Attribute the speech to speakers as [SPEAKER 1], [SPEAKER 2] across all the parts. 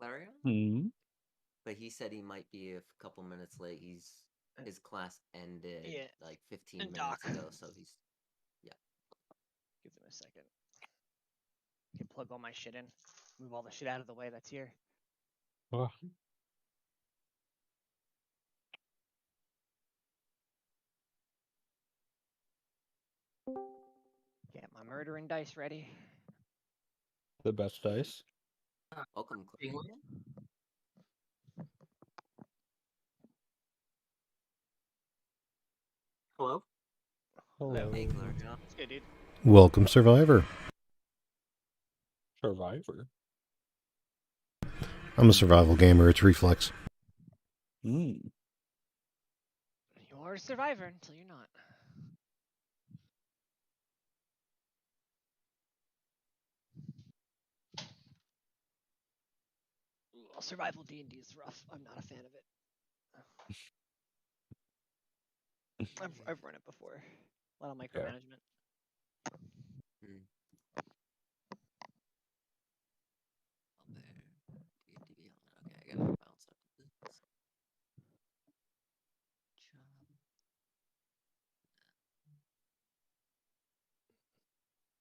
[SPEAKER 1] Clarion,
[SPEAKER 2] Hmm.
[SPEAKER 1] but he said he might be a couple minutes late. His class ended like 15
[SPEAKER 3] and
[SPEAKER 1] minutes
[SPEAKER 3] Doc.
[SPEAKER 1] ago, so he's
[SPEAKER 3] Give him a second. Can plug all my shit in. Move all the shit out of the way that's here.
[SPEAKER 2] Oh.
[SPEAKER 3] Get my murdering dice ready.
[SPEAKER 2] The best dice.
[SPEAKER 1] welcome, Clarion.
[SPEAKER 4] Hello?
[SPEAKER 2] Hello.
[SPEAKER 1] Hey, Clarion.
[SPEAKER 3] It's good, dude.
[SPEAKER 5] Welcome, Survivor.
[SPEAKER 2] Survivor.
[SPEAKER 5] I'm a survival gamer. It's Reflex.
[SPEAKER 2] Mm.
[SPEAKER 3] You're a survivor until you're not. Well, survival D&D is rough. I'm not a fan of it. I've run it before. A lot of micromanagement.
[SPEAKER 1] Hmm. Okay, I gotta bounce up this.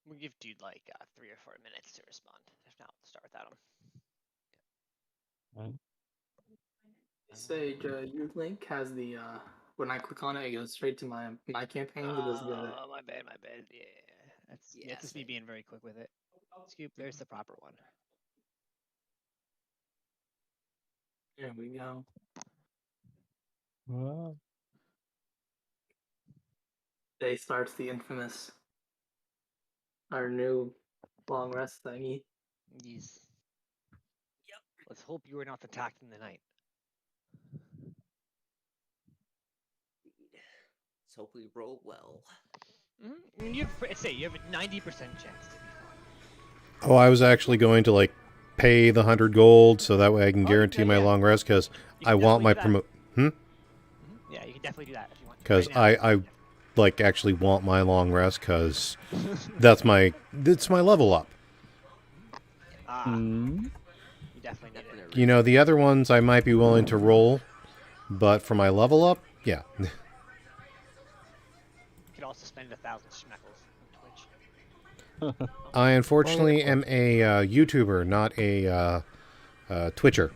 [SPEAKER 3] We'll give dude like 3 or 4 minutes to respond. If not, we'll start without him.
[SPEAKER 4] Sage, your link has the when I click on it, it goes straight to my campaigns. It doesn't go to
[SPEAKER 3] Oh, my bad. Yeah, that's just me being very quick with it. Scoop, there's the proper one.
[SPEAKER 4] There we go. Today starts the infamous our new long rest thingy.
[SPEAKER 3] Yes. Yep. Let's hope you were not attacked in the night.
[SPEAKER 1] Let's hope we roll well.
[SPEAKER 3] Mm-hmm. You have a 90% chance to be fine.
[SPEAKER 5] Oh, I was actually going to pay the 100 gold so that way I can guarantee my long rest because I want my promote.
[SPEAKER 3] Yeah, you can definitely do that if you want.
[SPEAKER 5] Because I actually want my long rest because it's my level up.
[SPEAKER 3] You definitely need it.
[SPEAKER 5] You know, the other ones I might be willing to roll, but for my level up, yeah.
[SPEAKER 3] You could also spend 1,000 schmeckles on Twitch.
[SPEAKER 5] I unfortunately am a YouTuber, not a Twitcher.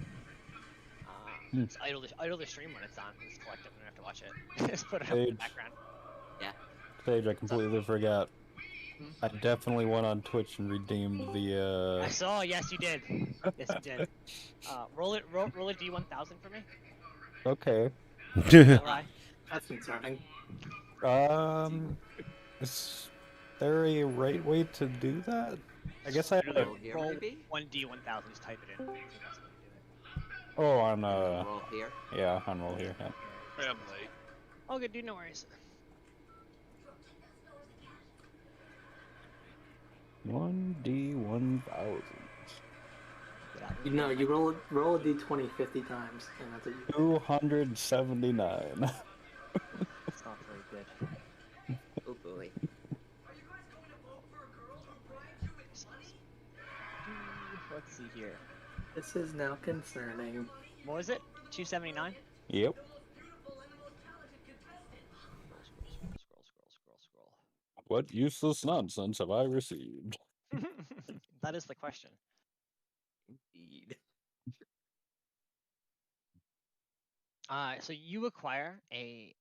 [SPEAKER 3] It's idle the stream when it's on. Just collect it when you have to watch it. Just put it up in the background.
[SPEAKER 1] Yeah.
[SPEAKER 2] Sage, I completely forgot. I definitely went on Twitch and redeemed the.
[SPEAKER 3] I saw. Yes, you did. Yes, you did. Roll a D1000 for me.
[SPEAKER 2] Okay.
[SPEAKER 4] That's concerning.
[SPEAKER 2] Is there a right way to do that? I guess I have to
[SPEAKER 1] roll maybe?
[SPEAKER 3] 1D1000. Just type it in.
[SPEAKER 2] Oh, on
[SPEAKER 1] roll here.
[SPEAKER 2] Yeah, on roll here. Yeah.
[SPEAKER 6] I'm late.
[SPEAKER 3] Oh, good, dude. No worries.
[SPEAKER 2] 1D1000.
[SPEAKER 4] You know, you roll a d20 50 times, and that's it.
[SPEAKER 2] 279.
[SPEAKER 3] That's not very good.
[SPEAKER 1] Oh boy.
[SPEAKER 3] Let's see here.
[SPEAKER 4] This is now concerning.
[SPEAKER 3] What was it? 279?
[SPEAKER 2] Yep.
[SPEAKER 3] Scroll.
[SPEAKER 2] What useless nonsense have I received?
[SPEAKER 3] That is the question.
[SPEAKER 1] Indeed.
[SPEAKER 3] So you acquire a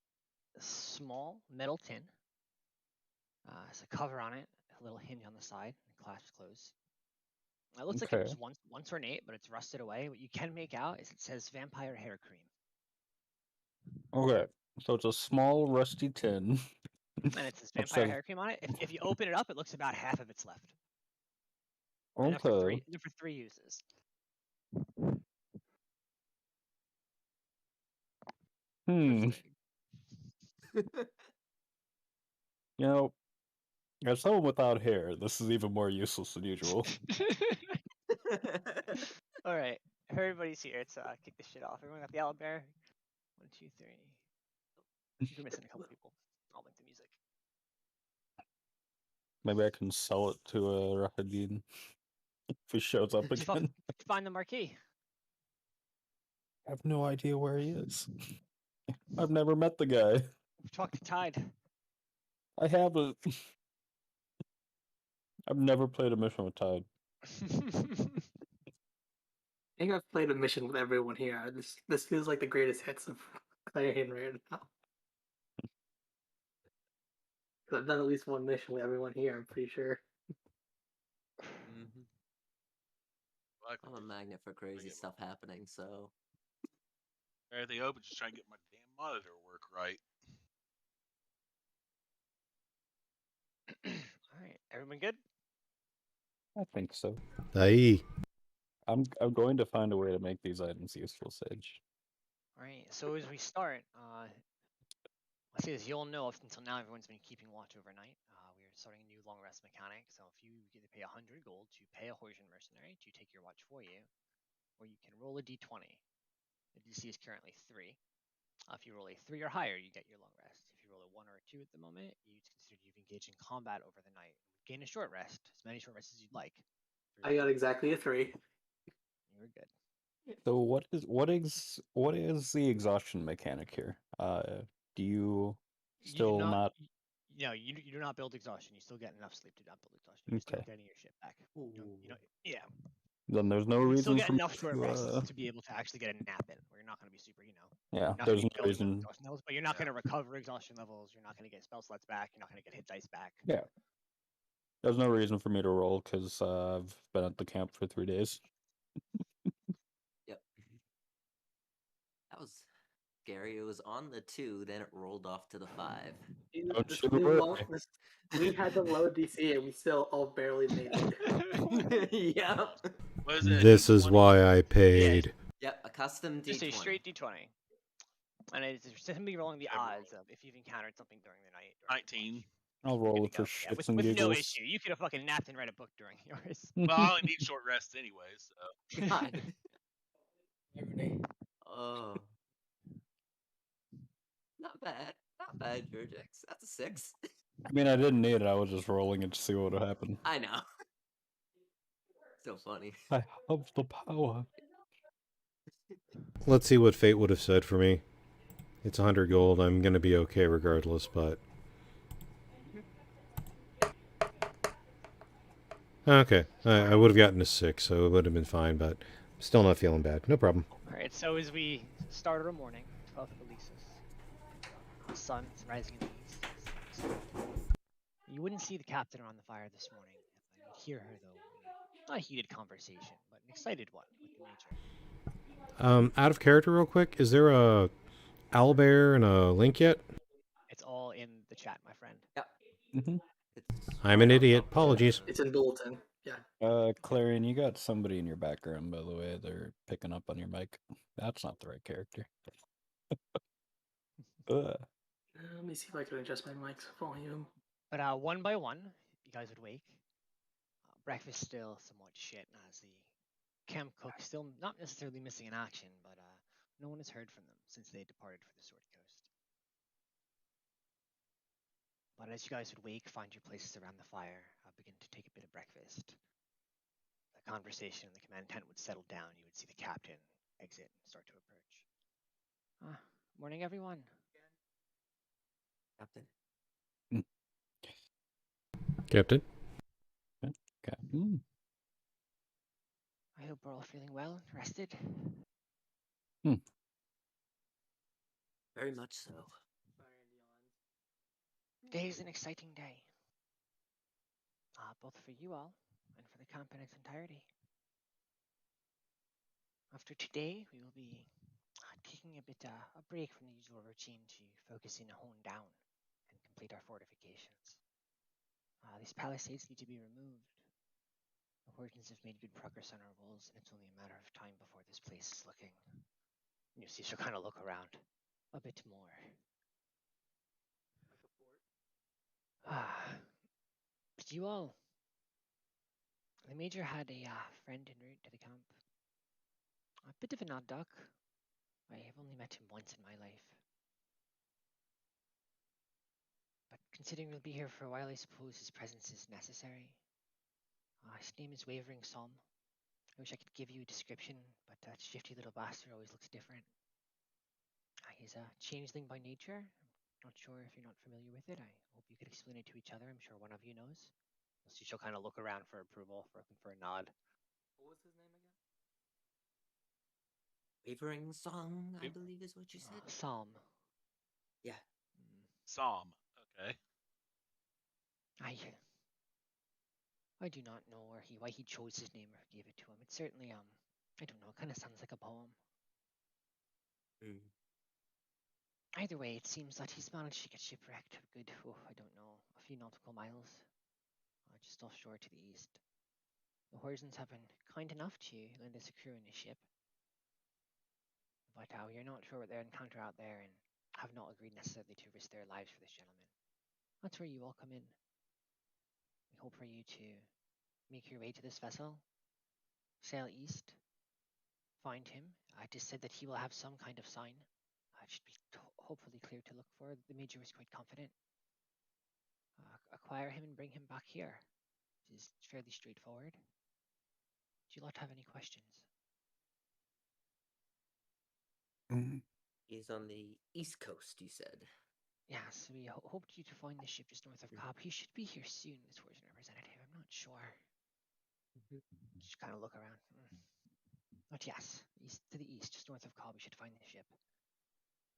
[SPEAKER 3] small metal tin. Has a cover on it, a little hinge on the side, and clasps closed. It looks like it was once ornate, but it's rusted away. What you can make out is it says vampire hair cream.
[SPEAKER 2] Okay, so it's a small rusty tin.
[SPEAKER 3] And it says vampire hair cream on it. If you open it up, it looks about half of it's left.
[SPEAKER 2] Okay.
[SPEAKER 3] For 3 uses.
[SPEAKER 2] You know, as someone without hair, this is even more useless than usual.
[SPEAKER 3] All right, everybody's here. Let's kick this shit off. Everyone got the aloe bear. 1, 2, 3. You're missing a couple people. I'll make the music.
[SPEAKER 2] Maybe I can sell it to Rahadin if he shows up again.
[SPEAKER 3] Find the marquee.
[SPEAKER 2] I have no idea where he is. I've never met the guy.
[SPEAKER 3] We've talked to Tide.
[SPEAKER 2] I haven't. I've never played a mission with Tide.
[SPEAKER 4] I think I've played a mission with everyone here. This feels like the greatest hits of Clarion right now. Because I've done at least one mission with everyone here, I'm pretty sure.
[SPEAKER 1] Mm-hmm. I'm a magnet for crazy stuff happening, so.
[SPEAKER 6] Everything open, just trying to get my damn monitor to work right.
[SPEAKER 3] Alright, everyone good?
[SPEAKER 2] I think so.
[SPEAKER 5] Aye.
[SPEAKER 2] I'm going to find a way to make these items useful, Sage.
[SPEAKER 3] Alright, so as we start, I say this, you'll know if until now everyone's been keeping watch overnight. We are starting a new long rest mechanic, so if you either pay 100 gold to pay a Horsian mercenary to take your watch for you, or you can roll a d20. The DC is currently 3. If you roll a 3 or higher, you get your long rest. If you roll a 1 or a 2 at the moment, it's considered you've engaged in combat over the night. Gain a short rest, as many short rests as you'd like.
[SPEAKER 4] I got exactly a 3.
[SPEAKER 3] You're good.
[SPEAKER 2] So what is the exhaustion mechanic here? Do you still not?
[SPEAKER 3] No, you do not build exhaustion. You still get enough sleep to not build exhaustion. You're still getting your shit back. Yeah.
[SPEAKER 2] Then there's no
[SPEAKER 3] You
[SPEAKER 2] reason
[SPEAKER 3] still get
[SPEAKER 2] for me
[SPEAKER 3] enough short rests to be able to actually get a nap in, where you're not going to be super,
[SPEAKER 2] Yeah,
[SPEAKER 3] not
[SPEAKER 2] there's
[SPEAKER 3] going to
[SPEAKER 2] no
[SPEAKER 3] be building
[SPEAKER 2] reason.
[SPEAKER 3] exhaustion levels, but you're not going to recover exhaustion levels. You're not going to get spell slots back. You're not going to get hit dice back.
[SPEAKER 2] Yeah. There's no reason for me to roll because I've been at the camp for 3 days.
[SPEAKER 1] Yep. That was scary. It was on the 2, then it rolled off to the 5.
[SPEAKER 4] We had the low DC and we still all barely made it.
[SPEAKER 1] Yep.
[SPEAKER 5] This is why I paid.
[SPEAKER 1] Yep, a custom D20.
[SPEAKER 3] Just a straight D20. And it's simply rolling the odds of if you've encountered something during the night.
[SPEAKER 6] 19.
[SPEAKER 2] I'll roll it for shits and
[SPEAKER 3] with
[SPEAKER 2] giggles.
[SPEAKER 3] no issue. You could have fucking napped and read a book during yours.
[SPEAKER 6] Well, I only need short rest anyway, so.
[SPEAKER 1] God. Oh. Not bad. Not bad, Georgix. That's a 6.
[SPEAKER 2] I mean, I didn't need it. I was just rolling it to see what would happen.
[SPEAKER 1] I know. So funny.
[SPEAKER 2] I have the power.
[SPEAKER 5] Let's see what fate would have said for me. It's 100 gold. I'm going to be okay regardless, but... Okay. I would have gotten a 6, so it would have been fine, but still not feeling bad. No problem.
[SPEAKER 3] Alright, so as we start our morning, 12th of Elisis, the sun is rising in the east. You wouldn't see the captain around the fire this morning. You'd hear her, though, in a heated conversation, but an excited one with the major.
[SPEAKER 5] Out of character real quick, is there a owlbear and a link yet?
[SPEAKER 3] It's all in the chat, my friend.
[SPEAKER 1] Yep.
[SPEAKER 2] Mm-hmm.
[SPEAKER 5] I'm an idiot. Apologies.
[SPEAKER 4] It's in bulletin. Yeah.
[SPEAKER 2] Clarion, you got somebody in your background, by the way. They're picking up on your mic. That's not the right character.
[SPEAKER 4] Let me see if I can adjust my mic's volume.
[SPEAKER 3] But one by one, you guys would wake. Breakfast still somewhat shit, as the camp cook still not necessarily missing in action, but no one has heard from them since they departed for the Sword Coast. But as you guys would wake, find your places around the fire, begin to take a bit of breakfast. The conversation in the command tent would settle down. You would see the captain exit and start to approach. Morning, everyone.
[SPEAKER 1] Captain.
[SPEAKER 5] Captain?
[SPEAKER 2] Okay.
[SPEAKER 3] I hope we're all feeling well and rested.
[SPEAKER 1] Very much so.
[SPEAKER 3] Today is an exciting day. Both for you all and for the camp in its entirety. After today, we will be taking a break from the usual routine to focus in and hone down and complete our fortifications. These palisades need to be removed. The Hortons have made good progress on our walls, and it's only a matter of time before this place is looking. You see, she'll kind of look around a bit more. But you all, the Major had a friend en route to the camp. A bit of an odd duck. I have only met him once in my life. But considering we'll be here for a while, I suppose his presence is necessary. His name is Wavering Psalm. I wish I could give you a description, but that shifty little bastard always looks different. He's a changeling by nature. I'm not sure if you're not familiar with it. I hope you could explain it to each other. I'm sure one of you knows. So she'll kind of look around for approval, for a nod.
[SPEAKER 4] What was his name again?
[SPEAKER 1] Wavering Song, I believe is what you said.
[SPEAKER 3] Psalm.
[SPEAKER 1] Yeah.
[SPEAKER 6] Psalm. Okay.
[SPEAKER 3] I do not know why he chose his name or gave it to him. It's certainly I don't know. It kind of sounds like a poem. Either way, it seems that he's managed to get shipwrecked a good, I don't know, a few nautical miles, just offshore to the east. The Horizons have been kind enough to lend us a crew in a ship, but we are not sure what their encounter out there and have not agreed necessarily to risk their lives for this gentleman. That's where you all come in. We hope for you to make your way to this vessel, sail east, find him. It is said that he will have some kind of sign. It should be hopefully clear to look for. The Major was quite confident. Acquire him and bring him back here. It is fairly straightforward. Do you lot have any questions?
[SPEAKER 1] He's on the east coast, you said.
[SPEAKER 3] Yes, we hoped you to find the ship just north of Cobb. He should be here soon, this Horizon representative. I'm not sure. Just kind of look around. But yes, to the east, just north of Cobb, we should find the ship.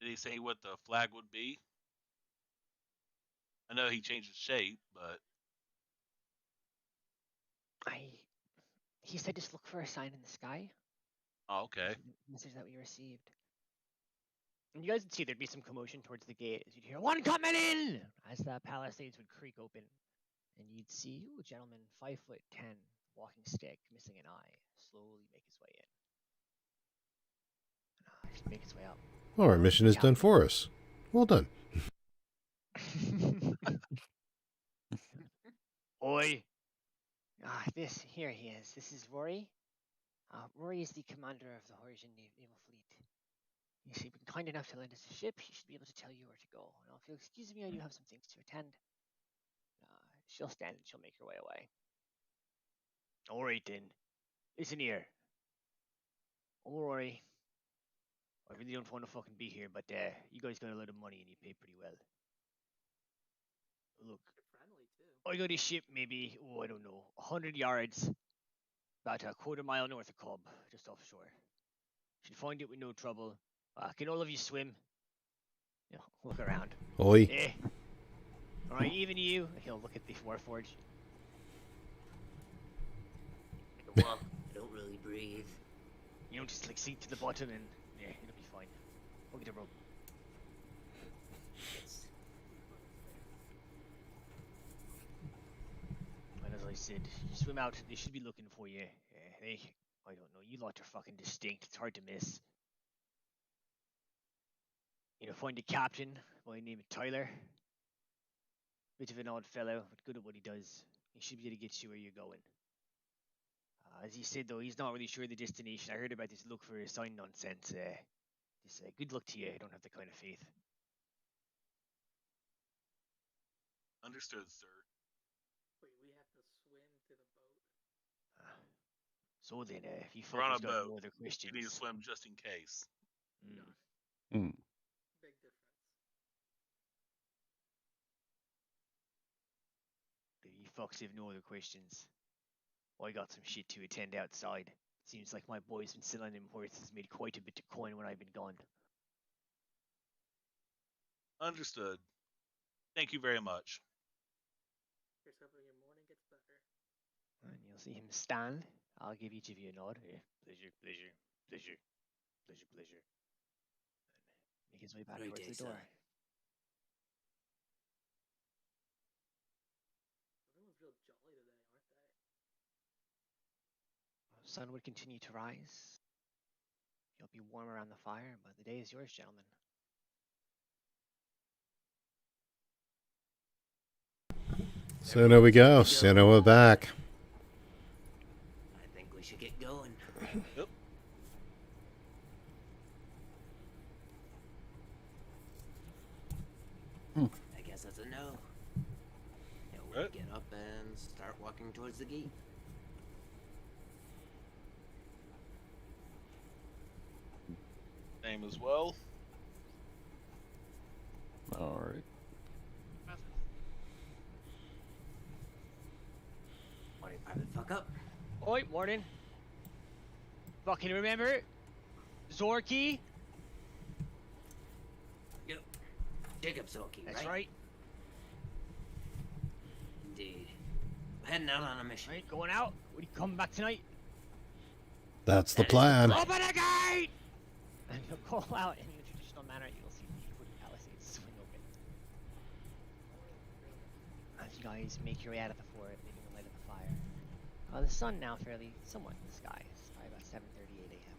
[SPEAKER 6] Did he say what the flag would be? I know he changed its shape, but
[SPEAKER 3] He said just look for a sign in the sky.
[SPEAKER 6] oh, okay.
[SPEAKER 3] Message that we received. And you guys would see there'd be some commotion towards the gate as you'd hear one coming in as the palisades would creak open, and you'd see a gentleman 5'10", walking stick, missing an eye, slowly make his way in. Just make his way up.
[SPEAKER 5] Well, our mission is done for us. Well done.
[SPEAKER 3] Oi! Here he is. This is Rory. Rory is the commander of the Horsian Naval Fleet. He's been kind enough to lend us a ship. He should be able to tell you where to go. Now, if you'll excuse me, I do have some things to attend. She'll stand and she'll make her way away. All right then. Listen here. Oh, Rory. I really don't want to fucking be here, but you guys got a lot of money and you pay pretty well. Look,
[SPEAKER 4] Friendly too.
[SPEAKER 3] I got a ship maybe, I don't know, 100 yards, about a quarter mile north of Cobb, just offshore. Should find it with no trouble. Can all of you swim? Yeah, look around.
[SPEAKER 5] Oi.
[SPEAKER 3] Alright, even you. He'll look at the Warforge.
[SPEAKER 1] Well, I don't really breathe.
[SPEAKER 3] You don't just sink to the bottom and it'll be fine. We'll get a rope.
[SPEAKER 1] Yes.
[SPEAKER 3] And as I said, you swim out, they should be looking for you. I don't know, you lot are fucking distinct, it's hard to miss. Find a captain by the name of Tyler. Bit of an odd fellow, but good at what he does. He should be able to get you where you're going. As he said though, he's not really sure the destination. I heard about this look for a sign nonsense. Good luck to you, I don't have the kind of faith.
[SPEAKER 6] Understood, sir.
[SPEAKER 4] Wait, we have to swim to the boat?
[SPEAKER 3] So then, if you
[SPEAKER 6] We're on
[SPEAKER 3] fuckers
[SPEAKER 6] a
[SPEAKER 3] got
[SPEAKER 6] boat.
[SPEAKER 3] no other questions...
[SPEAKER 6] You need to swim just in case.
[SPEAKER 4] Big difference.
[SPEAKER 3] If you fucks have no other questions, I got some shit to attend outside. Seems like my boy's been selling them horses, made quite a bit of coin when I've been gone.
[SPEAKER 6] Understood. Thank you very much.
[SPEAKER 4] Here's hoping your morning gets better.
[SPEAKER 3] And you'll see him stand. I'll give each of you a nod. Pleasure, pleasure, pleasure, pleasure, pleasure. And make his way back
[SPEAKER 1] Great
[SPEAKER 3] towards
[SPEAKER 1] day,
[SPEAKER 3] the door.
[SPEAKER 1] sir.
[SPEAKER 4] Everyone's real jolly today, aren't they?
[SPEAKER 3] Sun would continue to rise. You'll be warm around the fire, but the day is yours, gentlemen.
[SPEAKER 5] So now we go. So we're back.
[SPEAKER 1] I think we should get going.
[SPEAKER 6] Yep.
[SPEAKER 1] I guess that's a no. We'll
[SPEAKER 6] Right.
[SPEAKER 1] get up and start walking towards the gate.
[SPEAKER 6] name as well.
[SPEAKER 2] All right.
[SPEAKER 1] Morning, private fuck up.
[SPEAKER 3] Oi, morning. Fucking remember? Zorky?
[SPEAKER 1] Yep. Jacob Zorky,
[SPEAKER 3] That's
[SPEAKER 1] right?
[SPEAKER 3] right.
[SPEAKER 1] Indeed. We're heading out on a mission.
[SPEAKER 3] Right, going out. What are you coming back tonight?
[SPEAKER 5] That's the
[SPEAKER 1] That is the
[SPEAKER 5] plan.
[SPEAKER 1] plan.
[SPEAKER 3] Open the gate! And you'll call out in the traditional manner. You'll see the wooden palisades swing open. As you guys make your way out of the fort, leaving the light of the fire. The sun now fairly somewhat in the sky. It's probably about 7:38 a.m.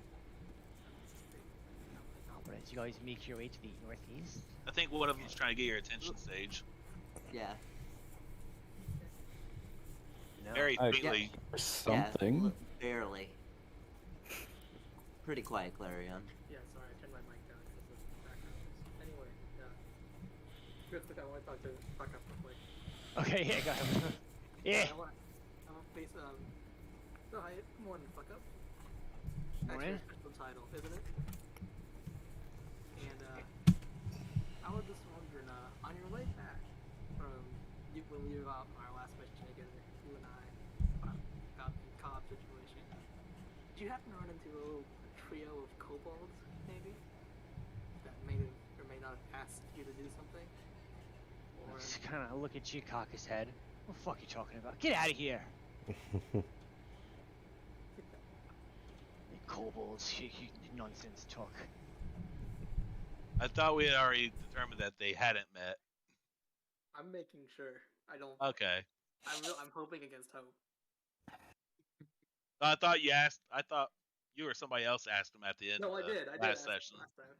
[SPEAKER 3] But as you guys make your way to the northeast,
[SPEAKER 6] I think one of them's trying to get your attention, Sage.
[SPEAKER 1] Yeah.
[SPEAKER 3] no.
[SPEAKER 6] Very
[SPEAKER 2] I-
[SPEAKER 6] faintly.
[SPEAKER 2] Or something.
[SPEAKER 1] Yeah, barely. Pretty quiet, Clarion.
[SPEAKER 4] Yeah, sorry, I turned my mic down because of the background noise. Anyway, real quick, I want to talk to fuck up real quick.
[SPEAKER 3] Okay, yeah, go ahead. Yeah.
[SPEAKER 4] I want face so hi, morning, fuck up.
[SPEAKER 3] Morning.
[SPEAKER 4] Actually, a special title, isn't it? And I was just wondering, on your way back from when we were out on our last mission together, you and I, about the co-op situation, did you happen to run into a little trio of kobolds, maybe? That may have or may not have asked you to do something? Or
[SPEAKER 3] Just kind of look at you, cock his head. What the fuck are you talking about? Get out of here! You kobolds, you nonsense talk.
[SPEAKER 6] I thought we had already determined that they hadn't met.
[SPEAKER 4] I'm making sure. I don't.
[SPEAKER 6] Okay.
[SPEAKER 4] I'm hoping against hope.
[SPEAKER 6] I thought you asked. I thought you or somebody else asked him at the end
[SPEAKER 4] No,
[SPEAKER 6] of
[SPEAKER 4] I
[SPEAKER 6] the
[SPEAKER 4] did. I did
[SPEAKER 6] last
[SPEAKER 4] ask him
[SPEAKER 6] session.
[SPEAKER 4] last time.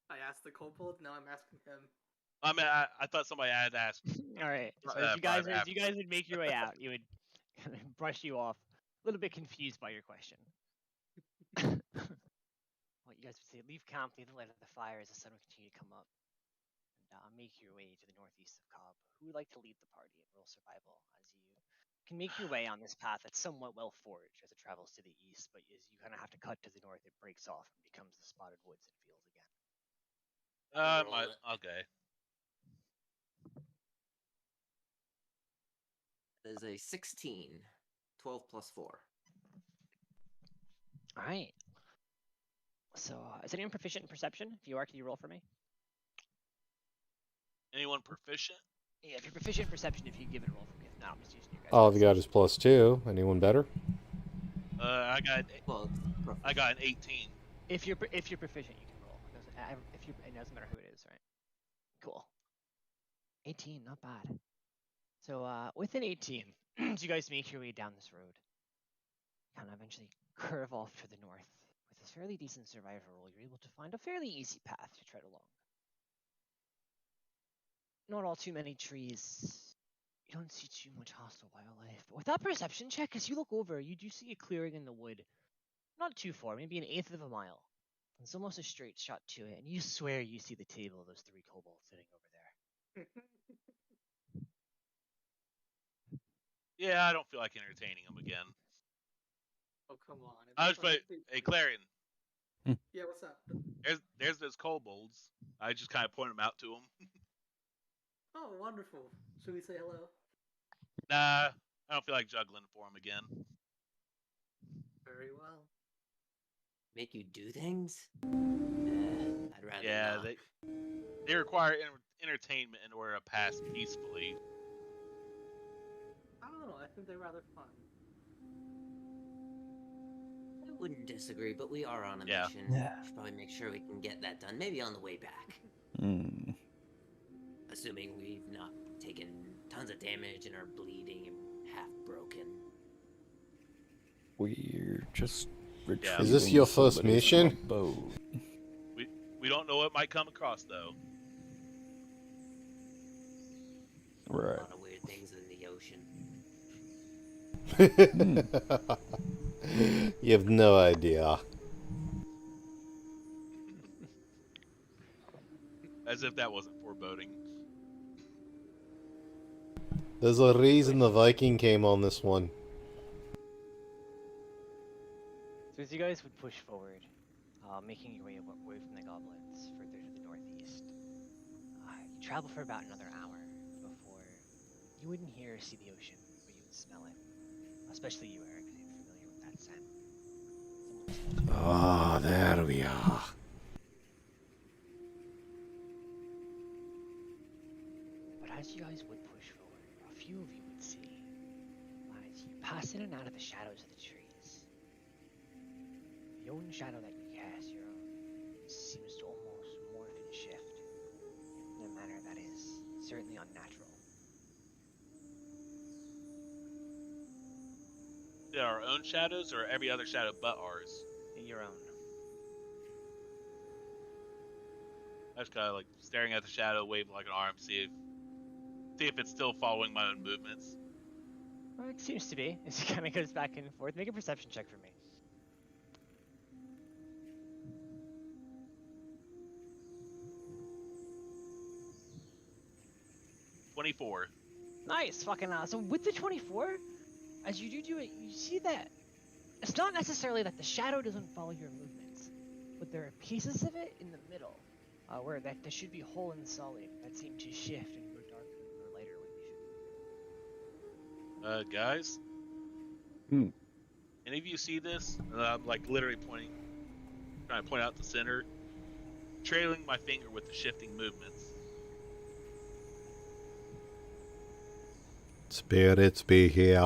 [SPEAKER 4] I asked the kobold. Now I'm asking him.
[SPEAKER 6] I mean, I thought somebody had asked.
[SPEAKER 3] All right. So
[SPEAKER 6] Private
[SPEAKER 3] as you guys
[SPEAKER 6] afterwards.
[SPEAKER 3] would make your way out, you would kind of brush you off, a little bit confused by your question. What you guys would say: leave camp, leave the light of the fire as the sun will continue to come up, and make your way to the northeast of Cobb. Who would like to lead the party and roll survival as you can make your way on this path that's somewhat well forged as it travels to the east, but as you kind of have to cut to the north, it breaks off and becomes the spotted woods and fields again.
[SPEAKER 6] My, okay.
[SPEAKER 1] That is a 16. 12 plus 4.
[SPEAKER 3] All right. So, is anyone proficient in perception? If you are, can you roll for me?
[SPEAKER 6] Anyone proficient?
[SPEAKER 3] Yeah, if you're proficient in perception, if you give it a roll for me. No, I'm just using your guys.
[SPEAKER 5] All I've got is +2. Anyone better?
[SPEAKER 6] I got
[SPEAKER 1] Well,
[SPEAKER 6] I got an 18.
[SPEAKER 3] If you're proficient, you can roll. It doesn't matter who it is, right? Cool. 18, not bad. So, with an 18, as you guys make your way down this road, kind of eventually curve off to the north. With a fairly decent survivor roll, you're able to find a fairly easy path to tread along. Not all too many trees. You don't see too much hostile wildlife. But with that perception check, as you look over, you do see a clearing in the wood. Not too far, maybe an eighth of a mile. It's almost a straight shot to it, and you swear you see the table of those 3 kobolds sitting over there.
[SPEAKER 6] Yeah, I don't feel like entertaining them again.
[SPEAKER 4] Oh come on!
[SPEAKER 6] I just put, hey Clarion,
[SPEAKER 4] Yeah, what's up?
[SPEAKER 6] there's those kobolds. I just kind of point them out to them.
[SPEAKER 4] Oh, wonderful. Should we say hello?
[SPEAKER 6] Nah, I don't feel like juggling for them again.
[SPEAKER 4] Very well.
[SPEAKER 1] make you do things? I'd rather
[SPEAKER 6] Yeah,
[SPEAKER 1] not.
[SPEAKER 6] they require entertainment in order to pass peacefully.
[SPEAKER 4] I don't know. I think they're rather fun.
[SPEAKER 1] I wouldn't disagree, but we are on a
[SPEAKER 6] Yeah.
[SPEAKER 1] mission.
[SPEAKER 2] Yeah.
[SPEAKER 1] Should probably make sure we can get that done. Maybe on the way back.
[SPEAKER 2] Hmm.
[SPEAKER 1] Assuming we've not taken tons of damage and are bleeding and half broken.
[SPEAKER 2] We're just retrieving
[SPEAKER 5] Is this your first
[SPEAKER 2] somebody from a
[SPEAKER 5] mission?
[SPEAKER 2] boat.
[SPEAKER 6] We don't know what might come across though.
[SPEAKER 1] A
[SPEAKER 2] Right.
[SPEAKER 1] lot of weird things in the ocean.
[SPEAKER 5] You have no idea.
[SPEAKER 6] As if that wasn't foreboding.
[SPEAKER 5] There's a reason the Viking came on this one.
[SPEAKER 3] So as you guys would push forward, making your way away from the goblins further to the northeast. You travel for about another hour before you wouldn't hear or see the ocean, but you would smell it. Especially you, Eric, because you're familiar with that scent.
[SPEAKER 5] Ah, there we are.
[SPEAKER 3] But as you guys would push forward, a few of you would see, as you pass in and out of the shadows of the trees, the own shadow that you cast, your own, seems to almost morph and shift in a manner that is certainly unnatural.
[SPEAKER 6] There are our own shadows or every other shadow but ours?
[SPEAKER 3] Your own.
[SPEAKER 6] I just kind of like staring at the shadow, waving like an arm, see if it's still following my own movements.
[SPEAKER 3] Well, it seems to be. As it kind of goes back and forth. Make a perception check for me.
[SPEAKER 6] 24.
[SPEAKER 3] Nice, fucking So with the 24, as you do it, you see that it's not necessarily that the shadow doesn't follow your movements, but there are pieces of it in the middle, where there should be whole and solid that seem to shift and grow darker and grow lighter when they should.
[SPEAKER 6] Guys?
[SPEAKER 2] Hmm.
[SPEAKER 6] Any of you see this? I'm like literally trying to point out the center, trailing my finger with the shifting movements.
[SPEAKER 5] Spirits be here.
[SPEAKER 4] I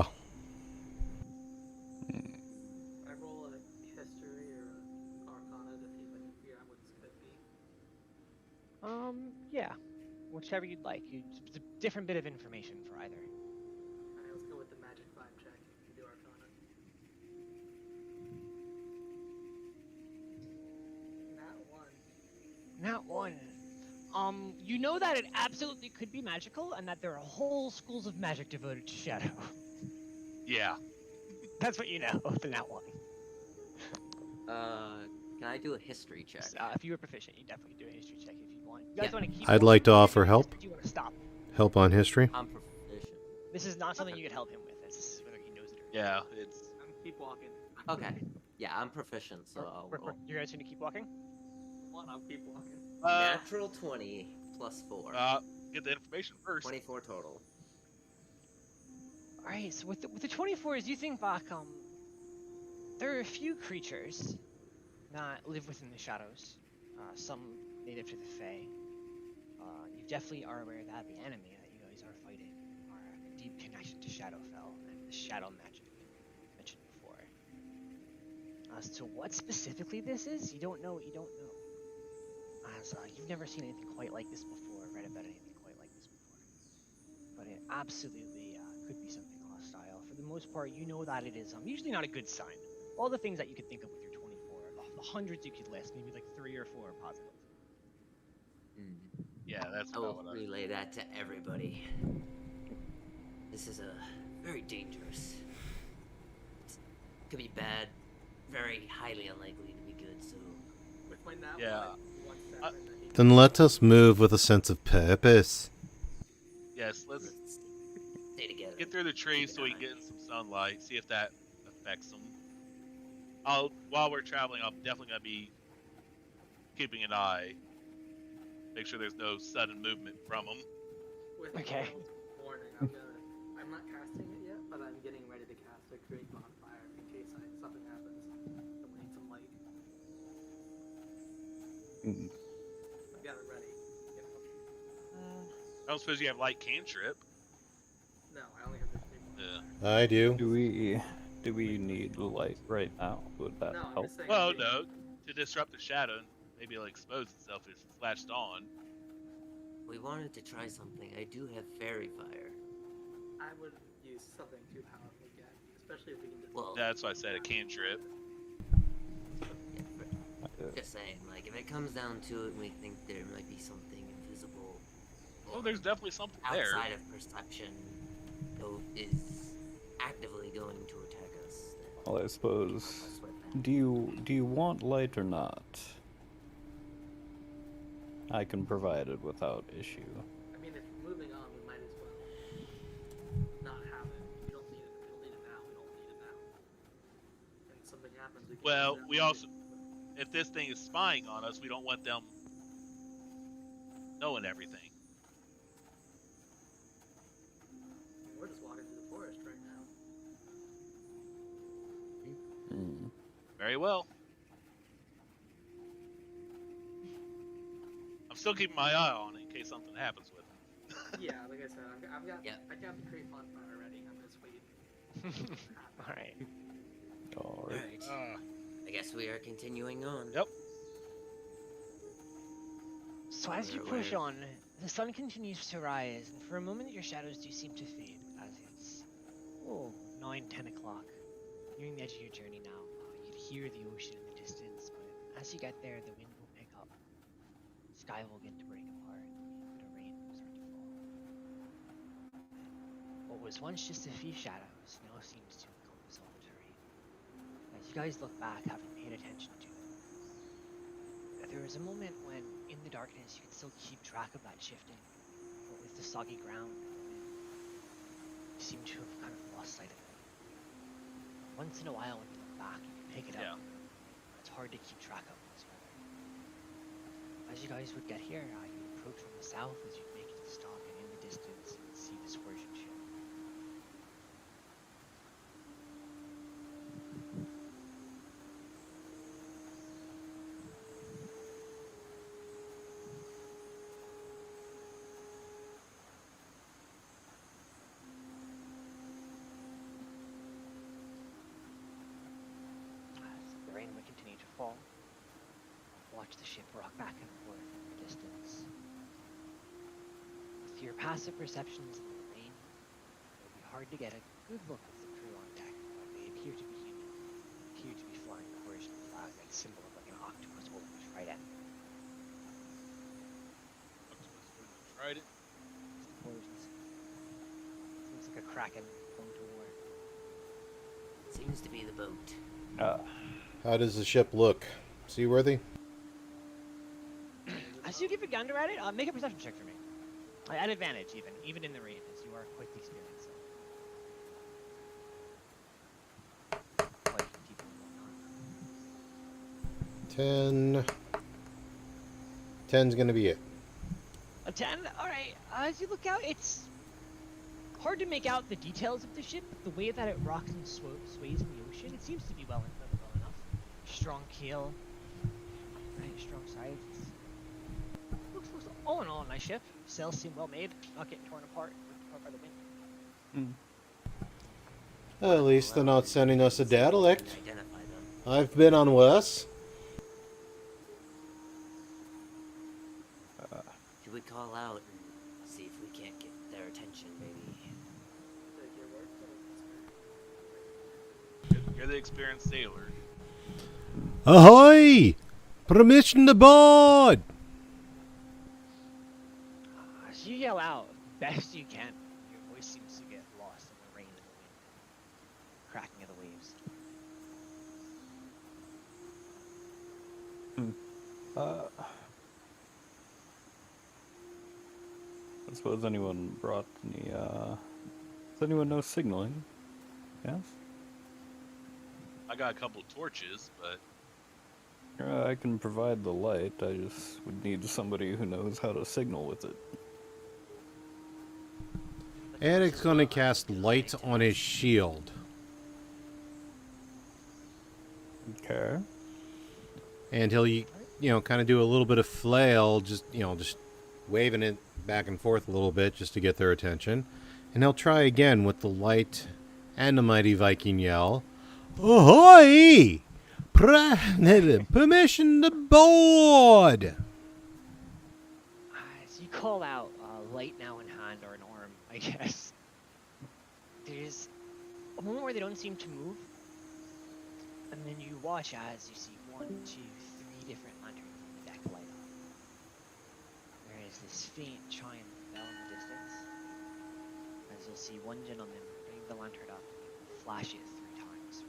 [SPEAKER 4] roll a history or arcana to see if I can figure out what this could be.
[SPEAKER 3] Yeah, whichever you'd like. It's a different bit of information for either.
[SPEAKER 4] Alright, let's go with the magic vibe check and do arcana.
[SPEAKER 3] Not one. You know that it absolutely could be magical, and that there are whole schools of magic devoted to shadow.
[SPEAKER 6] Yeah.
[SPEAKER 3] That's what you know. The nat one.
[SPEAKER 1] Can I do a history check?
[SPEAKER 3] If you were proficient, you definitely do a history check if you want. You guys want to keep?
[SPEAKER 5] I'd
[SPEAKER 3] going
[SPEAKER 5] like to
[SPEAKER 3] with
[SPEAKER 5] offer
[SPEAKER 3] this,
[SPEAKER 5] help.
[SPEAKER 3] or do you want to stop?
[SPEAKER 5] Help on history?
[SPEAKER 1] I'm proficient.
[SPEAKER 3] This is not something you could help him with. This is whether he knows it or not.
[SPEAKER 6] Yeah, it's...
[SPEAKER 4] Keep walking.
[SPEAKER 1] Okay. Yeah, I'm proficient, so I'll roll.
[SPEAKER 3] You guys going to keep walking?
[SPEAKER 4] I'll keep walking.
[SPEAKER 1] Natural 20 plus 4.
[SPEAKER 6] Get the information first.
[SPEAKER 1] 24 total.
[SPEAKER 3] Alright, so with the 24s, you think back, there are a few creatures that live within the shadows. Some native to the Fae. You definitely are aware that the enemy that you guys are fighting are a deep connection to Shadowfell and the shadow magic mentioned before. As to what specifically this is, you don't know what you don't know. As you've never seen anything quite like this before, read about anything quite like this before. But it absolutely could be something hostile. For the most part, you know that it is usually not a good sign. All the things that you could think of with your 24, the hundreds you could list, maybe like 3 or 4 are positive.
[SPEAKER 6] Yeah, that's
[SPEAKER 1] I
[SPEAKER 6] about
[SPEAKER 1] will
[SPEAKER 6] what
[SPEAKER 1] relay that to everybody. This is very dangerous. It could be bad, very highly unlikely to be good, so...
[SPEAKER 4] With my nat
[SPEAKER 6] Yeah.
[SPEAKER 4] one, 1/7, I think.
[SPEAKER 5] Then let us move with a sense of purpose.
[SPEAKER 6] Yes, let's
[SPEAKER 1] Stay together.
[SPEAKER 6] get through the trees
[SPEAKER 1] Keep
[SPEAKER 6] so
[SPEAKER 1] an
[SPEAKER 6] we
[SPEAKER 1] eye.
[SPEAKER 6] can get in some sunlight, see if that affects them. While we're traveling, I'm definitely going to be keeping an eye. Make sure there's no sudden movement from them.
[SPEAKER 4] With
[SPEAKER 3] Okay.
[SPEAKER 4] warning, I'm not casting it yet, but I'm getting ready to cast a create bonfire in case something happens. So we need some light. I've got it ready. You know?
[SPEAKER 6] I don't suppose you have light cantrip.
[SPEAKER 4] No, I only have the create bonfire.
[SPEAKER 5] I do.
[SPEAKER 2] Do we need light right now? Would that
[SPEAKER 4] No, I'm
[SPEAKER 2] help?
[SPEAKER 4] just saying.
[SPEAKER 6] Well, no. To disrupt the shadow, maybe it'll expose itself if it's flashed on.
[SPEAKER 1] We wanted to try something. I do have fairy fire.
[SPEAKER 4] I would use something too powerful again, especially if we can just.
[SPEAKER 1] Well,
[SPEAKER 6] That's why I said a cantrip.
[SPEAKER 1] yeah, but just saying, like, if it comes down to it and we think there might be something invisible
[SPEAKER 6] Well,
[SPEAKER 1] or
[SPEAKER 6] there's definitely something there.
[SPEAKER 1] outside of perception that is actively going to attack us, then
[SPEAKER 2] Well, I suppose.
[SPEAKER 1] let's let that.
[SPEAKER 2] Do you want light or not? I can provide it without issue.
[SPEAKER 4] I mean, if we're moving on, we might as well not have it. We don't need it. We don't need it now. We don't need it now. And something happens. We can
[SPEAKER 6] Well,
[SPEAKER 4] use that
[SPEAKER 6] we
[SPEAKER 4] light.
[SPEAKER 6] also if this thing is spying on us, we don't want them knowing everything.
[SPEAKER 4] We're just walking through the forest right now.
[SPEAKER 2] Hmm.
[SPEAKER 6] Very well. I'm still keeping my eye on it in case something happens with it.
[SPEAKER 4] Yeah, like I said, I've got
[SPEAKER 1] Yep.
[SPEAKER 4] I got the crate bonfire ready. I'm just waiting.
[SPEAKER 3] All right.
[SPEAKER 2] All right.
[SPEAKER 1] Alright. I guess we are continuing on.
[SPEAKER 6] Yep.
[SPEAKER 3] So as you
[SPEAKER 1] Where-
[SPEAKER 3] push
[SPEAKER 1] where-
[SPEAKER 3] on, the sun continues to rise, and for a moment your shadows do seem to fade as it's 9-10 o'clock. Nearing the edge of your journey now, you can hear the ocean in the distance, but as you get there, the wind will pick up. The sky will begin to break apart, and the rain will start to fall. What was once just a few shadows now seems to encompass all the terrain. As you guys look back, having paid attention to it, there was a moment when, in the darkness, you could still keep track of that shifting, but with the soggy ground, you seem to have kind of lost sight of it. Once in a while, when you look back, you can pick it up. It's hard to keep track of what's weather. As you guys would get here, you approach from the south as you make it to stop, and in the distance, you can see the Squirsion ship. As the rain would continue to fall, watch the ship rock back and forth in the distance. With your passive perceptions in the rain, it would be hard to get a good look at the crew on deck, but they appear to be human. They appear to be flying the Persian flag, that symbol of like an octopus holding its right end.
[SPEAKER 6] Tried it.
[SPEAKER 3] It's the Persians. Seems like a kraken going to war.
[SPEAKER 1] Seems to be the boat.
[SPEAKER 5] How does the ship look? Seaworthy?
[SPEAKER 3] As you give a gander at it, make a perception check for me. At advantage, even in the rain, as you are quite experienced. Quite deep in the
[SPEAKER 5] 10. 10's gonna be it.
[SPEAKER 3] A 10? Alright, as you look out, it's hard to make out the details of the ship, but the way that it rocks and sways in the ocean, it seems to be well enough. Strong keel, right, strong sides. Looks all in all a nice ship. Sails seem well made, not getting torn apart by the wind.
[SPEAKER 5] At least they're not sending us a derelict.
[SPEAKER 1] Identify them.
[SPEAKER 5] I've been on worse.
[SPEAKER 1] Should we call out and see if we can't get their attention, maybe?
[SPEAKER 6] You're the experienced sailor.
[SPEAKER 5] Ahoy! Permission to board!
[SPEAKER 3] As you yell out, best you can, your voice seems to get lost in the rain and the wind. Cracking of the waves.
[SPEAKER 2] I suppose anyone brought any, does anyone know signaling? Yes?
[SPEAKER 6] I got a couple torches, but
[SPEAKER 2] I can provide the light, I just would need somebody who knows how to signal with it.
[SPEAKER 5] Eric's gonna cast light on his shield.
[SPEAKER 2] Okay.
[SPEAKER 5] And he'll, kind of do a little bit of flail, just waving it back and forth a little bit just to get their attention. And he'll try again with the light and the mighty Viking yell. Ahoy! Permission to board!
[SPEAKER 3] As you call out, light now in hand or an arm, I guess. There's a moment where they don't seem to move, and then you watch as you see 1, 2, 3 different lanterns on the deck light up. There is this faint chime bell in the distance, as you'll see one gentleman bring the lantern up and flash it 3 times.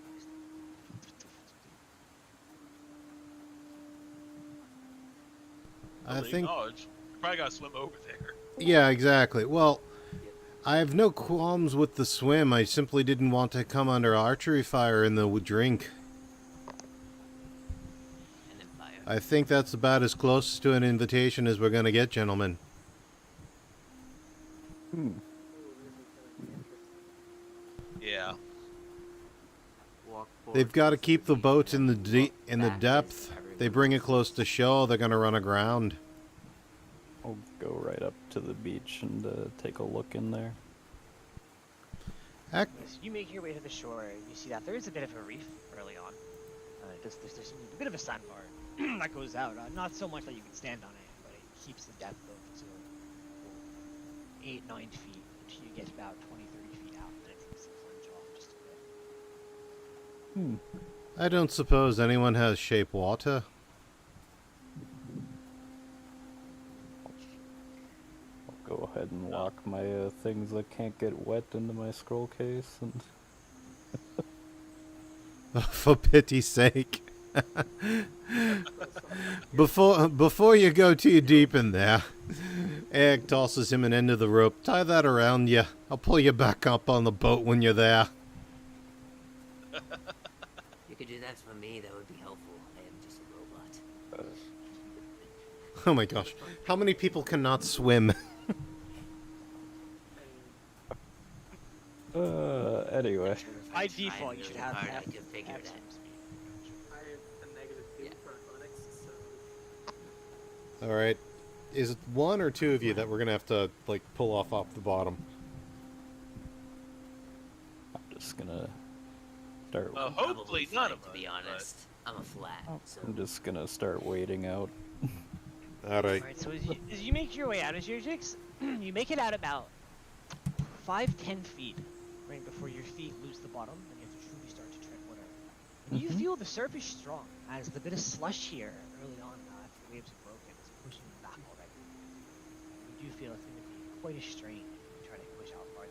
[SPEAKER 5] I
[SPEAKER 6] really
[SPEAKER 5] think,
[SPEAKER 6] acknowledge. You probably gotta swim over there.
[SPEAKER 5] yeah, exactly. Well, I have no qualms with the swim. I simply didn't want to come under archery fire in the drink.
[SPEAKER 1] And
[SPEAKER 5] I think that's about as close to an invitation as we're going to get, gentlemen.
[SPEAKER 2] Hmm.
[SPEAKER 4] Ooh, this is gonna be interesting.
[SPEAKER 6] Yeah.
[SPEAKER 1] Walk
[SPEAKER 5] They've
[SPEAKER 1] forward
[SPEAKER 5] got to
[SPEAKER 1] towards
[SPEAKER 5] keep the
[SPEAKER 1] beach
[SPEAKER 5] boats
[SPEAKER 1] and
[SPEAKER 5] in the
[SPEAKER 1] then look
[SPEAKER 5] in the
[SPEAKER 1] back as
[SPEAKER 5] depth. They
[SPEAKER 1] everyone
[SPEAKER 5] bring it
[SPEAKER 1] else
[SPEAKER 5] close
[SPEAKER 1] is.
[SPEAKER 5] to shore, they're going to run aground.
[SPEAKER 2] I'll go right up to the beach and take a look in there.
[SPEAKER 5] Heck,
[SPEAKER 3] As you make your way to the shore, you see that there is a bit of a reef early on. There's a bit of a sandbar that goes out. Not so much that you can stand on it, but it keeps the depth of to 8-9 feet until you get about 20-30 feet out, and then it takes a plunge off just a bit.
[SPEAKER 2] Hmm.
[SPEAKER 5] I don't suppose anyone has shape water.
[SPEAKER 2] I'll go ahead and lock my things that can't get wet into my scroll case and.
[SPEAKER 5] For pity's sake. Before you go too deep in there, Eric tosses him an end of the rope. Tie that around you. I'll pull you back up on the boat when you're there.
[SPEAKER 1] You could do that for me, that would be helpful. I am just a robot.
[SPEAKER 5] Oh my gosh. How many people cannot swim?
[SPEAKER 2] Anyway.
[SPEAKER 3] By
[SPEAKER 1] Trying
[SPEAKER 3] default, you should
[SPEAKER 1] really
[SPEAKER 3] have
[SPEAKER 1] hard, I
[SPEAKER 3] F-
[SPEAKER 1] could figure
[SPEAKER 3] F
[SPEAKER 1] that.
[SPEAKER 3] swim speed.
[SPEAKER 4] I have a negative 2
[SPEAKER 1] Yeah.
[SPEAKER 4] for athletics, so
[SPEAKER 5] Alright. Is it one or two of you that we're going to have to, like, pull off the bottom?
[SPEAKER 2] I'm just gonna start.
[SPEAKER 6] Well,
[SPEAKER 1] Probably
[SPEAKER 6] hopefully
[SPEAKER 1] fine,
[SPEAKER 6] none of
[SPEAKER 1] to
[SPEAKER 6] us.
[SPEAKER 1] be honest. I'm a flat, so
[SPEAKER 2] I'm just gonna start wading out.
[SPEAKER 5] Alright.
[SPEAKER 3] Alright, so as you make your way out of Jix, you make it out about 5-10 feet, right before your feet lose the bottom, and you have to truly start to tread water. And you feel the surface strong, as the bit of slush here early on after the waves have broken is pushing you back already. You do feel it's going to be quite a strain if you try to push out farther.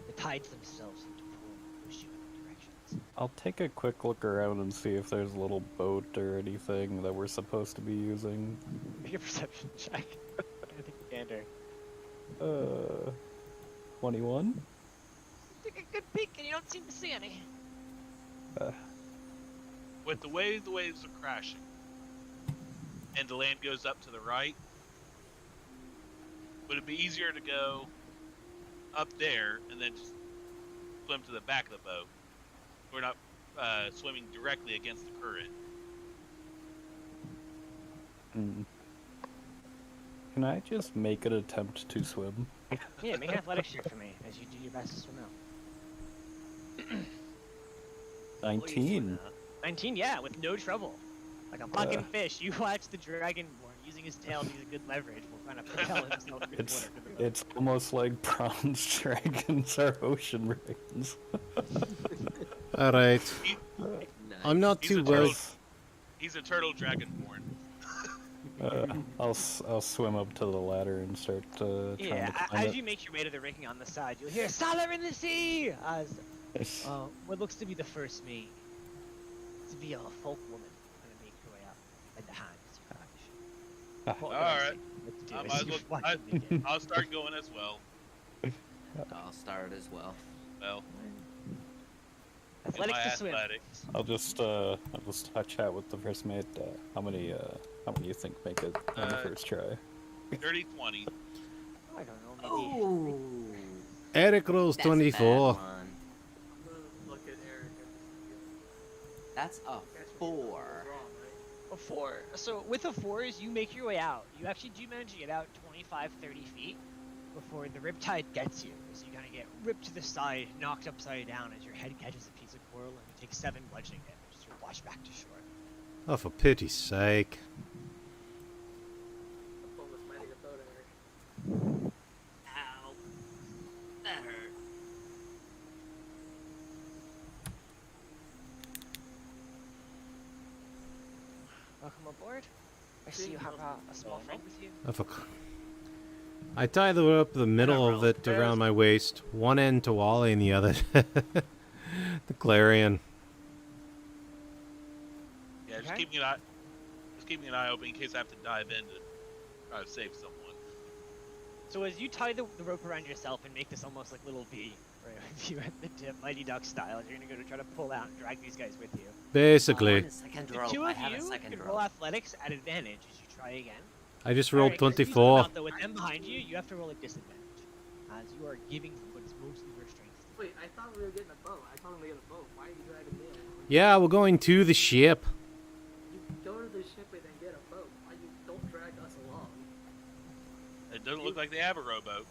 [SPEAKER 3] The tides themselves seem to pull and push you in all directions.
[SPEAKER 2] I'll take a quick look around and see if there's a little boat or anything that we're supposed to be using.
[SPEAKER 3] Make a perception check. I think Gander.
[SPEAKER 2] 21?
[SPEAKER 3] Take a good peek and you don't seem to see any.
[SPEAKER 6] With the way the waves are crashing, and the land goes up to the right, would it be easier to go up there and then just swim to the back of the boat? We're not swimming directly against the current.
[SPEAKER 2] Hmm. Can I just make an attempt to swim?
[SPEAKER 3] Yeah, make an athletics check for me as you do your best to swim out.
[SPEAKER 2] 19.
[SPEAKER 3] 19, yeah, with no trouble. Like a fucking fish, you watch the dragonborn using his tail to use a good leverage will kind of propel himself through the
[SPEAKER 2] It's
[SPEAKER 3] water. to the boat.
[SPEAKER 2] it's almost like bronze dragons are ocean ravens.
[SPEAKER 5] Alright.
[SPEAKER 1] nice.
[SPEAKER 5] I'm not
[SPEAKER 6] He's
[SPEAKER 5] too
[SPEAKER 6] a turtle.
[SPEAKER 5] worried.
[SPEAKER 6] He's a turtle dragonborn.
[SPEAKER 2] I'll swim up to the ladder and start trying
[SPEAKER 3] Yeah,
[SPEAKER 2] to climb
[SPEAKER 3] as
[SPEAKER 2] it.
[SPEAKER 3] you make your way to the rigging on the side, you'll hear "Sailor in the sea" as what looks to be the first mate to be a folk woman kind of make her way up at the hands. What would I
[SPEAKER 6] Alright.
[SPEAKER 3] say? What to do
[SPEAKER 6] I
[SPEAKER 3] as
[SPEAKER 6] might as
[SPEAKER 3] you
[SPEAKER 6] well-
[SPEAKER 3] watch
[SPEAKER 6] I-
[SPEAKER 3] them begin.
[SPEAKER 6] I'll start going as well.
[SPEAKER 1] I'll start as well.
[SPEAKER 6] Well, in
[SPEAKER 3] Athletics
[SPEAKER 6] my
[SPEAKER 3] to swim.
[SPEAKER 6] athletics.
[SPEAKER 2] I'll just chat with the first mate. How many you think make it on the first try?
[SPEAKER 6] 30-20.
[SPEAKER 3] I don't know, maybe.
[SPEAKER 1] Oh,
[SPEAKER 5] Eric rolls
[SPEAKER 1] that's a bad
[SPEAKER 5] 24.
[SPEAKER 1] one.
[SPEAKER 4] I'm gonna look at Eric and
[SPEAKER 1] That's a 4.
[SPEAKER 4] wrong, right?
[SPEAKER 3] A 4. So with a 4 is you make your way out. You actually do manage to get out 25-30 feet before the riptide gets you. So you kind of get ripped to the side, knocked upside down as your head catches a piece of coral, and you take 7 bludgeoning damage as you wash back to shore.
[SPEAKER 5] Oh, for pity's sake.
[SPEAKER 4] I'm almost mighty to boat, Eric.
[SPEAKER 1] Ow. That hurt.
[SPEAKER 3] Welcome aboard. I see you have a small friend with you.
[SPEAKER 5] Oh, fuck. I tie the rope the middle of it around my waist, one end to Wally and the other the Clarion.
[SPEAKER 6] Yeah, just
[SPEAKER 3] Okay.
[SPEAKER 6] keeping an eye open in case I have to dive in to try to save someone.
[SPEAKER 3] So as you tie the rope around yourself and make this almost like little V, with you at the tip, Mighty Duck style. You're gonna go to try to pull out and drag these guys with you.
[SPEAKER 5] Basically.
[SPEAKER 1] A second
[SPEAKER 3] The
[SPEAKER 1] rope.
[SPEAKER 3] two
[SPEAKER 1] I
[SPEAKER 3] of
[SPEAKER 1] have a
[SPEAKER 3] you
[SPEAKER 1] second
[SPEAKER 3] can
[SPEAKER 1] rope.
[SPEAKER 3] roll athletics at advantage as you try again.
[SPEAKER 5] I just rolled
[SPEAKER 3] Alright, as you swim
[SPEAKER 5] 24.
[SPEAKER 3] out, though, with them behind you, you have to roll a disadvantage, as you are giving what is mostly your strength.
[SPEAKER 4] Wait, I thought we were getting a boat. I thought we were getting a boat. Why are you dragging me in?
[SPEAKER 5] Yeah, we're going to the ship.
[SPEAKER 4] You go to the ship and then get a boat. Why you don't drag us along?
[SPEAKER 6] It doesn't look like they have a rowboat.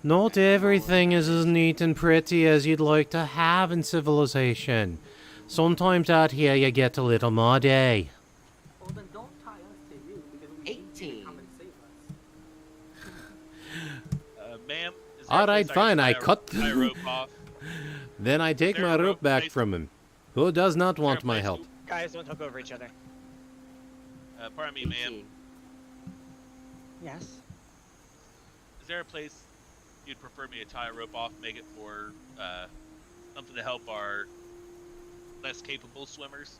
[SPEAKER 5] Not everything is as neat and pretty as you'd like to have in civilization. Sometimes out here you get a little muddy.
[SPEAKER 4] Well, then don't tie us to you because we need you to
[SPEAKER 1] 18.
[SPEAKER 4] come and save us.
[SPEAKER 6] Ma'am. Is there a
[SPEAKER 5] Alright,
[SPEAKER 6] place
[SPEAKER 5] fine, I
[SPEAKER 6] can
[SPEAKER 5] cut
[SPEAKER 6] tie a rope off?
[SPEAKER 5] Then I take
[SPEAKER 6] There
[SPEAKER 5] my
[SPEAKER 6] a
[SPEAKER 5] rope
[SPEAKER 6] rope
[SPEAKER 5] back
[SPEAKER 6] place?
[SPEAKER 5] from him. Who does not
[SPEAKER 6] Is there a
[SPEAKER 5] want my
[SPEAKER 6] place
[SPEAKER 5] help?
[SPEAKER 6] to-
[SPEAKER 3] Guys, don't talk over each other.
[SPEAKER 6] Pardon me, ma'am.
[SPEAKER 1] 18.
[SPEAKER 3] Yes.
[SPEAKER 6] Is there a place you'd prefer me to tie a rope off, make it for something to help our less capable swimmers?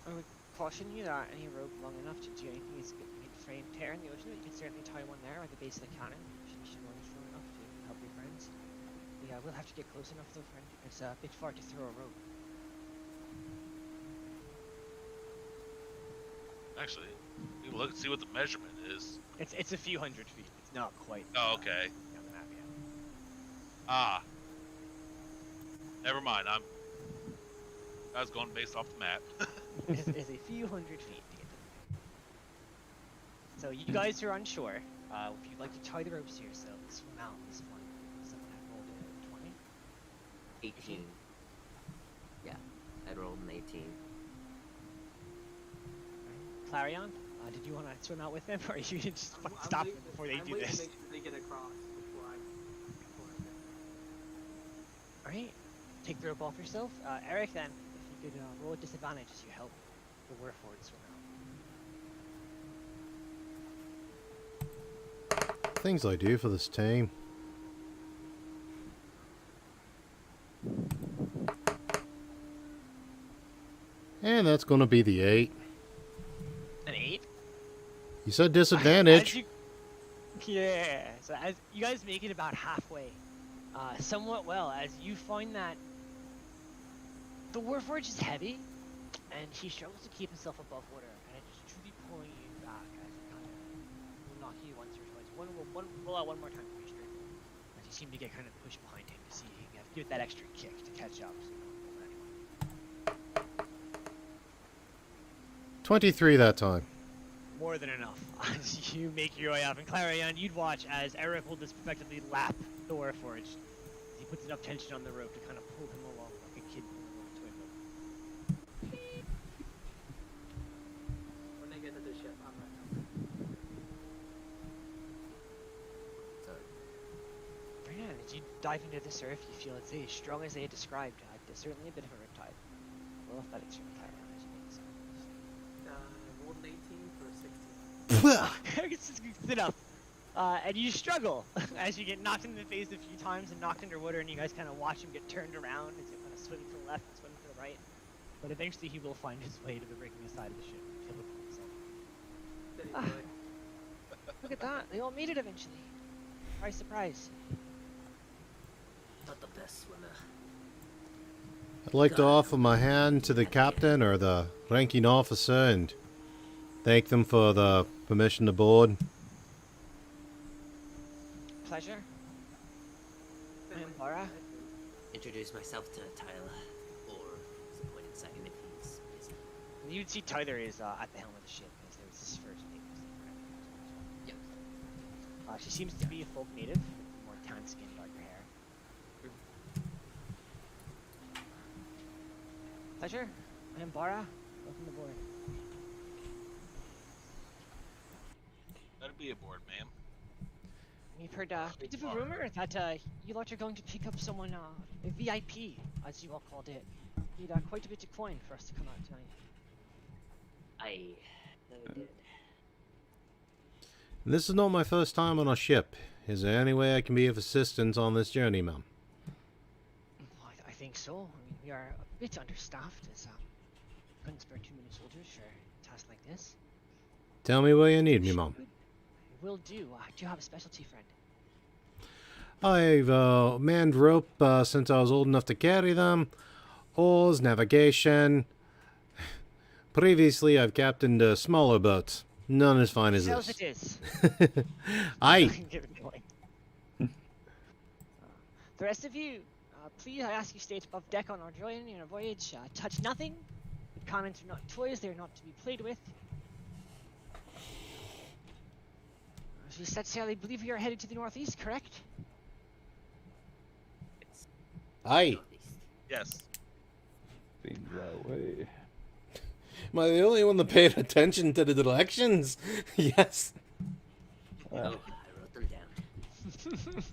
[SPEAKER 3] I would caution you that any rope long enough to do anything is good to frame tear in the ocean. You can certainly tie one there at the base of the cannon. You should run strong enough to help your friends. Yeah, we'll have to get close enough though, friend. It's a bit far to throw a rope.
[SPEAKER 6] Actually, we can look and see what the measurement is.
[SPEAKER 3] It's a few hundred feet. It's not quite.
[SPEAKER 6] Oh, okay.
[SPEAKER 3] On the map yet.
[SPEAKER 6] Ah. Never mind. I was going based off the map.
[SPEAKER 3] It's a few hundred feet to get to the map. So you guys who are on shore, if you'd like to tie the ropes to yourselves, swim out this one. Someone had rolled a 20.
[SPEAKER 1] 18. Yeah, I rolled an 18.
[SPEAKER 3] Clarion, did you want to swim out with them, or you just
[SPEAKER 4] I'm
[SPEAKER 3] stop them
[SPEAKER 4] waiting-
[SPEAKER 3] before they
[SPEAKER 4] I'm
[SPEAKER 3] do
[SPEAKER 4] waiting
[SPEAKER 3] this?
[SPEAKER 4] to make sure they get across before I get there.
[SPEAKER 3] Alright, take the rope off yourself. Eric, then, if you could roll a disadvantage as you help the Warford swim out.
[SPEAKER 5] Things I do for this team. And that's gonna be the 8.
[SPEAKER 3] An 8?
[SPEAKER 5] You said disadvantage.
[SPEAKER 3] Yeah, so as you guys make it about halfway, somewhat well, as you find that the Warforged is heavy, and he struggles to keep himself above water, and it's just truly pulling you back as it kind of knock you once or twice. Roll out one more time for me straight. As you seem to get kind of pushed behind him to see if you have to give it that extra kick to catch up. So you don't pull anyone.
[SPEAKER 5] 23 that time.
[SPEAKER 3] More than enough. As you make your way up, and Clarion, you'd watch as Eric will just effectively lap the Warforged. He puts enough tension on the rope to kind of pull him along like a kid pulling a toy boat.
[SPEAKER 4] When they get to the ship, I'm right now.
[SPEAKER 1] So,
[SPEAKER 3] Yeah, as you dive into the surf, you feel it's as strong as they had described. There's certainly a bit of a riptide. Roll athletics from Clarion as you make this.
[SPEAKER 4] Rolled an 18 for 16.
[SPEAKER 3] It's good enough. And you struggle as you get knocked in the face a few times and knocked underwater, and you guys kind of watch him get turned around as he kind of swim to the left and swim to the right. But eventually he will find his way to the rigging side of the ship. He'll look for himself.
[SPEAKER 4] Did he
[SPEAKER 3] Ah.
[SPEAKER 4] do it?
[SPEAKER 3] Look at that. They all made it eventually. Surprise, surprise.
[SPEAKER 1] not the best swimmer.
[SPEAKER 5] I'd like to offer my hand to the captain or the ranking officer and thank them for the permission to board.
[SPEAKER 3] Pleasure. I am Bara.
[SPEAKER 1] Introduce myself to Tyler, or disappointing second if he's busy.
[SPEAKER 3] You'd see Tyler is at the helm of the ship, as there was his first name.
[SPEAKER 1] Yep.
[SPEAKER 3] She seems to be a folk native, with more tan skin, darker hair. Pleasure. I am Bara. Welcome aboard.
[SPEAKER 6] Better be aboard, ma'am.
[SPEAKER 3] We've heard a bit of a rumor that you lot are going to pick up someone, a VIP, as you all called it. Need quite a bit of coin for us to come out tonight.
[SPEAKER 1] I never did.
[SPEAKER 5] This is not my first time on a ship. Is there any way I can be of assistance on this journey, ma'am?
[SPEAKER 3] Well, I think so. I mean, we are a bit understaffed, as couldn't spare too many soldiers for a task like this.
[SPEAKER 5] Tell me where you need me, ma'am.
[SPEAKER 3] Will do. Do you have a specialty, friend?
[SPEAKER 5] I've manned rope since I was old enough to carry them. Oars, navigation. Previously, I've captained smaller boats. None as fine as
[SPEAKER 3] Sails
[SPEAKER 5] this.
[SPEAKER 3] it is.
[SPEAKER 5] Aye.
[SPEAKER 3] Give it away. The rest of you, please, I ask you stay above deck on our journey and our voyage. Touch nothing. Comments are not toys; they are not to be played with. As we set sail, I believe we are headed to the northeast, correct?
[SPEAKER 1] It's
[SPEAKER 5] Aye.
[SPEAKER 1] northeast.
[SPEAKER 6] Yes.
[SPEAKER 2] Seems that way.
[SPEAKER 5] Am I the only one that paid attention to the directions? Yes.
[SPEAKER 1] Oh, I wrote them down.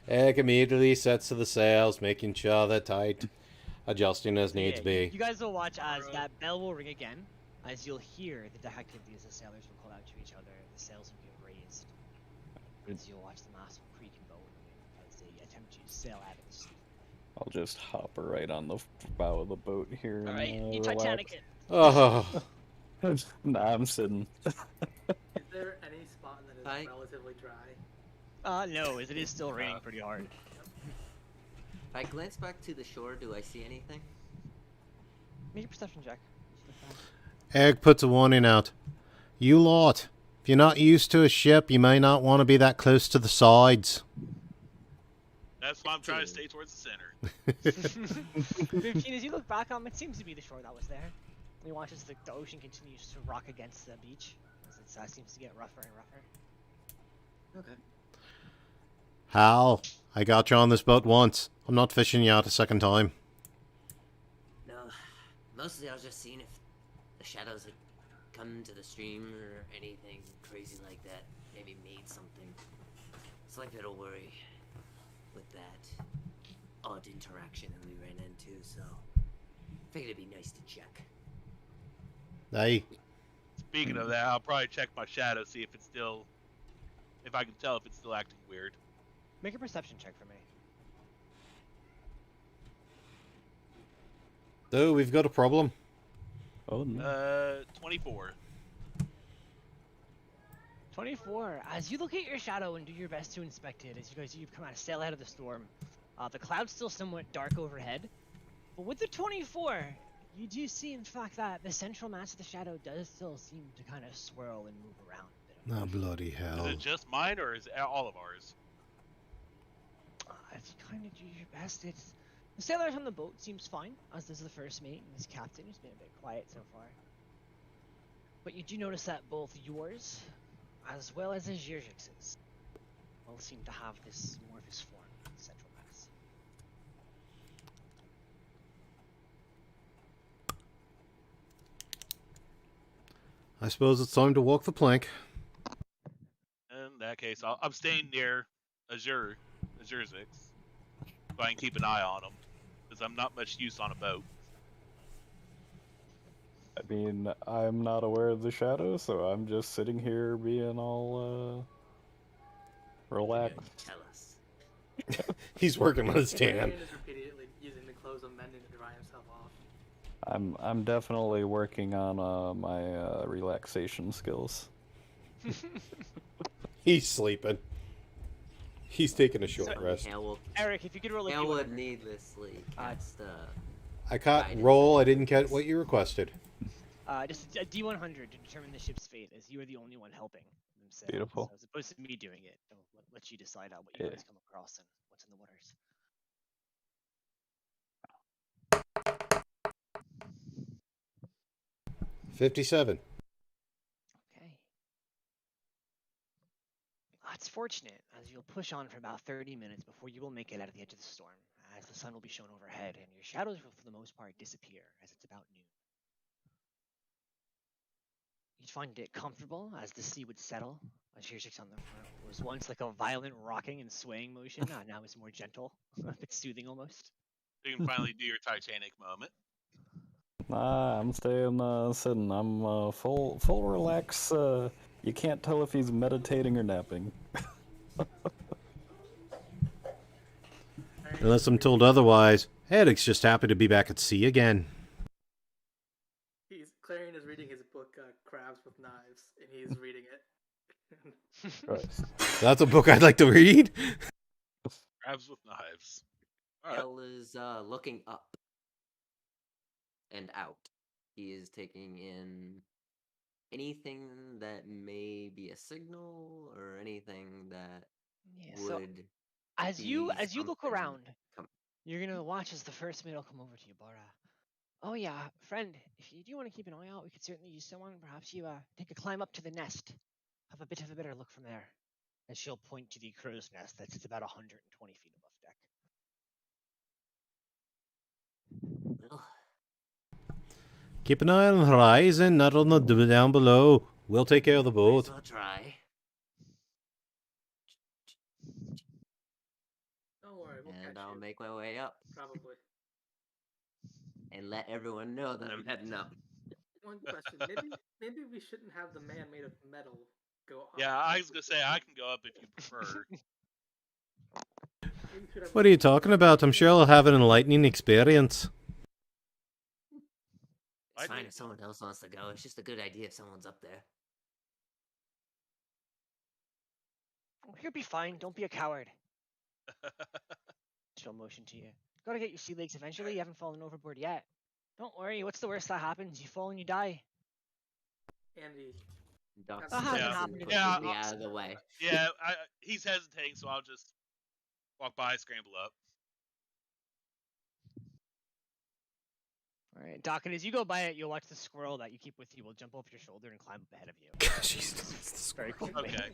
[SPEAKER 5] Egg immediately sets to the sails, making sure they're tight, adjusting as needs
[SPEAKER 3] Yeah,
[SPEAKER 5] be.
[SPEAKER 3] You guys will watch as that bell will ring again, as you'll hear the deck activity as the sailors will call out to each other. The sails will get raised, as you'll watch the mast will creak and bow as they attempt to sail out of the sea.
[SPEAKER 2] I'll just hop right on the bow of the boat here.
[SPEAKER 3] All right,
[SPEAKER 2] and,
[SPEAKER 3] you
[SPEAKER 2] relax.
[SPEAKER 3] Titanic it.
[SPEAKER 5] Oh,
[SPEAKER 2] Nah, I'm sitting.
[SPEAKER 4] Is there any spot that is
[SPEAKER 1] I-
[SPEAKER 4] relatively dry?
[SPEAKER 3] No, as it is still raining pretty hard.
[SPEAKER 1] If I glance back to the shore, do I see anything?
[SPEAKER 3] Make a perception check.
[SPEAKER 5] Egg puts a warning out. You lot, if you're not used to a ship, you may not want to be that close to the sides.
[SPEAKER 6] That's why I'm trying to stay towards the center.
[SPEAKER 3] 15, as you look back on, it seems to be the shore that was there. And you watch as the ocean continues to rock against the beach, as it seems to get rougher and rougher.
[SPEAKER 1] Okay.
[SPEAKER 5] Hal, I got you on this boat once. I'm not fishing you out a second time.
[SPEAKER 1] No, mostly I was just seeing if the shadows had come to the stream or anything crazy like that. Maybe made something. It's like a little worry with that odd interaction that we ran into, so figured it'd be nice to check.
[SPEAKER 5] Aye.
[SPEAKER 6] Speaking of that, I'll probably check my shadow, see if it's still, if I can tell if it's still acting weird.
[SPEAKER 3] Make a perception check for me.
[SPEAKER 5] Oh, we've got a problem.
[SPEAKER 2] Oh no.
[SPEAKER 6] 24.
[SPEAKER 3] 24. As you look at your shadow and do your best to inspect it, as you come out of sail out of the storm, the cloud's still somewhat dark overhead. But with the 24, you do see, in fact, that the central mass of the shadow does still seem to kind of swirl and move around a bit.
[SPEAKER 5] Oh, bloody hell.
[SPEAKER 6] Is it just mine or is it all of ours?
[SPEAKER 3] As you kind of do your best, it's the sailors on the boat seems fine, as does the first mate and his captain, who's been a bit quiet so far. But you do notice that both yours, as well as Zhirjix's, all seem to have this amorphous form in the central mass.
[SPEAKER 5] I suppose it's time to walk the plank.
[SPEAKER 6] In that case, I'm staying near Azure Six, so I can keep an eye on them, because I'm not much use on a boat.
[SPEAKER 2] I mean, I'm not aware of the shadow, so I'm just sitting here being all relaxed.
[SPEAKER 1] Tell us.
[SPEAKER 5] He's working on his tan.
[SPEAKER 4] Ian is repeatedly using the clothes of mending to dry himself off.
[SPEAKER 2] I'm definitely working on my relaxation skills.
[SPEAKER 5] He's sleeping. He's taking a short rest.
[SPEAKER 3] Eric, if you could roll a
[SPEAKER 1] Hale
[SPEAKER 3] D100.
[SPEAKER 1] would needlessly cast the.
[SPEAKER 5] I caught roll. I didn't get what you requested.
[SPEAKER 3] Just a D100 to determine the ship's fate, as you are the only one helping them sail.
[SPEAKER 2] Beautiful.
[SPEAKER 3] So as opposed to me doing it, I'll let you decide what you
[SPEAKER 2] Yeah.
[SPEAKER 3] guys come across and what's in the waters.
[SPEAKER 5] $57.
[SPEAKER 3] Okay. That's fortunate, as you'll push on for about 30 minutes before you will make it out of the edge of the storm, as the sun will be shown overhead, and your shadows will, for the most part, disappear as it's about noon. You'd find it comfortable as the sea would settle. As Zhirjix on the front was once like a violent rocking and swaying motion, now it's more gentle, a bit soothing almost.
[SPEAKER 6] You can finally do your Titanic moment.
[SPEAKER 2] Nah, I'm staying sitting. I'm full relax. You can't tell if he's meditating or napping.
[SPEAKER 5] Unless I'm told otherwise, Eric's just happy to be back at sea again.
[SPEAKER 4] Clarion is reading his book, Crabs with Knives, and he's reading it.
[SPEAKER 2] Christ.
[SPEAKER 5] That's a book I'd like to read.
[SPEAKER 6] Crabs with knives. All right.
[SPEAKER 1] L is looking up and out. He is taking in anything that may be a signal or anything that
[SPEAKER 3] Yeah, so
[SPEAKER 1] would
[SPEAKER 3] as
[SPEAKER 1] be
[SPEAKER 3] you look
[SPEAKER 1] something
[SPEAKER 3] around,
[SPEAKER 1] com-
[SPEAKER 3] you're gonna watch as the first mate will come over to you, Bora. Oh yeah, friend, if you do want to keep an eye out, we could certainly use someone. Perhaps you take a climb up to the nest. Have a bit of a better look from there. And she'll point to the crow's nest that sits about 120 feet above deck.
[SPEAKER 1] well,
[SPEAKER 5] Keep an eye on the horizon, not on the down below. We'll take care of the
[SPEAKER 1] might
[SPEAKER 5] boat.
[SPEAKER 1] as well try.
[SPEAKER 4] Don't worry, we'll
[SPEAKER 1] And
[SPEAKER 4] catch
[SPEAKER 1] I'll
[SPEAKER 4] you.
[SPEAKER 1] make my way up
[SPEAKER 4] Probably.
[SPEAKER 1] and let everyone know that I'm heading up.
[SPEAKER 4] One question. Maybe we shouldn't have the man made of metal go up.
[SPEAKER 6] Yeah, I was gonna say I can go up if you prefer.
[SPEAKER 4] Maybe we should have
[SPEAKER 5] What are you talking about? I'm sure I'll have an enlightening experience.
[SPEAKER 1] It's
[SPEAKER 6] I
[SPEAKER 1] fine
[SPEAKER 6] did-
[SPEAKER 1] if someone else wants to go. It's just a good idea if someone's up there.
[SPEAKER 3] You'll be fine. Don't be a coward. She'll motion to you. Gotta get your sea legs eventually. You haven't fallen overboard yet. Don't worry. What's the worst that happens? You fall and you die.
[SPEAKER 4] Andy.
[SPEAKER 1] Doc
[SPEAKER 4] That hasn't
[SPEAKER 1] steps
[SPEAKER 3] happened
[SPEAKER 1] in
[SPEAKER 3] to
[SPEAKER 6] me.
[SPEAKER 1] completely
[SPEAKER 6] Yeah,
[SPEAKER 1] out of the way.
[SPEAKER 6] Yeah, he's hesitating, so I'll just walk by, scramble up.
[SPEAKER 3] All right, Doc, and as you go by it, you'll watch the squirrel that you keep with you will jump over your shoulder and climb up ahead of you.
[SPEAKER 5] Gosh, he's
[SPEAKER 3] Very quickly.
[SPEAKER 6] Okay.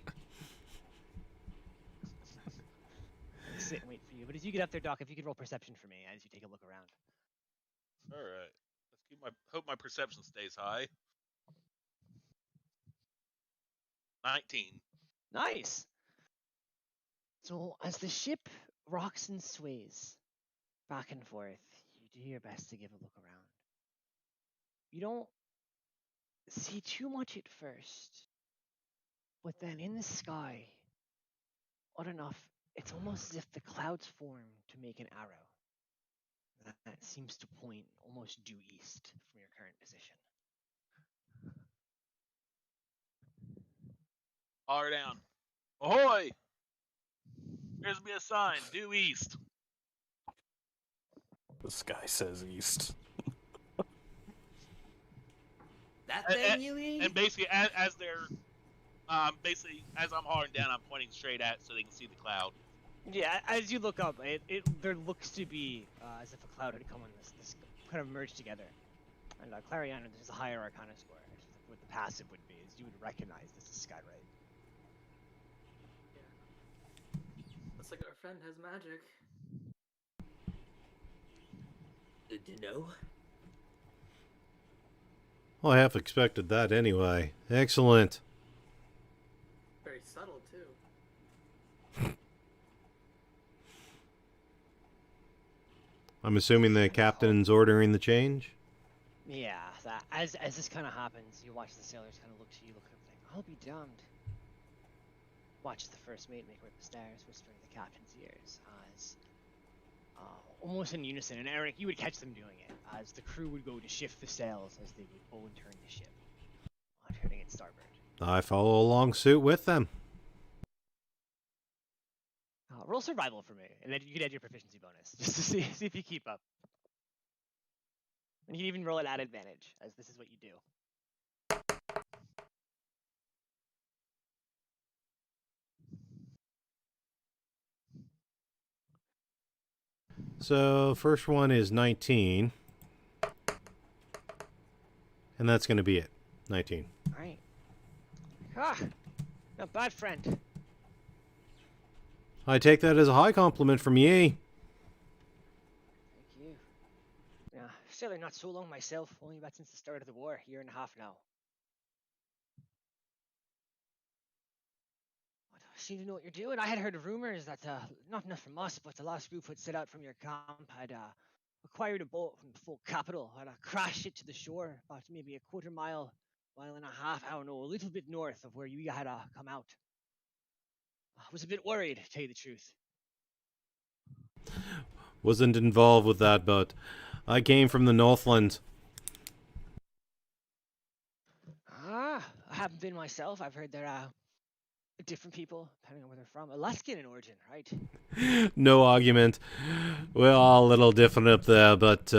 [SPEAKER 3] Sit and wait for you. But as you get up there, Doc, if you could roll perception for me as you take a look around.
[SPEAKER 6] All right. Hope my perception stays high. 19.
[SPEAKER 3] Nice. So as the ship rocks and sways back and forth, you do your best to give a look around. You don't see too much at first, but then in the sky, odd enough, it's almost as if the clouds form to make an arrow that seems to point almost due east from your current position.
[SPEAKER 6] Holler down. Ahoy! Here's me a sign. Due east.
[SPEAKER 2] This guy says east.
[SPEAKER 1] That
[SPEAKER 6] And-
[SPEAKER 1] thing you mean?
[SPEAKER 6] And basically, as they're as I'm hollering down, I'm pointing straight at so they can see the cloud.
[SPEAKER 3] Yeah, as you look up, there looks to be as if a cloud had come on this kind of merged together. And Clariana, there's a higher Arcana score. What the passive would be is you would recognize this is Skyrite.
[SPEAKER 4] Looks like our friend has magic.
[SPEAKER 1] Good to know.
[SPEAKER 5] Well, I half expected that anyway. Excellent.
[SPEAKER 4] Very subtle too.
[SPEAKER 5] I'm assuming the captain's ordering the change?
[SPEAKER 3] Yeah, that as this kind of happens, you watch the sailors kind of look to you, look up, think, "I'll be damned." Watch the first mate make way up the stairs, whispering the captain's ears, as almost in unison. And Eric, you would catch them doing it as the crew would go to shift the sails as they would bow and turn the ship, turning it starboard.
[SPEAKER 5] I follow along suit with them.
[SPEAKER 3] Roll survival for me, and then you can add your proficiency bonus just to see if you keep up. And you can even roll it at advantage, as this is what you do.
[SPEAKER 5] So, first one is 19. And that's going to be it. 19.
[SPEAKER 3] All right. Not bad, friend.
[SPEAKER 5] I take that as a high compliment from ye.
[SPEAKER 3] Thank you. Yeah, sailor not so long myself, only about since the start of the war, year and a half now. But I seem to know what you're doing. I had heard rumors that, not enough from us, but the last group had set out from your camp had acquired a boat from the folk capital, had crashed it to the shore, about maybe a mile and a half, I don't know, a little bit north of where you had come out. I was a bit worried, to tell you the truth.
[SPEAKER 5] Wasn't involved with that, but I came from the Northland.
[SPEAKER 3] I haven't been myself. I've heard they're different people, depending on where they're from. Alaskan in origin, right?
[SPEAKER 5] No argument. We're all a little different up there, but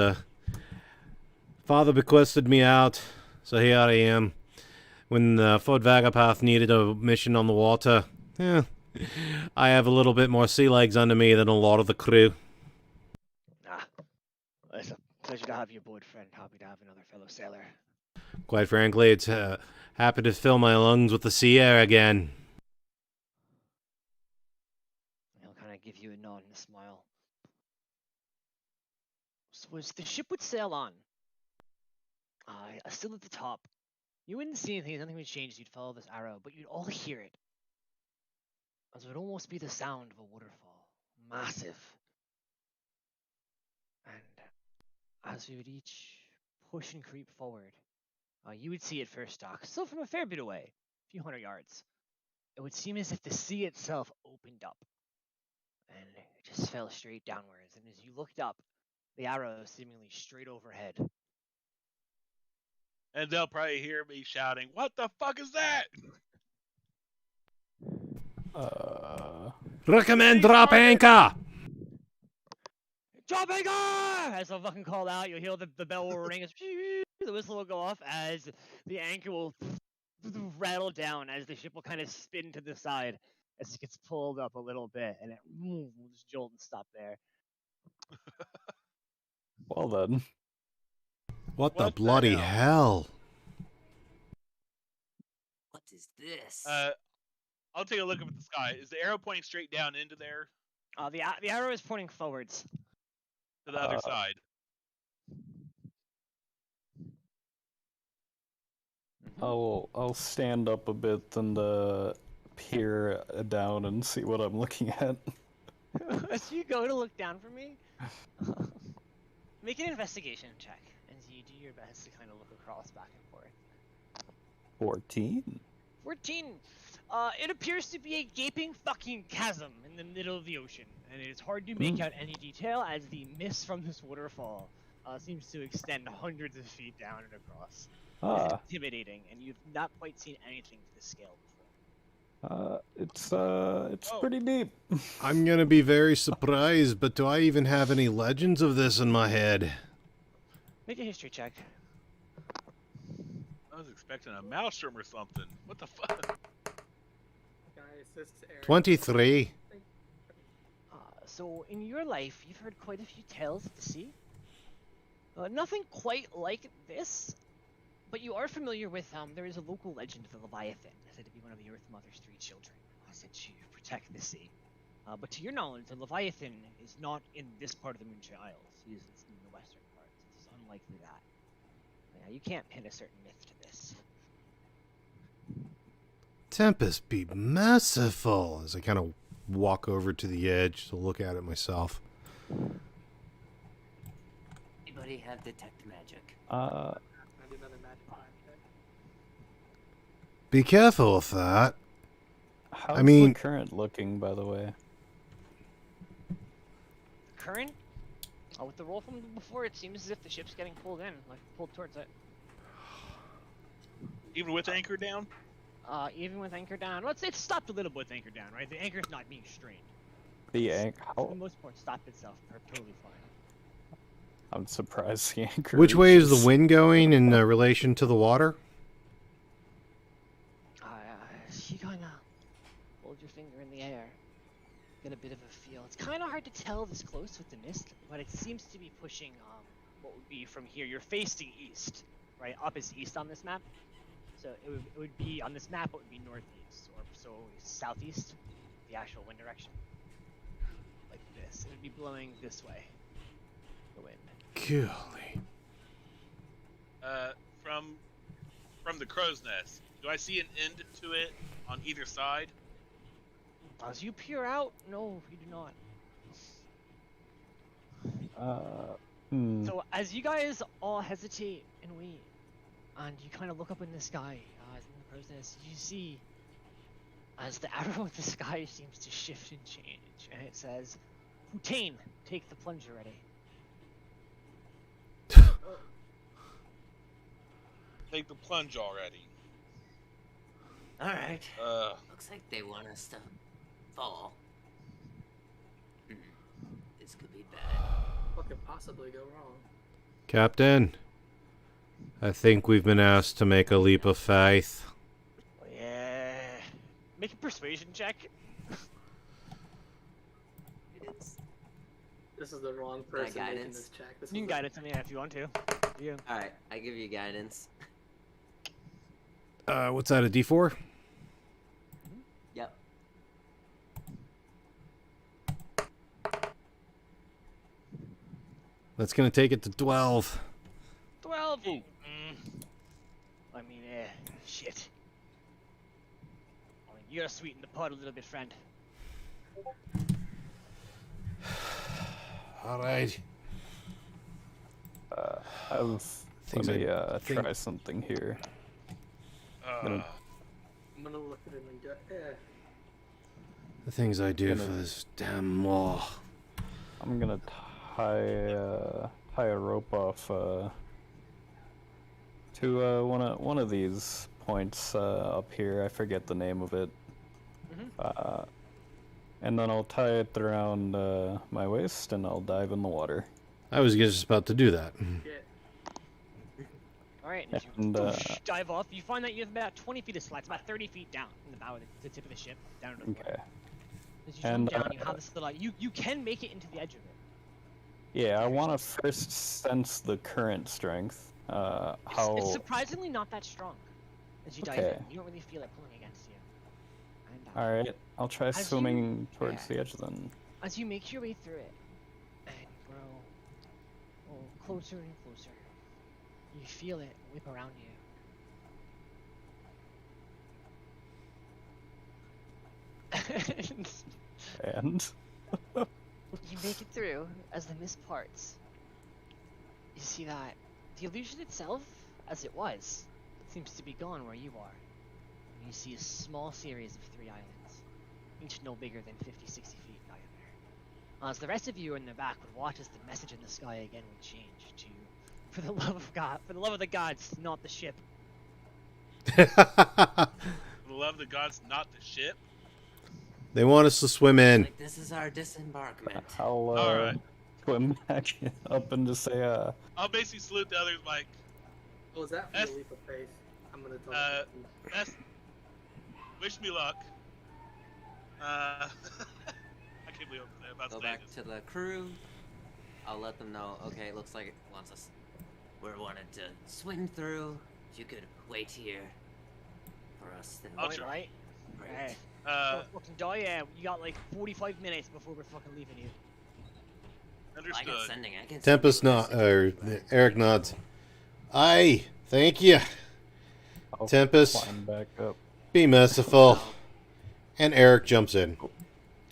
[SPEAKER 5] Father bequested me out, so here I am. When Fort Vagapath needed a mission on the water, I have a little bit more sea legs under me than a lot of the crew.
[SPEAKER 3] Ah, it's a pleasure to have you aboard, friend. Happy to have another fellow sailor.
[SPEAKER 5] Quite frankly, it's happy to fill my lungs with the sea air again.
[SPEAKER 3] He'll kind of give you a nod and a smile. So as the ship would sail on, still at the top, you wouldn't see anything. Nothing would change. You'd follow this arrow, but you'd all hear it. As it would almost be the sound of a waterfall, massive. And as we would each push and creep forward, you would see it first, Doc, still from a fair bit away, a few hundred yards. It would seem as if the sea itself opened up, and it just fell straight downwards. And as you looked up, the arrow seemingly straight overhead.
[SPEAKER 6] And they'll probably hear me shouting, "What the fuck is that?"
[SPEAKER 5] Recommend drop anchor!
[SPEAKER 3] Drop anchor! As I'll fucking call out, you'll hear the bell will ring, the whistle will go off as the anchor will rattle down, as the ship will kind of spin to the side as it gets pulled up a little bit, and it will just jolt and stop there.
[SPEAKER 2] Well then.
[SPEAKER 5] What the
[SPEAKER 6] What the
[SPEAKER 5] bloody
[SPEAKER 6] hell?
[SPEAKER 5] hell?
[SPEAKER 1] What is this?
[SPEAKER 6] I'll take a look up at the sky. Is the arrow pointing straight down into there
[SPEAKER 3] The arrow is pointing forwards.
[SPEAKER 6] to the other side?
[SPEAKER 2] I'll stand up a bit and peer down and see what I'm looking at.
[SPEAKER 3] As you go to look down for me, make an investigation check, and you do your best to kind of look across back and forth.
[SPEAKER 2] 14?
[SPEAKER 3] 14. It appears to be a gaping fucking chasm in the middle of the ocean, and it is hard to make out any detail as the mist from this waterfall seems to extend hundreds of feet down and across. It's intimidating, and you've not quite seen anything to this scale before.
[SPEAKER 2] It's pretty deep.
[SPEAKER 5] I'm gonna be very surprised, but do I even have any legends of this in my head?
[SPEAKER 3] Make a history check.
[SPEAKER 6] I was expecting a maelstrom or something. What the fuck?
[SPEAKER 4] Can I assist Aaron?
[SPEAKER 5] 23.
[SPEAKER 3] So, in your life, you've heard quite a few tales of the sea. Nothing quite like this, but you are familiar with, there is a local legend of the Leviathan, said to be one of the Earth Mother's 3 children, said to protect the sea. But to your knowledge, the Leviathan is not in this part of the Moonshine Isles. It's in the western part, so it's unlikely that. Yeah, you can't pin a certain myth to this.
[SPEAKER 5] Tempest be merciful, as I kind of walk over to the edge to look at it myself.
[SPEAKER 1] Anybody have detect magic?
[SPEAKER 4] I do another magic climb check.
[SPEAKER 5] Be careful with that.
[SPEAKER 2] How's
[SPEAKER 5] I mean-
[SPEAKER 2] the current looking, by the way?
[SPEAKER 3] Current? With the roll from before, it seems as if the ship's getting pulled in, like pulled towards it.
[SPEAKER 6] Even with anchor down?
[SPEAKER 3] Even with anchor down. Well, it's stopped a little bit with anchor down, right? The anchor's not being strained.
[SPEAKER 2] The
[SPEAKER 3] For the most part, stopped itself totally fine.
[SPEAKER 2] I'm surprised the anchor.
[SPEAKER 5] Which way is
[SPEAKER 2] reaches-
[SPEAKER 5] the wind going in relation to the water?
[SPEAKER 3] You kind of hold your finger in the air, get a bit of a feel. It's kind of hard to tell this close with the mist, but it seems to be pushing what would be from here. You're facing east, right? Up is east on this map. So it would be, on this map, it would be northeast, or so southeast, the actual wind direction. Like this. It would be blowing this way, the wind.
[SPEAKER 5] Golly.
[SPEAKER 6] From the crow's nest, do I see an end to it on either side?
[SPEAKER 3] As you peer out, no, you do not. So as you guys all hesitate and wait, and you kind of look up in the sky, in the crow's nest, you see, as the arrow of the sky seems to shift and change, and it says, Hutane, take the plunger ready.
[SPEAKER 6] Take the plunge already.
[SPEAKER 1] Alright.
[SPEAKER 6] Uh,
[SPEAKER 1] Looks like they want us to fall. This could be bad.
[SPEAKER 4] What could possibly go wrong?
[SPEAKER 5] Captain, I think we've been asked to make a leap of faith.
[SPEAKER 3] Yeah. Make a persuasion check.
[SPEAKER 4] This is the wrong person making
[SPEAKER 1] guidance?
[SPEAKER 4] this check. This
[SPEAKER 3] You can
[SPEAKER 4] was
[SPEAKER 3] guide it to me if you want to. Yeah.
[SPEAKER 1] Alright, I give you guidance.
[SPEAKER 5] What's that, a D4?
[SPEAKER 1] Yep.
[SPEAKER 5] That's gonna take it to 12.
[SPEAKER 3] 12. I mean, shit. You gotta sweeten the pot a little bit, friend.
[SPEAKER 5] Alright.
[SPEAKER 2] Let me try something here.
[SPEAKER 4] I'm gonna look at him and go,
[SPEAKER 5] The things I do for this damn law.
[SPEAKER 2] I'm gonna tie a rope off to one of these points up here. I forget the name of it. And then I'll tie it around my waist, and I'll dive in the water.
[SPEAKER 5] I was just about to do that.
[SPEAKER 4] shit.
[SPEAKER 3] Alright, as you dive off, you find that you have about 20 feet of slack. It's about 30 feet down in the bow of the tip of the ship, down to the floor.
[SPEAKER 2] Okay.
[SPEAKER 3] As you jump
[SPEAKER 2] And,
[SPEAKER 3] down, you have this little... You can make it into the edge of it.
[SPEAKER 2] Yeah, I want to first sense the current strength.
[SPEAKER 3] It's surprisingly not that strong. As you dive
[SPEAKER 2] Okay.
[SPEAKER 3] in, you don't really feel it pulling against you. And,
[SPEAKER 2] All right, I'll try
[SPEAKER 3] As
[SPEAKER 2] swimming towards the edge then.
[SPEAKER 3] as you make your way through it, and grow closer and closer, you feel it whip around you.
[SPEAKER 2] And
[SPEAKER 3] You make it through as the mist parts. You see that the illusion itself, as it was, seems to be gone where you are. And you see a small series of 3 islands, each no bigger than 50-60 feet diameter. As the rest of you in the back would watch as the message in the sky again would change to, for the love of God, for the love of the gods, not the ship.
[SPEAKER 6] for the love of the gods, not the ship.
[SPEAKER 5] They want us to swim in.
[SPEAKER 1] Like this is our disembarkment.
[SPEAKER 2] I'll
[SPEAKER 6] Alright.
[SPEAKER 2] swim back up and just say,
[SPEAKER 6] I'll basically salute the others like,
[SPEAKER 4] What was that for
[SPEAKER 6] That's-
[SPEAKER 4] the leap of faith? I'm gonna tell you.
[SPEAKER 6] that's, wish me luck. I can't believe I'm about to
[SPEAKER 1] Go
[SPEAKER 6] say
[SPEAKER 1] back
[SPEAKER 6] this.
[SPEAKER 1] to the crew. I'll let them know. Okay, looks like it wants us. We're wanted to swim through. If you could wait here for us, then
[SPEAKER 6] I'll
[SPEAKER 3] Right,
[SPEAKER 6] try.
[SPEAKER 3] right?
[SPEAKER 1] great.
[SPEAKER 3] Hey,
[SPEAKER 6] Uh,
[SPEAKER 3] don't fucking die, yeah. You got like 45 minutes before we're fucking leaving you.
[SPEAKER 1] I can
[SPEAKER 6] understood.
[SPEAKER 1] send I can
[SPEAKER 5] Tempest
[SPEAKER 1] send you a
[SPEAKER 5] nod,
[SPEAKER 1] message.
[SPEAKER 5] or Eric nods. Aye, thank you.
[SPEAKER 2] I'll
[SPEAKER 5] Tempest.
[SPEAKER 2] climb back up.
[SPEAKER 5] Be merciful. And Eric jumps in.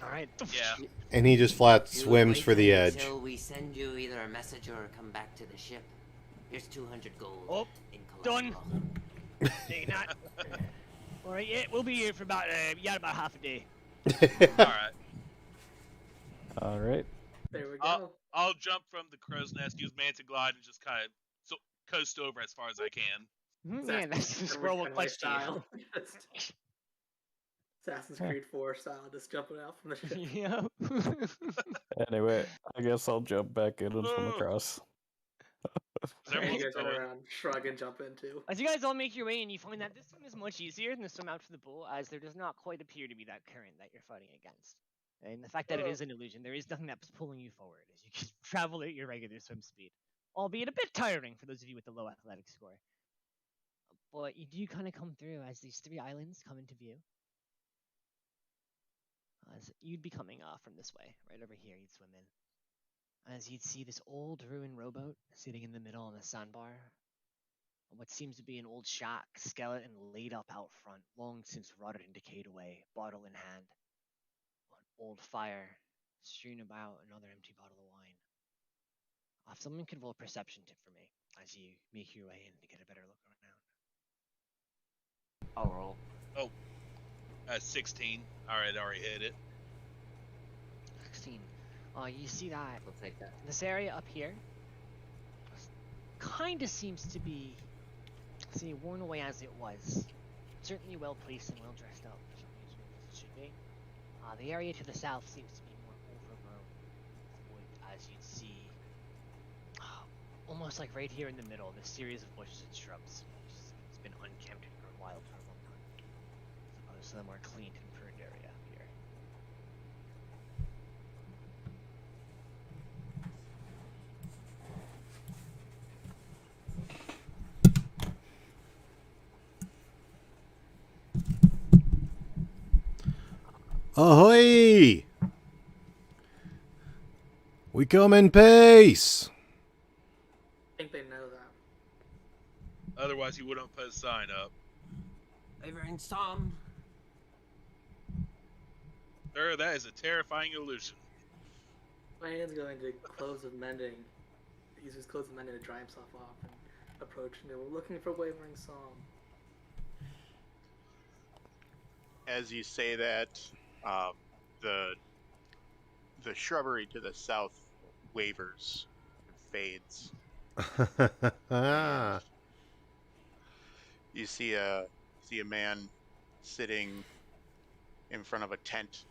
[SPEAKER 3] Alright.
[SPEAKER 6] Yeah.
[SPEAKER 5] And he just flat
[SPEAKER 1] You
[SPEAKER 5] swims
[SPEAKER 1] wait
[SPEAKER 5] for the edge.
[SPEAKER 1] Until we send you either a message or come back to the ship. Here's 200 gold.
[SPEAKER 3] Oh,
[SPEAKER 1] in
[SPEAKER 3] done.
[SPEAKER 1] collateral.
[SPEAKER 3] Taking that. Alright, yeah, we'll be here for about, about half a day.
[SPEAKER 6] Alright.
[SPEAKER 2] All right.
[SPEAKER 4] There we go.
[SPEAKER 6] I'll jump from the crow's nest, use Manta Glide, and just kind of coast over as far as I can.
[SPEAKER 3] Yeah, that's the squirrel will clutch to
[SPEAKER 4] style. Assassin's Creed 4 style, just jumping out from the ship.
[SPEAKER 3] you. Yeah.
[SPEAKER 2] Anyway, I guess I'll jump back in and swim across.
[SPEAKER 6] Is
[SPEAKER 4] And you
[SPEAKER 6] everyone's
[SPEAKER 4] guys turn
[SPEAKER 6] going?
[SPEAKER 4] around, shrug, and jump in too.
[SPEAKER 3] As you guys all make your way and you find that this swim is much easier than the swim out to the bowl, as there does not quite appear to be that current that you're fighting against. And the fact that it is an illusion, there is nothing that's pulling you forward as you can travel at your regular swim speed. Albeit a bit tiring for those of you with the low athletic score. But you do kind of come through as these 3 islands come into view. As you'd be coming from this way, right over here, you'd swim in. As you'd see this old ruined rowboat sitting in the middle on a sandbar. What seems to be an old shack, skeleton laid up out front, long since rotted and decayed away, bottle in hand. An old fire strewn about, another empty bottle of wine. If someone could roll a perception tip for me as you make your way in to get a better look around.
[SPEAKER 1] I'll roll.
[SPEAKER 6] 16. Alright, already hit it.
[SPEAKER 3] 16. You see that
[SPEAKER 1] We'll take that.
[SPEAKER 3] this area up here kind of seems to be, worn away as it was. certainly well placed and well dressed up for some reason as it should be. The area to the south seems to be more overgrown with wood, as you'd see, almost like right here in the middle, this series of bushes and shrubs. It's been unkempt and grown wild for a long time, as opposed to the more cleaned and pruned area here.
[SPEAKER 5] Ahoy! We come in peace!
[SPEAKER 4] I think they know that.
[SPEAKER 6] Otherwise, he wouldn't put a sign up.
[SPEAKER 1] Wavering Storm.
[SPEAKER 6] Sir, that is a terrifying illusion.
[SPEAKER 4] Ryan's going to close with mending. He uses close with mending to dry himself off and approach. We're looking for Wavering Psalm.
[SPEAKER 7] As you say that, the shrubbery to the south wavers and fades. And you see a man sitting in front of a tent,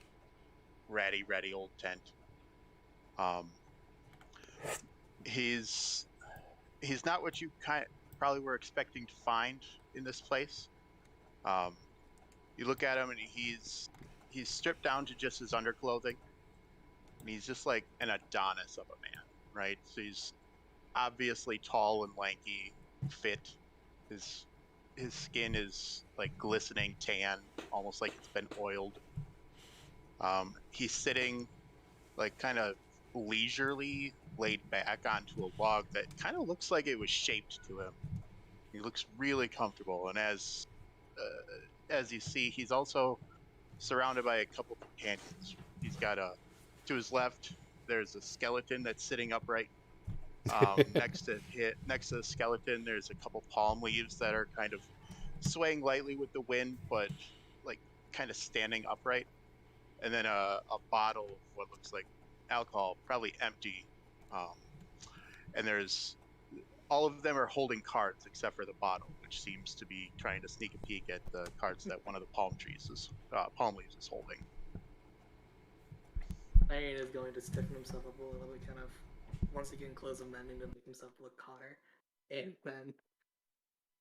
[SPEAKER 7] ratty old tent. He's not what you probably were expecting to find in this place. You look at him and he's stripped down to just his underclothing, and he's just like an Adonis of a man, right? So he's obviously tall and lanky, fit. His skin is like glistening tan, almost like it's been oiled. He's sitting like kind of leisurely laid back onto a log that kind of looks like it was shaped to him. He looks really comfortable, and as you see, he's also surrounded by a couple companions. He's got to his left, there's a skeleton that's sitting upright. Next to the skeleton, there's a couple palm leaves that are kind of swaying lightly with the wind, but like kind of standing upright. And then a bottle of what looks like alcohol, probably empty. And there's all of them are holding cards except for the bottle, which seems to be trying to sneak a peek at the cards that one of the palm leaves is holding.
[SPEAKER 4] Ryan is going to stiffen himself up a little bit, kind of once again close the mending to make himself look hotter, and then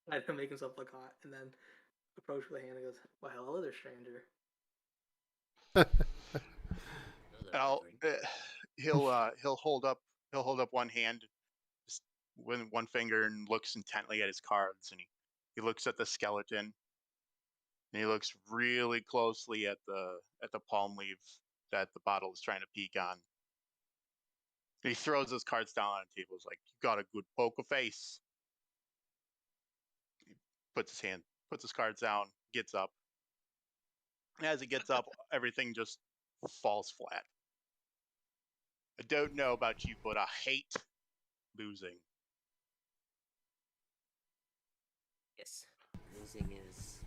[SPEAKER 4] try to make himself look hot, and then approach with a hand and goes, "Well, hello there, stranger."
[SPEAKER 7] He'll hold up one hand just with one finger and looks intently at his cards, and he looks at the skeleton, and he looks really closely at the palm leaf that the bottle is trying to peek on. And he throws his cards down on the table. He's like, "You got a good poker face." He puts his cards down, gets up. And as he gets up, everything just falls flat. I don't know about you, but I hate losing.
[SPEAKER 1] Yes, losing is.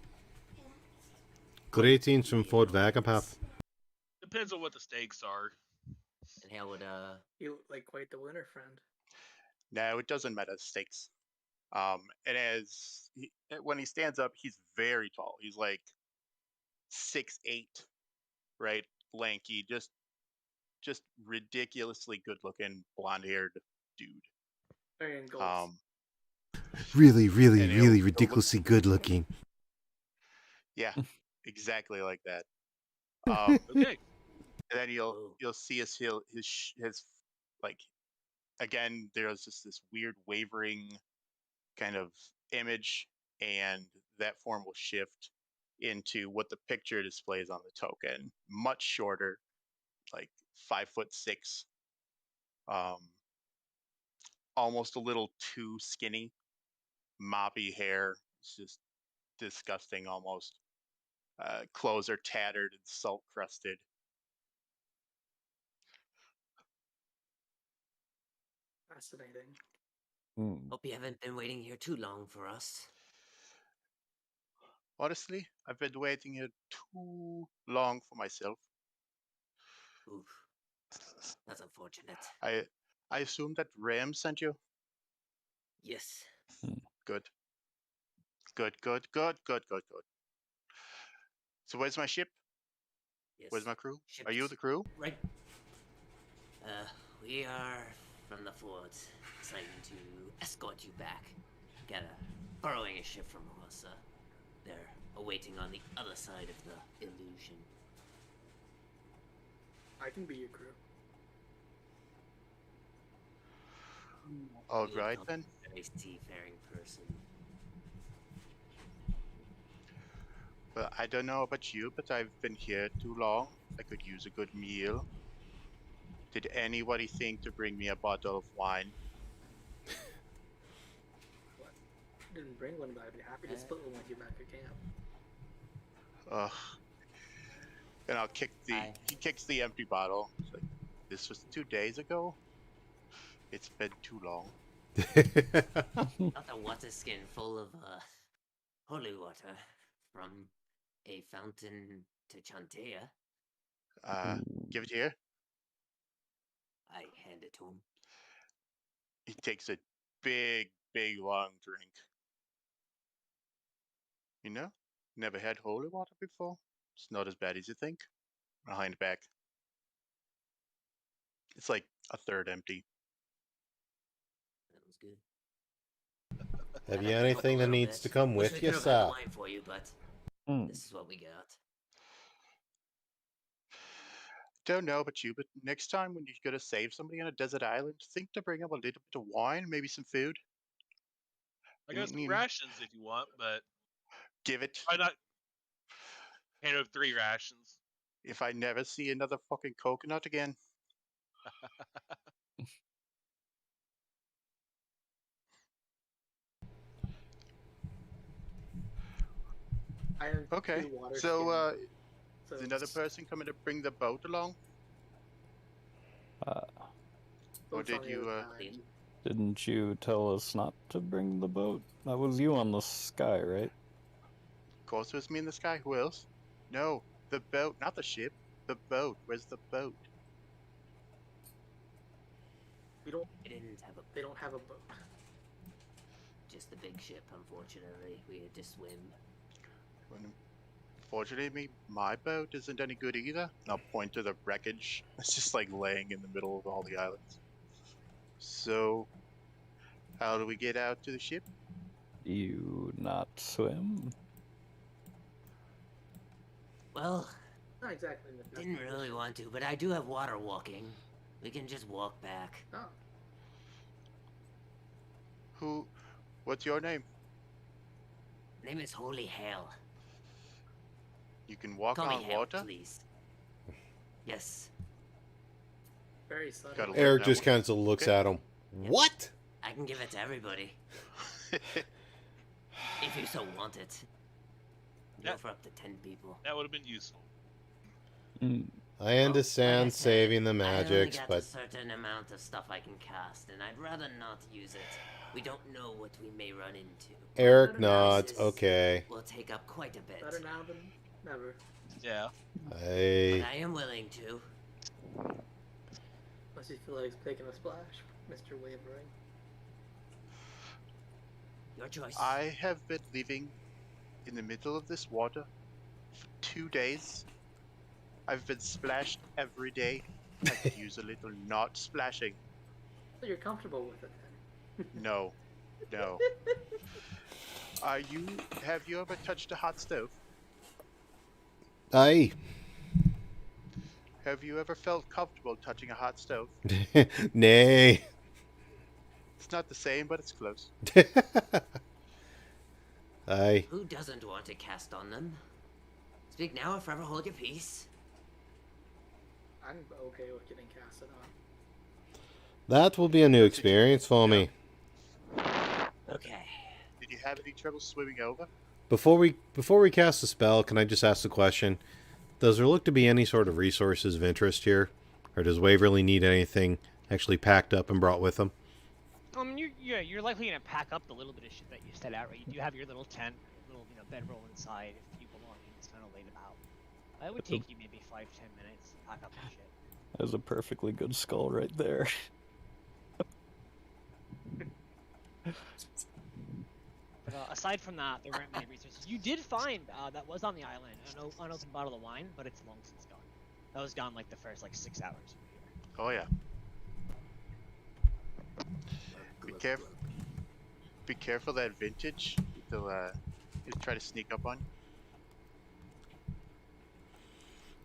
[SPEAKER 5] Greetings from Fort Vagapath.
[SPEAKER 6] Depends on what the stakes are.
[SPEAKER 1] And how would
[SPEAKER 4] You look like quite the winner, friend.
[SPEAKER 7] No, it doesn't matter the stakes. And when he stands up, he's very tall. He's like 6'8", right? Lanky, just ridiculously good looking, blonde haired dude.
[SPEAKER 4] Very in goals.
[SPEAKER 5] Really,
[SPEAKER 7] And he'll
[SPEAKER 5] ridiculously good looking.
[SPEAKER 7] Yeah, exactly like that.
[SPEAKER 6] Okay.
[SPEAKER 7] And then you'll see his like, again, there's just this weird wavering kind of image, and that form will shift into what the picture displays on the token. Much shorter, like 5'6", almost a little too skinny, moppy hair. It's just disgusting almost. Clothes are tattered and salt crusted.
[SPEAKER 4] Fascinating.
[SPEAKER 1] hope you haven't been waiting here too long for us.
[SPEAKER 7] Honestly, I've been waiting here too long for myself.
[SPEAKER 1] Oof, that's unfortunate.
[SPEAKER 7] I assume that Ram sent you?
[SPEAKER 1] Yes.
[SPEAKER 7] Good. So where's my ship?
[SPEAKER 1] Yes.
[SPEAKER 7] Where's my crew?
[SPEAKER 1] Ship
[SPEAKER 7] Are you
[SPEAKER 1] is
[SPEAKER 7] the crew?
[SPEAKER 1] Right. We are from the fort, assigned to escort you back. Borrowing a ship from Rosa. They're awaiting on the other side of the illusion.
[SPEAKER 4] I can be your crew.
[SPEAKER 7] All
[SPEAKER 1] You would
[SPEAKER 7] right
[SPEAKER 1] call
[SPEAKER 7] then.
[SPEAKER 1] me a very seafaring person.
[SPEAKER 7] Well, I don't know about you, but I've been here too long. I could use a good meal. Did anybody think to bring me a bottle of wine?
[SPEAKER 4] What? Didn't bring one, but I'd be happy to split one with you back at camp.
[SPEAKER 7] Ugh. And I'll kick the. He kicks the empty bottle. It's like, this was 2 days ago. It's been too long.
[SPEAKER 1] Not a water skin full of holy water from a fountain to Chantea.
[SPEAKER 7] Give it here.
[SPEAKER 1] I hand it to him.
[SPEAKER 7] He takes a big, long drink. You know, never had holy water before. It's not as bad as you think. Behind back. It's like a third empty.
[SPEAKER 1] That was good.
[SPEAKER 5] Have
[SPEAKER 1] I'd
[SPEAKER 5] you
[SPEAKER 1] have to cook a
[SPEAKER 5] anything that
[SPEAKER 1] little
[SPEAKER 5] needs
[SPEAKER 1] bit.
[SPEAKER 5] to come
[SPEAKER 1] Wish
[SPEAKER 5] with
[SPEAKER 1] we
[SPEAKER 5] you,
[SPEAKER 1] could have had the
[SPEAKER 5] sir?
[SPEAKER 1] wine for you, but
[SPEAKER 2] Hmm.
[SPEAKER 1] this is what we got.
[SPEAKER 7] Don't know about you, but next time when you're gonna save somebody on a desert island, think to bring up a little bit of wine, maybe some food.
[SPEAKER 6] I got some
[SPEAKER 7] mean-
[SPEAKER 6] rations if you want, but
[SPEAKER 7] Give it.
[SPEAKER 6] why not hand over 3 rations?
[SPEAKER 7] If I never see another fucking coconut again.
[SPEAKER 4] I have
[SPEAKER 7] Okay.
[SPEAKER 4] 2 water
[SPEAKER 7] So,
[SPEAKER 4] skins,
[SPEAKER 7] is another person coming to bring the boat along?
[SPEAKER 2] Uh,
[SPEAKER 7] Or
[SPEAKER 4] boat's on
[SPEAKER 7] did
[SPEAKER 4] the
[SPEAKER 7] you,
[SPEAKER 4] other side.
[SPEAKER 2] didn't you tell us not to bring the boat? That was you on the sky, right?
[SPEAKER 7] Of course it was me in the sky. Who else? No, the boat, not the ship. The boat. Where's the boat?
[SPEAKER 4] We don't.
[SPEAKER 1] We didn't have a
[SPEAKER 4] They don't have a boat.
[SPEAKER 1] just the big ship, unfortunately. We had to swim.
[SPEAKER 7] Unfortunately, my boat isn't any good either. And I'll point to the wreckage. It's just like laying in the middle of all the islands. So, how do we get out to the ship?
[SPEAKER 2] Do you not swim?
[SPEAKER 1] Well,
[SPEAKER 4] Not exactly in the best
[SPEAKER 1] didn't really
[SPEAKER 4] position.
[SPEAKER 1] want to, but I do have water walking. We can just walk back.
[SPEAKER 4] Oh,
[SPEAKER 7] What's your name?
[SPEAKER 1] Name is Holy Hale.
[SPEAKER 7] You can walk
[SPEAKER 1] Call me
[SPEAKER 7] on
[SPEAKER 1] Hale,
[SPEAKER 7] water?
[SPEAKER 1] please. Yes,
[SPEAKER 4] very subtle.
[SPEAKER 7] Gotta learn
[SPEAKER 5] Eric
[SPEAKER 7] that
[SPEAKER 5] just
[SPEAKER 7] one.
[SPEAKER 5] kind of looks
[SPEAKER 7] Okay.
[SPEAKER 5] at him. What?
[SPEAKER 1] I can give it to everybody if you so want it.
[SPEAKER 6] Yeah.
[SPEAKER 1] Go for up to 10 people.
[SPEAKER 6] That would have been useful.
[SPEAKER 2] Hmm.
[SPEAKER 5] I
[SPEAKER 1] Well,
[SPEAKER 5] understand
[SPEAKER 1] like I said,
[SPEAKER 5] saving the
[SPEAKER 1] I only
[SPEAKER 5] magics,
[SPEAKER 1] got
[SPEAKER 5] but
[SPEAKER 1] a certain amount of stuff I can cast, and I'd rather not use it. We don't know what we may run into.
[SPEAKER 5] Eric
[SPEAKER 4] Better now.
[SPEAKER 5] nods. Okay.
[SPEAKER 1] Will take up quite a bit.
[SPEAKER 4] Better now than never.
[SPEAKER 6] Yeah.
[SPEAKER 1] But
[SPEAKER 5] I
[SPEAKER 1] I am willing to.
[SPEAKER 4] Unless you feel like taking a splash, Mr. Wavering.
[SPEAKER 1] Your choice.
[SPEAKER 7] I have been living in the middle of this water for 2 days. I've been splashed every day. I could use a little not splashing.
[SPEAKER 4] So you're comfortable with it then.
[SPEAKER 7] No. No. Have you ever touched a hot stove?
[SPEAKER 5] Aye.
[SPEAKER 7] Have you ever felt comfortable touching a hot stove?
[SPEAKER 5] Nay.
[SPEAKER 7] It's not the same, but it's close.
[SPEAKER 5] Aye.
[SPEAKER 1] Who doesn't want to cast on them? Speak now or forever hold your peace.
[SPEAKER 4] I'm okay with getting casted on.
[SPEAKER 5] That will be a new experience for me.
[SPEAKER 1] Okay.
[SPEAKER 7] Did you have any trouble swimming over?
[SPEAKER 5] Before we cast the spell, can I just ask the question? Does there look to be any sort of resources of interest here? Or does Waverly need anything actually packed up and brought with him?
[SPEAKER 3] You're likely gonna pack up the little bit of shit that you set out, right? You do have your little tent, little bedroll inside. If you belongings kind of laid about. It would take you maybe 5-10 minutes to pack up your shit.
[SPEAKER 2] There's a perfectly good skull right there.
[SPEAKER 3] But aside from that, there weren't many resources. You did find that was on the island an unopened bottle of wine, but it's long since gone. That was gone like the first 6 hours.
[SPEAKER 7] Oh yeah. Be
[SPEAKER 1] Glug,
[SPEAKER 7] careful.
[SPEAKER 1] glug.
[SPEAKER 7] Be careful that vintage. He'll try to sneak up on you.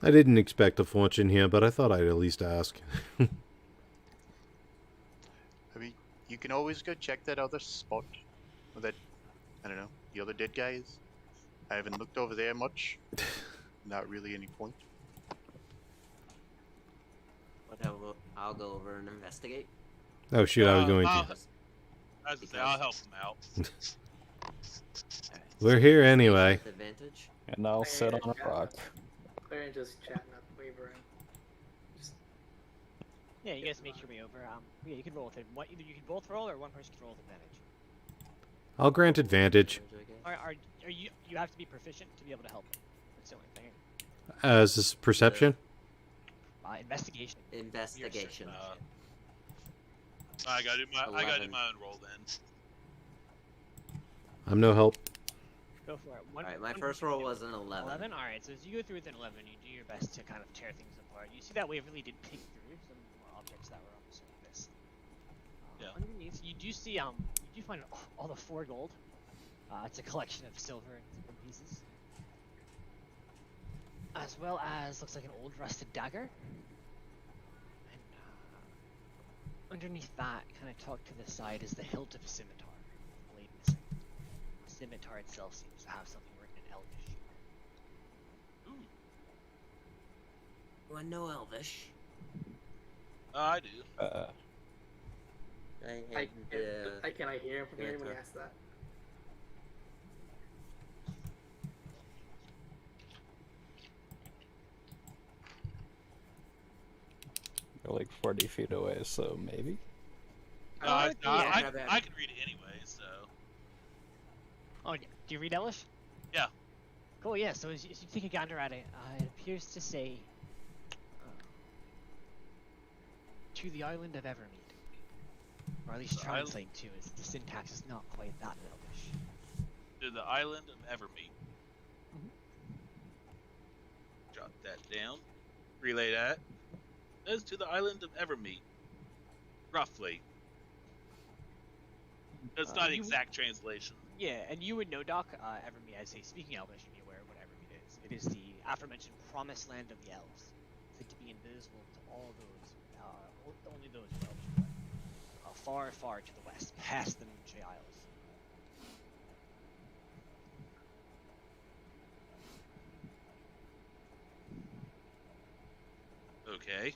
[SPEAKER 5] I didn't expect a fortune here, but I thought I'd at least ask.
[SPEAKER 7] I mean, you can always go check that other spot. Where that, I don't know, the other dead guy is. I haven't looked over there much. Not really any point.
[SPEAKER 1] Whatever. I'll go over and investigate.
[SPEAKER 5] Oh shoot, I was going
[SPEAKER 6] I'll-
[SPEAKER 5] to.
[SPEAKER 6] I was gonna say, I'll help him out.
[SPEAKER 1] Alright,
[SPEAKER 5] We're here anyway.
[SPEAKER 1] with advantage.
[SPEAKER 2] And I'll sit on a rock.
[SPEAKER 4] Claire just chatting up, wavering. Just
[SPEAKER 3] Yeah, you guys make your way over. Yeah, you can roll with it. Either you can both roll, or one person can roll with advantage.
[SPEAKER 5] I'll grant advantage.
[SPEAKER 3] Are you have to be proficient to be able to help them. That's the only thing.
[SPEAKER 5] Is this perception?
[SPEAKER 3] Investigation.
[SPEAKER 1] Investigation.
[SPEAKER 6] I gotta do my
[SPEAKER 1] 11.
[SPEAKER 6] own roll then.
[SPEAKER 5] I'm no help.
[SPEAKER 3] Go for it.
[SPEAKER 1] Alright, my first roll was an 11.
[SPEAKER 3] 11? Alright, so as you go through with an 11, you do your best to kind of tear things apart. You see that Waverly did pick through some more objects that were on the surface.
[SPEAKER 6] Yeah.
[SPEAKER 3] Underneath, you do see, you do find all the 4 gold. It's a collection of silver and pieces. As well as, looks like an old rusted dagger. And underneath that, kind of tucked to the side, is the hilt of a scimitar. Blade missing. The scimitar itself seems to have something written in Elvish.
[SPEAKER 1] Do I know Elvish?
[SPEAKER 6] I do.
[SPEAKER 4] can I hear him from here when he
[SPEAKER 1] Yeah.
[SPEAKER 4] asks that?
[SPEAKER 2] You're like 40 feet away, so maybe.
[SPEAKER 6] I
[SPEAKER 1] yeah.
[SPEAKER 6] can read it anyway, so.
[SPEAKER 3] Oh, yeah. Do you read Elvish?
[SPEAKER 6] Yeah.
[SPEAKER 3] Cool, yeah. So as you take a gander at it, it appears to say, to the island of Evermead. Or at least
[SPEAKER 6] The
[SPEAKER 3] translate to, as the syntax is not quite that Elvish.
[SPEAKER 6] To the island of Evermead. Jot that down. Relay that. As to the island of Evermead. Roughly. That's not an
[SPEAKER 3] you-
[SPEAKER 6] exact translation.
[SPEAKER 3] Yeah, and you would know, Doc, Evermead, as a speaking Elvish, you'd be aware of what Evermead is. It is the aforementioned promised land of the elves. Said to be invisible to all those, only those who are Elvish. Far, far to the west, past the Moonshade Isles.
[SPEAKER 6] Okay.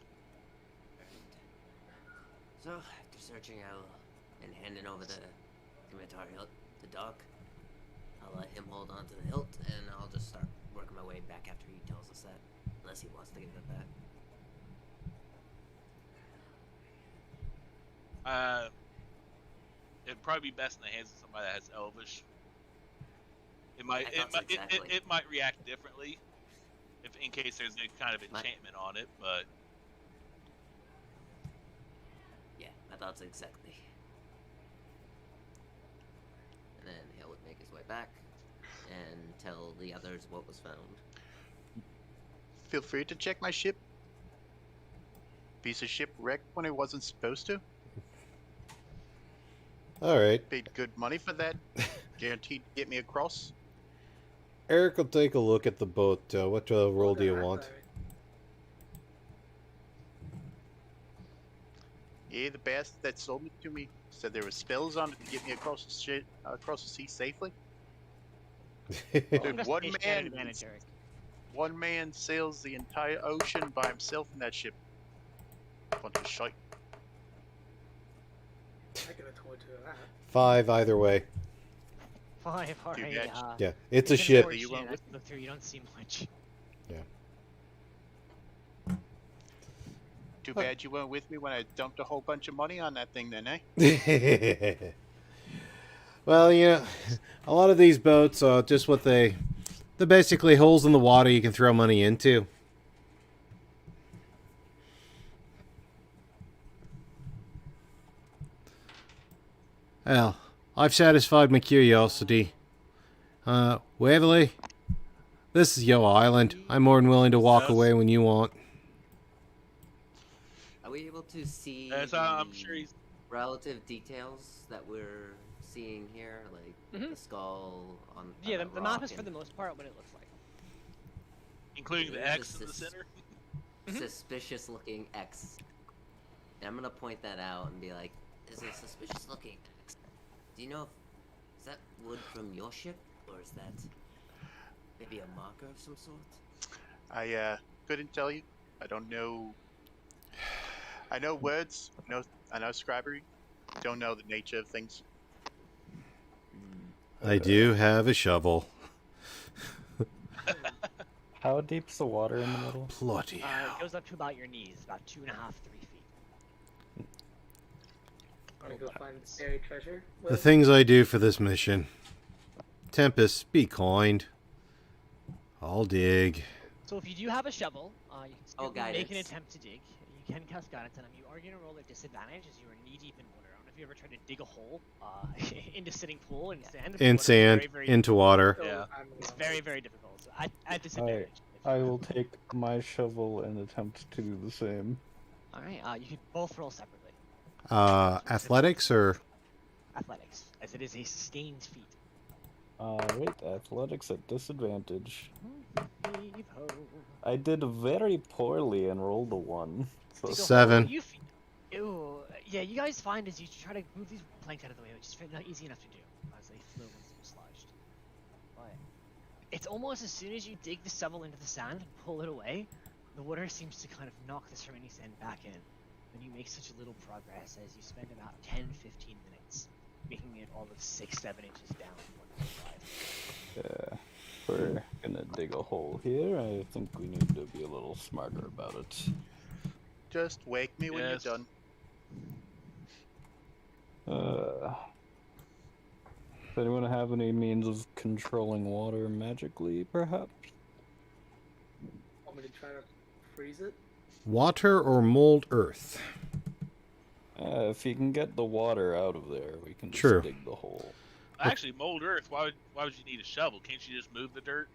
[SPEAKER 1] So, after searching out and handing over the scimitar hilt to Doc, I'll let him hold on to the hilt, and I'll just start working my way back after he tells us that, unless he wants to give it back.
[SPEAKER 6] It'd probably be best in the hands of somebody that has Elvish. It might
[SPEAKER 1] I thought so, exactly.
[SPEAKER 6] it might react differently, if in case there's any kind of enchantment on it. But
[SPEAKER 1] Yeah, my thoughts exactly. And then he'll make his way back and tell the others what was found.
[SPEAKER 7] Feel free to check my ship. Piece of ship wrecked when it wasn't supposed to.
[SPEAKER 5] All right.
[SPEAKER 7] Paid good money for that. Guaranteed to get me across.
[SPEAKER 5] Eric will take a look at the boat. What role do you
[SPEAKER 4] Okay,
[SPEAKER 5] want?
[SPEAKER 4] sorry.
[SPEAKER 7] Yeah, the bastard that sold it to me said there were spells on it to get me across the sea safely. Dude, one
[SPEAKER 3] Investigation
[SPEAKER 7] man,
[SPEAKER 3] and advantage, Eric.
[SPEAKER 7] one man sails the entire ocean by himself in that ship. Bunch of shite.
[SPEAKER 4] I could have told you that.
[SPEAKER 5] 5 either way.
[SPEAKER 3] 5, alright.
[SPEAKER 7] bad.
[SPEAKER 5] Yeah, it's a
[SPEAKER 3] an
[SPEAKER 5] ship.
[SPEAKER 3] unfortunate
[SPEAKER 7] You went with-
[SPEAKER 3] as you look through, you don't see much.
[SPEAKER 7] Too bad you weren't with me when I dumped a whole bunch of money on that thing then, eh?
[SPEAKER 5] Well, you know, a lot of these boats are just what they're basically holes in the water you can throw money into. Well, I've satisfied my curiosity. Waverly, this is your island. I'm more than willing to walk
[SPEAKER 6] Yes.
[SPEAKER 5] away when you want.
[SPEAKER 1] Are we able to see
[SPEAKER 6] As I'm sure he's
[SPEAKER 1] relative details that we're seeing here, like
[SPEAKER 3] Mhm.
[SPEAKER 1] the skull on
[SPEAKER 3] Yeah,
[SPEAKER 1] on
[SPEAKER 3] the map is for
[SPEAKER 1] and
[SPEAKER 3] the most part what it looks like.
[SPEAKER 6] including the
[SPEAKER 1] There's
[SPEAKER 6] X in the
[SPEAKER 1] this-
[SPEAKER 6] center.
[SPEAKER 1] suspicious looking X. And I'm gonna point that out and be like, "There's a suspicious looking X. Do you know if is that wood from your ship, or is that maybe a marker of some sort?"
[SPEAKER 7] I couldn't tell you. I don't know. I know words. I know scribery. Don't know the nature of things.
[SPEAKER 5] I do have a shovel.
[SPEAKER 2] How deep's the water in the middle?
[SPEAKER 5] Bloody
[SPEAKER 3] It
[SPEAKER 5] hell.
[SPEAKER 3] goes up to about your knees, about 2.5, 3 feet.
[SPEAKER 4] Want to go find buried treasure?
[SPEAKER 5] The things I do for this mission. Tempest, be kind. I'll dig.
[SPEAKER 3] So if you do have a shovel, you can still
[SPEAKER 1] Oh,
[SPEAKER 3] make an
[SPEAKER 1] guidance.
[SPEAKER 3] attempt to dig. You can cast guidance on them. You are going to roll at disadvantage as you are knee deep in water. I don't know if you ever tried to dig a hole into sitting pool in sand. but
[SPEAKER 5] In
[SPEAKER 3] water is
[SPEAKER 5] sand,
[SPEAKER 3] very, very
[SPEAKER 5] into water.
[SPEAKER 6] Yeah.
[SPEAKER 3] It's very, very difficult. So at disadvantage.
[SPEAKER 2] I will take my shovel and attempt to do the same.
[SPEAKER 3] All right. You can both roll separately.
[SPEAKER 5] Athletics or
[SPEAKER 3] Athletics, as it is a sustained feat.
[SPEAKER 2] Alright, athletics at disadvantage.
[SPEAKER 3] Heave-ho.
[SPEAKER 2] I did very poorly and rolled a 1. So
[SPEAKER 3] Dig a hole,
[SPEAKER 5] 7.
[SPEAKER 3] Ew. Yeah, you guys find as you try to move these planks out of the way, which is not easy enough to do, as they float and sludged. But it's almost as soon as you dig the shovel into the sand and pull it away, the water seems to kind of knock the surrounding sand back in. And you make such little progress as you spend about 10-15 minutes, making it all of 6-7 inches down one side.
[SPEAKER 2] yeah, we're gonna dig a hole here. I think we need to be a little smarter about it.
[SPEAKER 7] Just wake me when you're
[SPEAKER 6] Yes.
[SPEAKER 7] done.
[SPEAKER 2] Does anyone have any means of controlling water magically, perhaps?
[SPEAKER 4] Want me to try to freeze it?
[SPEAKER 5] Water or mold earth?
[SPEAKER 2] If you can get the water out of there, we can just
[SPEAKER 5] True.
[SPEAKER 2] dig the hole.
[SPEAKER 6] Actually, mold earth. Why would you need a shovel? Can't you just move the dirt?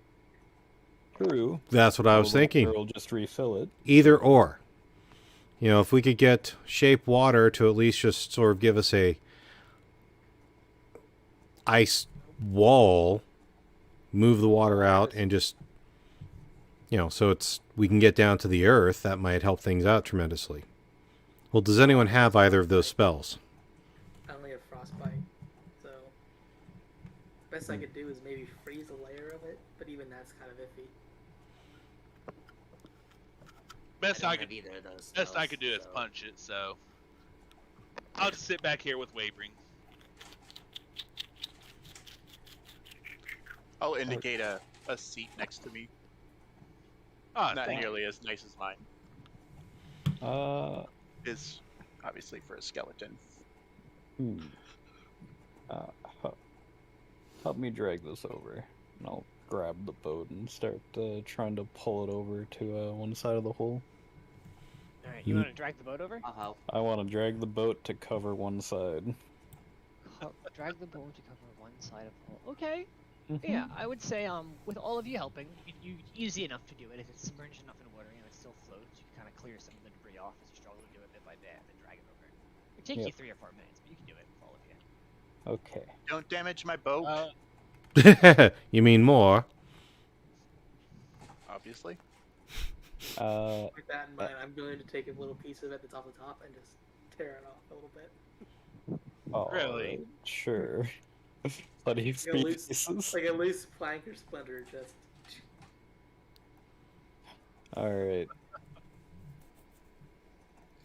[SPEAKER 2] True.
[SPEAKER 5] That's what I was
[SPEAKER 2] The water
[SPEAKER 5] thinking.
[SPEAKER 2] will just refill it.
[SPEAKER 5] Either or. You know, if we could get shape water to at least just sort of give us a ice wall, move the water out, and just, you know, so we can get down to the earth, that might help things out tremendously. Well, does anyone have either of those spells?
[SPEAKER 4] I only have frostbite, so best I could do is maybe freeze a layer of it, but even that's kind of iffy.
[SPEAKER 6] Best
[SPEAKER 1] don't
[SPEAKER 6] I
[SPEAKER 1] have
[SPEAKER 6] could
[SPEAKER 1] either of those
[SPEAKER 6] best I
[SPEAKER 1] spells,
[SPEAKER 6] could do is
[SPEAKER 1] so-
[SPEAKER 6] punch it. So I'll just sit back here with wavering.
[SPEAKER 7] I'll indicate a seat next to me.
[SPEAKER 6] Oh,
[SPEAKER 7] Not
[SPEAKER 6] thank you.
[SPEAKER 7] nearly as nice as mine. Is obviously for a skeleton.
[SPEAKER 2] Hmm. Help me drag this over, and I'll grab the boat and start trying to pull it over to one side of the hole.
[SPEAKER 3] All right, you want to drag the boat over?
[SPEAKER 1] I'll help.
[SPEAKER 2] I want to drag the boat to cover one side.
[SPEAKER 3] Drag the boat to cover one side of the hole. Okay.
[SPEAKER 2] Mhm.
[SPEAKER 3] Yeah, I would say with all of you helping, you easy enough to do it. If it's submerged enough in water, you know, it still floats. You can kind of clear some of the debris off as you struggle to do it bit by bit, and then drag it over. It takes you
[SPEAKER 2] Yep.
[SPEAKER 3] 3 or 4 minutes, but you can do it with all of you.
[SPEAKER 2] Okay.
[SPEAKER 7] Don't damage my boat,
[SPEAKER 5] You mean more?
[SPEAKER 7] obviously.
[SPEAKER 4] With that in mind, I'm going to take a little piece of it that's off the top and just tear it off a little bit.
[SPEAKER 6] Really?
[SPEAKER 2] Sure. Plenty of
[SPEAKER 4] Like a loose,
[SPEAKER 2] pieces.
[SPEAKER 4] like a loose plank or splinter, just.
[SPEAKER 2] Alright.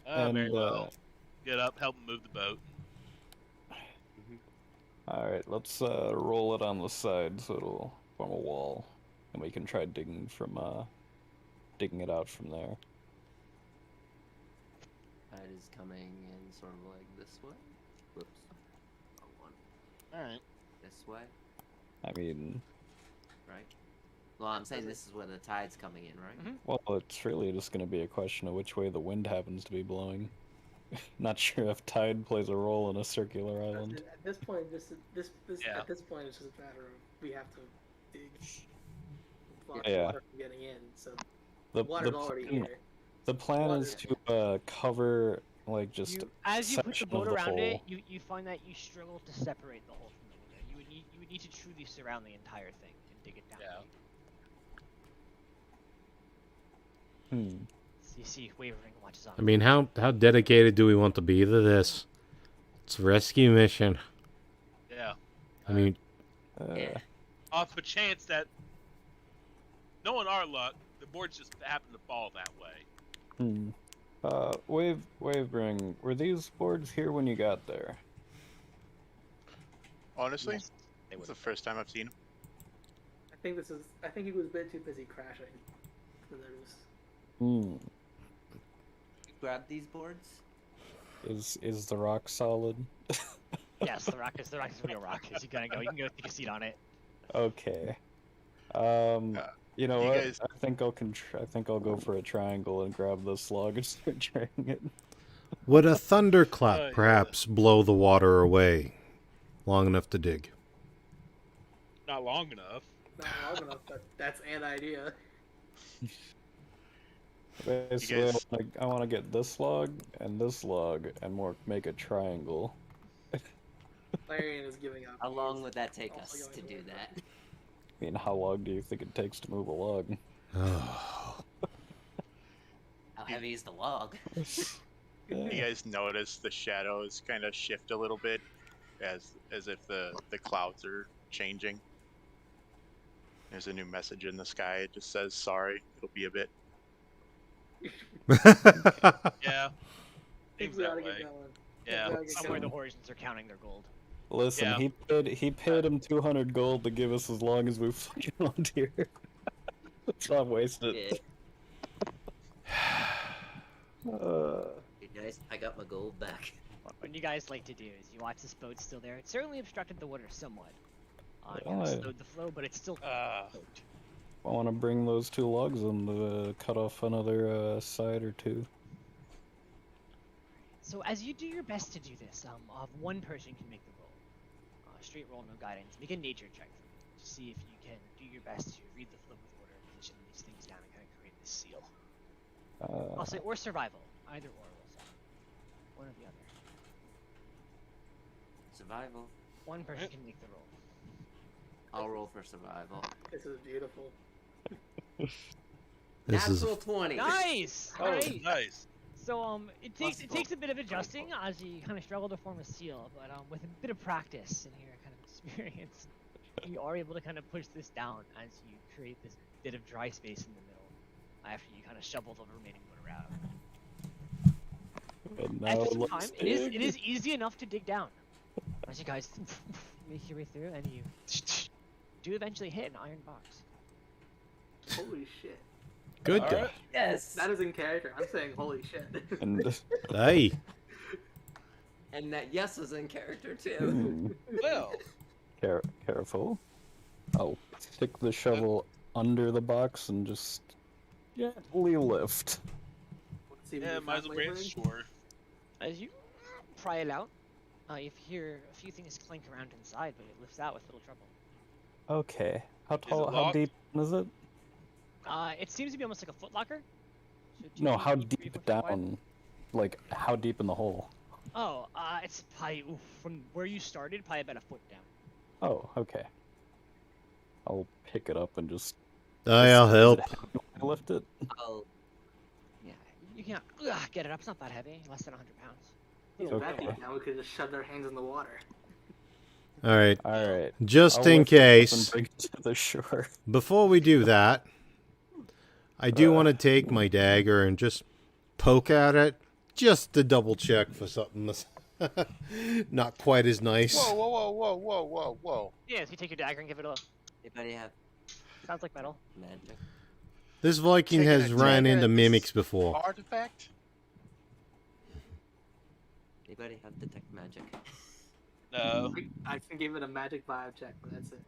[SPEAKER 6] Very well. Get up, help him move the boat.
[SPEAKER 2] Alright, let's roll it on the side so it'll form a wall. And we can try digging it out from there.
[SPEAKER 1] Tide is coming in sort of like this way. Whoops. Wrong one.
[SPEAKER 6] All right.
[SPEAKER 1] This way,
[SPEAKER 2] I mean,
[SPEAKER 1] right? Well, I'm saying this is where the tide's coming in, right?
[SPEAKER 3] Mhm.
[SPEAKER 2] well, it's really just going to be a question of which way the wind happens to be blowing. Not sure if tide plays a role in a circular island.
[SPEAKER 4] At this point,
[SPEAKER 6] Yeah.
[SPEAKER 4] at this point, it's just a matter of we have to dig, block
[SPEAKER 2] Yeah.
[SPEAKER 4] water from getting in. So
[SPEAKER 2] The
[SPEAKER 4] water's already
[SPEAKER 2] plan,
[SPEAKER 4] here.
[SPEAKER 2] the plan is to cover like just
[SPEAKER 3] As you put the
[SPEAKER 2] section
[SPEAKER 3] boat
[SPEAKER 2] of the
[SPEAKER 3] around it,
[SPEAKER 2] hole.
[SPEAKER 3] you find that you struggle to separate the hole from the water. You would need to truly surround the entire thing and dig it down.
[SPEAKER 6] Yeah.
[SPEAKER 3] So you see wavering watches on.
[SPEAKER 5] I mean, how dedicated do we want to be to this? It's a rescue mission.
[SPEAKER 6] Yeah.
[SPEAKER 5] I mean,
[SPEAKER 1] Yeah.
[SPEAKER 6] Off a chance that, knowing our luck, the boards just happen to fall that way.
[SPEAKER 2] Wavebring, were these boards here when you got there?
[SPEAKER 7] Honestly,
[SPEAKER 3] Yes, they
[SPEAKER 7] it's
[SPEAKER 3] would.
[SPEAKER 7] the first time I've seen him.
[SPEAKER 4] I think he was a bit too busy crashing to notice.
[SPEAKER 1] You grab these boards?
[SPEAKER 2] Is the rock solid?
[SPEAKER 3] Yes, the rock is real rock. Is you gonna go? You can go take a seat on it.
[SPEAKER 2] Okay. You know
[SPEAKER 7] you
[SPEAKER 2] what?
[SPEAKER 7] guys-
[SPEAKER 2] I think I'll go for a triangle and grab this log and start dragging it.
[SPEAKER 5] would a thunderclap
[SPEAKER 6] yeah.
[SPEAKER 5] perhaps blow the water away long enough to dig?
[SPEAKER 6] Not long enough.
[SPEAKER 4] Not long enough, but that's an idea.
[SPEAKER 2] Basically,
[SPEAKER 7] guys-
[SPEAKER 2] I want to get this log and make a triangle.
[SPEAKER 4] Larian is giving up.
[SPEAKER 1] How long would that take
[SPEAKER 4] Also
[SPEAKER 1] us to
[SPEAKER 4] going
[SPEAKER 1] do
[SPEAKER 4] forward.
[SPEAKER 1] that?
[SPEAKER 2] I mean, how long do you think it takes to move a log?
[SPEAKER 5] Oh.
[SPEAKER 1] How heavy is the log?
[SPEAKER 7] You guys notice the shadows kind of shift a little bit, as if the clouds are changing. There's a new message in the sky. It just says, "Sorry, it'll be a bit."
[SPEAKER 6] Yeah.
[SPEAKER 4] Think
[SPEAKER 6] Seems
[SPEAKER 4] we
[SPEAKER 6] that
[SPEAKER 4] ought to get
[SPEAKER 6] way.
[SPEAKER 4] going.
[SPEAKER 6] Yeah.
[SPEAKER 4] We oughta get
[SPEAKER 3] Somewhere the
[SPEAKER 4] going.
[SPEAKER 3] Horizons are counting their gold.
[SPEAKER 2] Listen,
[SPEAKER 6] Yeah.
[SPEAKER 2] he paid him 200 gold to give us as long as we fucking want here. Let's not waste it.
[SPEAKER 1] Hey guys, I got my gold back.
[SPEAKER 3] What you guys like to do is you watch this boat still there. It certainly obstructed the water somewhat. It
[SPEAKER 2] Well,
[SPEAKER 3] kinda
[SPEAKER 2] I-
[SPEAKER 3] slowed the flow, but it's still
[SPEAKER 6] Uh,
[SPEAKER 3] boat.
[SPEAKER 2] I want to bring those two logs and cut off another side or two.
[SPEAKER 3] So as you do your best to do this, one person can make the roll. Straight roll, no guidance. Make a nature check for me to see if you can do your best to read the flow of water, position these things down, and kind of create this seal. I'll say or survival, either or. We'll say one or the other.
[SPEAKER 1] Survival.
[SPEAKER 3] One person can make the roll.
[SPEAKER 1] I'll roll for survival.
[SPEAKER 4] This is beautiful.
[SPEAKER 5] This is
[SPEAKER 1] Natural 20.
[SPEAKER 3] Nice.
[SPEAKER 6] oh,
[SPEAKER 3] Great.
[SPEAKER 6] nice.
[SPEAKER 3] So it takes
[SPEAKER 1] Possible.
[SPEAKER 3] a bit of adjusting as you kind of struggle to form a seal, but with a bit of practice and your kind of experience, you are able to kind of push this down as you create this bit of dry space in the middle after you kind of shovel the remaining wood around.
[SPEAKER 2] And now
[SPEAKER 3] After some
[SPEAKER 2] let's
[SPEAKER 3] time, it
[SPEAKER 2] dig.
[SPEAKER 3] is easy enough to dig down. As you guys make your way through, and you do eventually hit an iron box.
[SPEAKER 4] Holy shit.
[SPEAKER 5] good.
[SPEAKER 6] All
[SPEAKER 5] Guy.
[SPEAKER 6] right.
[SPEAKER 1] Yes.
[SPEAKER 4] That is in character. I'm saying holy shit.
[SPEAKER 2] And
[SPEAKER 5] Hey,
[SPEAKER 1] And that yes was in character too.
[SPEAKER 6] Well,
[SPEAKER 2] careful. I'll stick the shovel under the box and just gently lift.
[SPEAKER 4] Let's see if we
[SPEAKER 6] yeah,
[SPEAKER 4] can
[SPEAKER 6] might as
[SPEAKER 4] find
[SPEAKER 6] well bring it
[SPEAKER 4] laboring.
[SPEAKER 6] shore.
[SPEAKER 3] As you pry it out, you hear a few things clank around inside, but it lifts out with little trouble.
[SPEAKER 2] Okay. How
[SPEAKER 6] it
[SPEAKER 2] tall? How
[SPEAKER 6] locked?
[SPEAKER 2] deep is it?
[SPEAKER 3] It seems to be almost like a footlocker. So two
[SPEAKER 2] No,
[SPEAKER 3] feet
[SPEAKER 2] how
[SPEAKER 3] deep, 3
[SPEAKER 2] deep
[SPEAKER 3] foot wide.
[SPEAKER 2] down? Like, how deep in the hole?
[SPEAKER 3] Oh, it's probably from where you started, probably about a foot down.
[SPEAKER 2] Oh, okay. I'll pick it up and just
[SPEAKER 5] I'll help.
[SPEAKER 2] lift it.
[SPEAKER 1] Oh,
[SPEAKER 3] Yeah, you can't get it up. It's not that heavy, less than 100 pounds.
[SPEAKER 4] It's
[SPEAKER 2] Okay.
[SPEAKER 4] that deep now. We could just shove their hands in the water.
[SPEAKER 5] All right.
[SPEAKER 2] All right.
[SPEAKER 5] Just
[SPEAKER 2] I'll
[SPEAKER 5] in
[SPEAKER 2] lift it up and
[SPEAKER 5] case,
[SPEAKER 2] bring it to the shore.
[SPEAKER 5] before we do that, I do want to take my dagger and just poke at it, just to double check for something that's not quite as nice.
[SPEAKER 7] Whoa, whoa, whoa, whoa, whoa, whoa, whoa!
[SPEAKER 3] Yeah, so you take your dagger and give it a.
[SPEAKER 1] anybody have
[SPEAKER 3] Sounds like metal.
[SPEAKER 1] magic?
[SPEAKER 5] This Viking
[SPEAKER 7] Taking
[SPEAKER 5] has
[SPEAKER 7] a
[SPEAKER 5] run
[SPEAKER 7] dagger
[SPEAKER 5] into
[SPEAKER 7] at this
[SPEAKER 5] mimics before.
[SPEAKER 7] Artifact?
[SPEAKER 1] Anybody have detect magic?
[SPEAKER 6] No.
[SPEAKER 4] I can give it a magic vibe check, but that's it.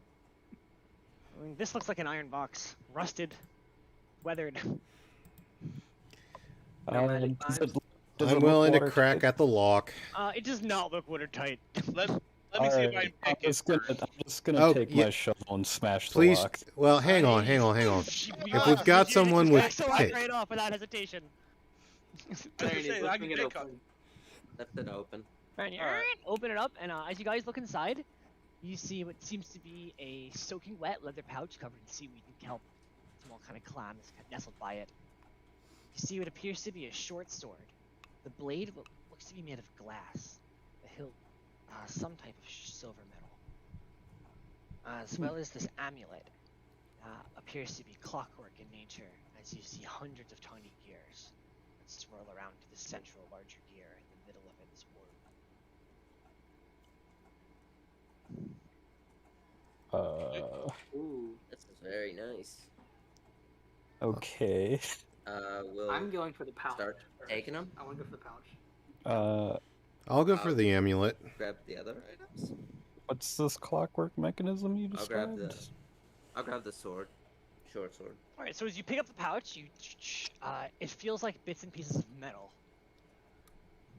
[SPEAKER 3] I mean, this looks like an iron box, rusted, weathered.
[SPEAKER 4] No magic
[SPEAKER 2] Does
[SPEAKER 4] vibes?
[SPEAKER 2] Does it
[SPEAKER 5] I'm
[SPEAKER 2] look
[SPEAKER 5] willing to
[SPEAKER 2] watertight?
[SPEAKER 5] crack at the lock.
[SPEAKER 3] It does not look watertight.
[SPEAKER 6] Let me see if I
[SPEAKER 2] Alright,
[SPEAKER 6] can pick it first.
[SPEAKER 2] I'm just gonna
[SPEAKER 5] Oh,
[SPEAKER 2] take
[SPEAKER 5] yeah.
[SPEAKER 2] my shovel and smash the
[SPEAKER 5] Please.
[SPEAKER 2] lock.
[SPEAKER 5] Well, hang on. If we've got someone with
[SPEAKER 3] so
[SPEAKER 5] pit,
[SPEAKER 3] right off without hesitation.
[SPEAKER 6] I was gonna
[SPEAKER 4] Alright,
[SPEAKER 6] say,
[SPEAKER 4] let's
[SPEAKER 6] I can
[SPEAKER 4] bring it
[SPEAKER 6] pick up.
[SPEAKER 4] open.
[SPEAKER 1] Left it open.
[SPEAKER 3] Right,
[SPEAKER 6] Alright.
[SPEAKER 3] open it up, and as you guys look inside, you see what seems to be a soaking wet leather pouch covered in seaweed and kelp. Small kind of clam is nestled by it. You see what appears to be a short sword. The blade looks to be made of glass. The hilt, some type of silver metal. As well as this amulet, appears to be clockwork in nature, as you see hundreds of tiny gears that swirl around to the central larger gear in the middle of it is wood.
[SPEAKER 4] Ooh.
[SPEAKER 1] This is very nice.
[SPEAKER 2] Okay.
[SPEAKER 1] We'll
[SPEAKER 4] I'm going for the pouch.
[SPEAKER 1] start
[SPEAKER 4] first.
[SPEAKER 1] taking them.
[SPEAKER 4] I want to go for the pouch.
[SPEAKER 5] I'll go for the amulet.
[SPEAKER 1] Grab the other items.
[SPEAKER 2] What's this clockwork mechanism you
[SPEAKER 1] I'll grab
[SPEAKER 2] described?
[SPEAKER 1] I'll grab the sword. Short sword.
[SPEAKER 3] All right, so as you pick up the pouch, it feels like bits and pieces of metal.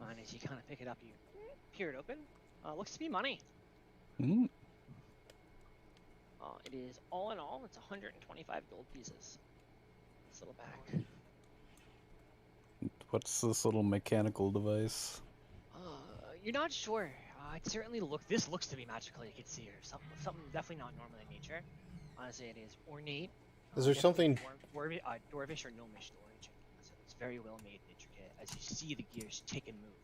[SPEAKER 3] And as you kind of pick it up, you peer it open. Looks to be money.
[SPEAKER 2] Hmm.
[SPEAKER 3] It is all in all, it's 125 gold pieces. This little bag.
[SPEAKER 2] What's this little mechanical device?
[SPEAKER 3] You're not sure. It certainly this looks to be magical. You can see here something definitely not normal in nature. Honestly, it is ornate.
[SPEAKER 5] Is there something?
[SPEAKER 3] Dwarvish or gnomish origin. So it's very well made and intricate. As you see the gears tick and move.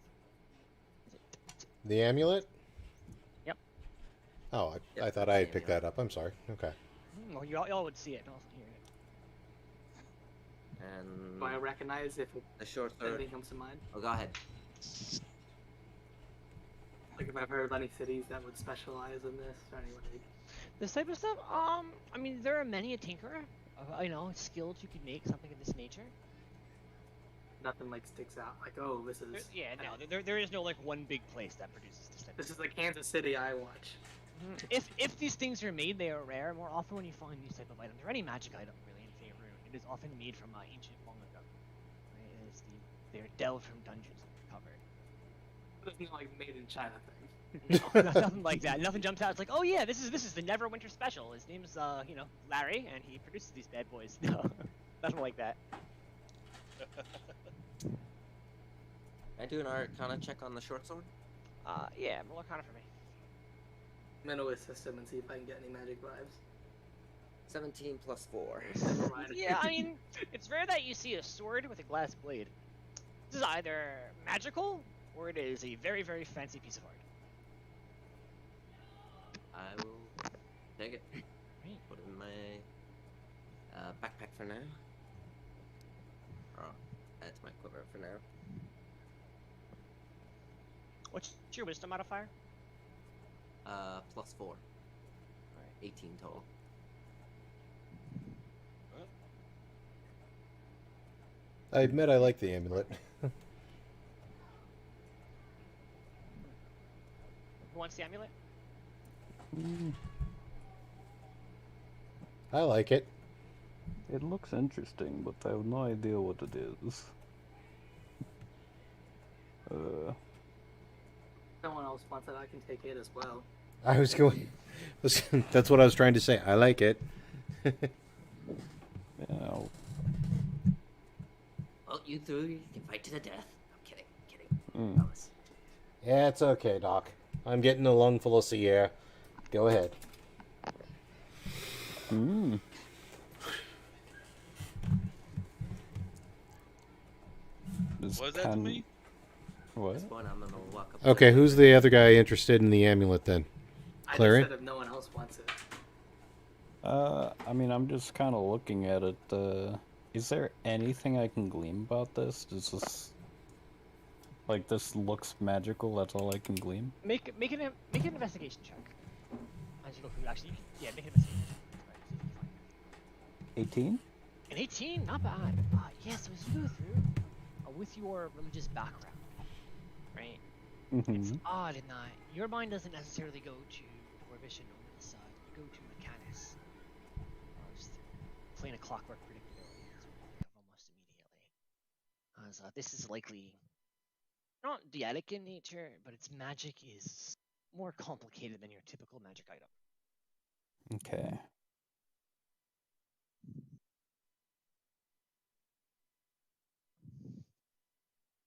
[SPEAKER 5] The amulet?
[SPEAKER 3] Yep.
[SPEAKER 5] Oh, I
[SPEAKER 1] Yep,
[SPEAKER 5] thought
[SPEAKER 1] that's
[SPEAKER 5] I
[SPEAKER 1] the
[SPEAKER 5] had picked that up. I'm sorry. Okay.
[SPEAKER 3] Well, y'all would see it and also hear it.
[SPEAKER 1] And
[SPEAKER 4] Do I recognize if
[SPEAKER 1] the short sword.
[SPEAKER 4] anything comes to mind?
[SPEAKER 1] Oh, go ahead.
[SPEAKER 4] Like if I've heard of any cities that would specialize in this or any like.
[SPEAKER 3] This type of stuff, I mean, there are many a tinkerer, skilled who could make something of this nature.
[SPEAKER 4] Nothing like sticks out. Like, oh, this is.
[SPEAKER 3] There is no like one big place that produces this type.
[SPEAKER 4] This is the Kansas City I watch.
[SPEAKER 3] If these things are made, they are rare. More often, when you find these type of items, or any magic item really in Faerun, it is often made from ancient long ago. Right? They're delved from dungeons and recovered.
[SPEAKER 4] There's no like made in China thing.
[SPEAKER 3] No, nothing like that. Nothing jumps out. It's like, oh yeah, this is the Neverwinter special. His name's Larry, and he produces these bad boys. No, nothing like that.
[SPEAKER 1] Can I do an Arcana check on the short sword?
[SPEAKER 3] Yeah, roll Arcana for me.
[SPEAKER 4] I'm gonna assist him and see if I can get any magic vibes.
[SPEAKER 1] 17 plus 4.
[SPEAKER 4] Never mind.
[SPEAKER 3] Yeah, I mean, it's rare that you see a sword with a glass blade. This is either magical or it is a very, very fancy piece of art.
[SPEAKER 1] I will take it. Put it in my backpack for now. Or add to my quiver for now.
[SPEAKER 3] What's your wisdom modifier?
[SPEAKER 1] Plus 4. Alright, 18 total.
[SPEAKER 5] I admit I like the amulet.
[SPEAKER 3] Who wants the amulet?
[SPEAKER 5] I like it.
[SPEAKER 2] It looks interesting, but I have no idea what it is.
[SPEAKER 4] Someone else wants it, I can take it as well.
[SPEAKER 5] I was going. That's what I was trying to say. I like it.
[SPEAKER 2] Yeah.
[SPEAKER 1] Well, you can fight to the death. I'm kidding. Promise.
[SPEAKER 5] Yeah, it's okay, Doc. I'm getting a lung full of sea air. Go ahead.
[SPEAKER 2] This
[SPEAKER 6] What was that to me?
[SPEAKER 2] What?
[SPEAKER 1] This one I'm gonna walk up.
[SPEAKER 5] Okay, who's the other guy interested in the amulet then?
[SPEAKER 4] I
[SPEAKER 5] Clary?
[SPEAKER 4] just said if no one else wants it.
[SPEAKER 2] I mean, I'm just kind of looking at it. Is there anything I can glean about this? Does this, like, this looks magical? That's all I can glean.
[SPEAKER 3] Make an investigation check. As you go through, actually, make an investigation check.
[SPEAKER 2] 18?
[SPEAKER 3] An 18, not bad. Yeah, so as you go through, with your religious background, right? It's odd in that your mind doesn't necessarily go to Dwarvish and Noman side. You go to Mechanics. Just plain a clockwork predictability is what you think of almost immediately. As this is likely not dyadic in nature, but its magic is more complicated than your typical magic item.
[SPEAKER 2] Okay.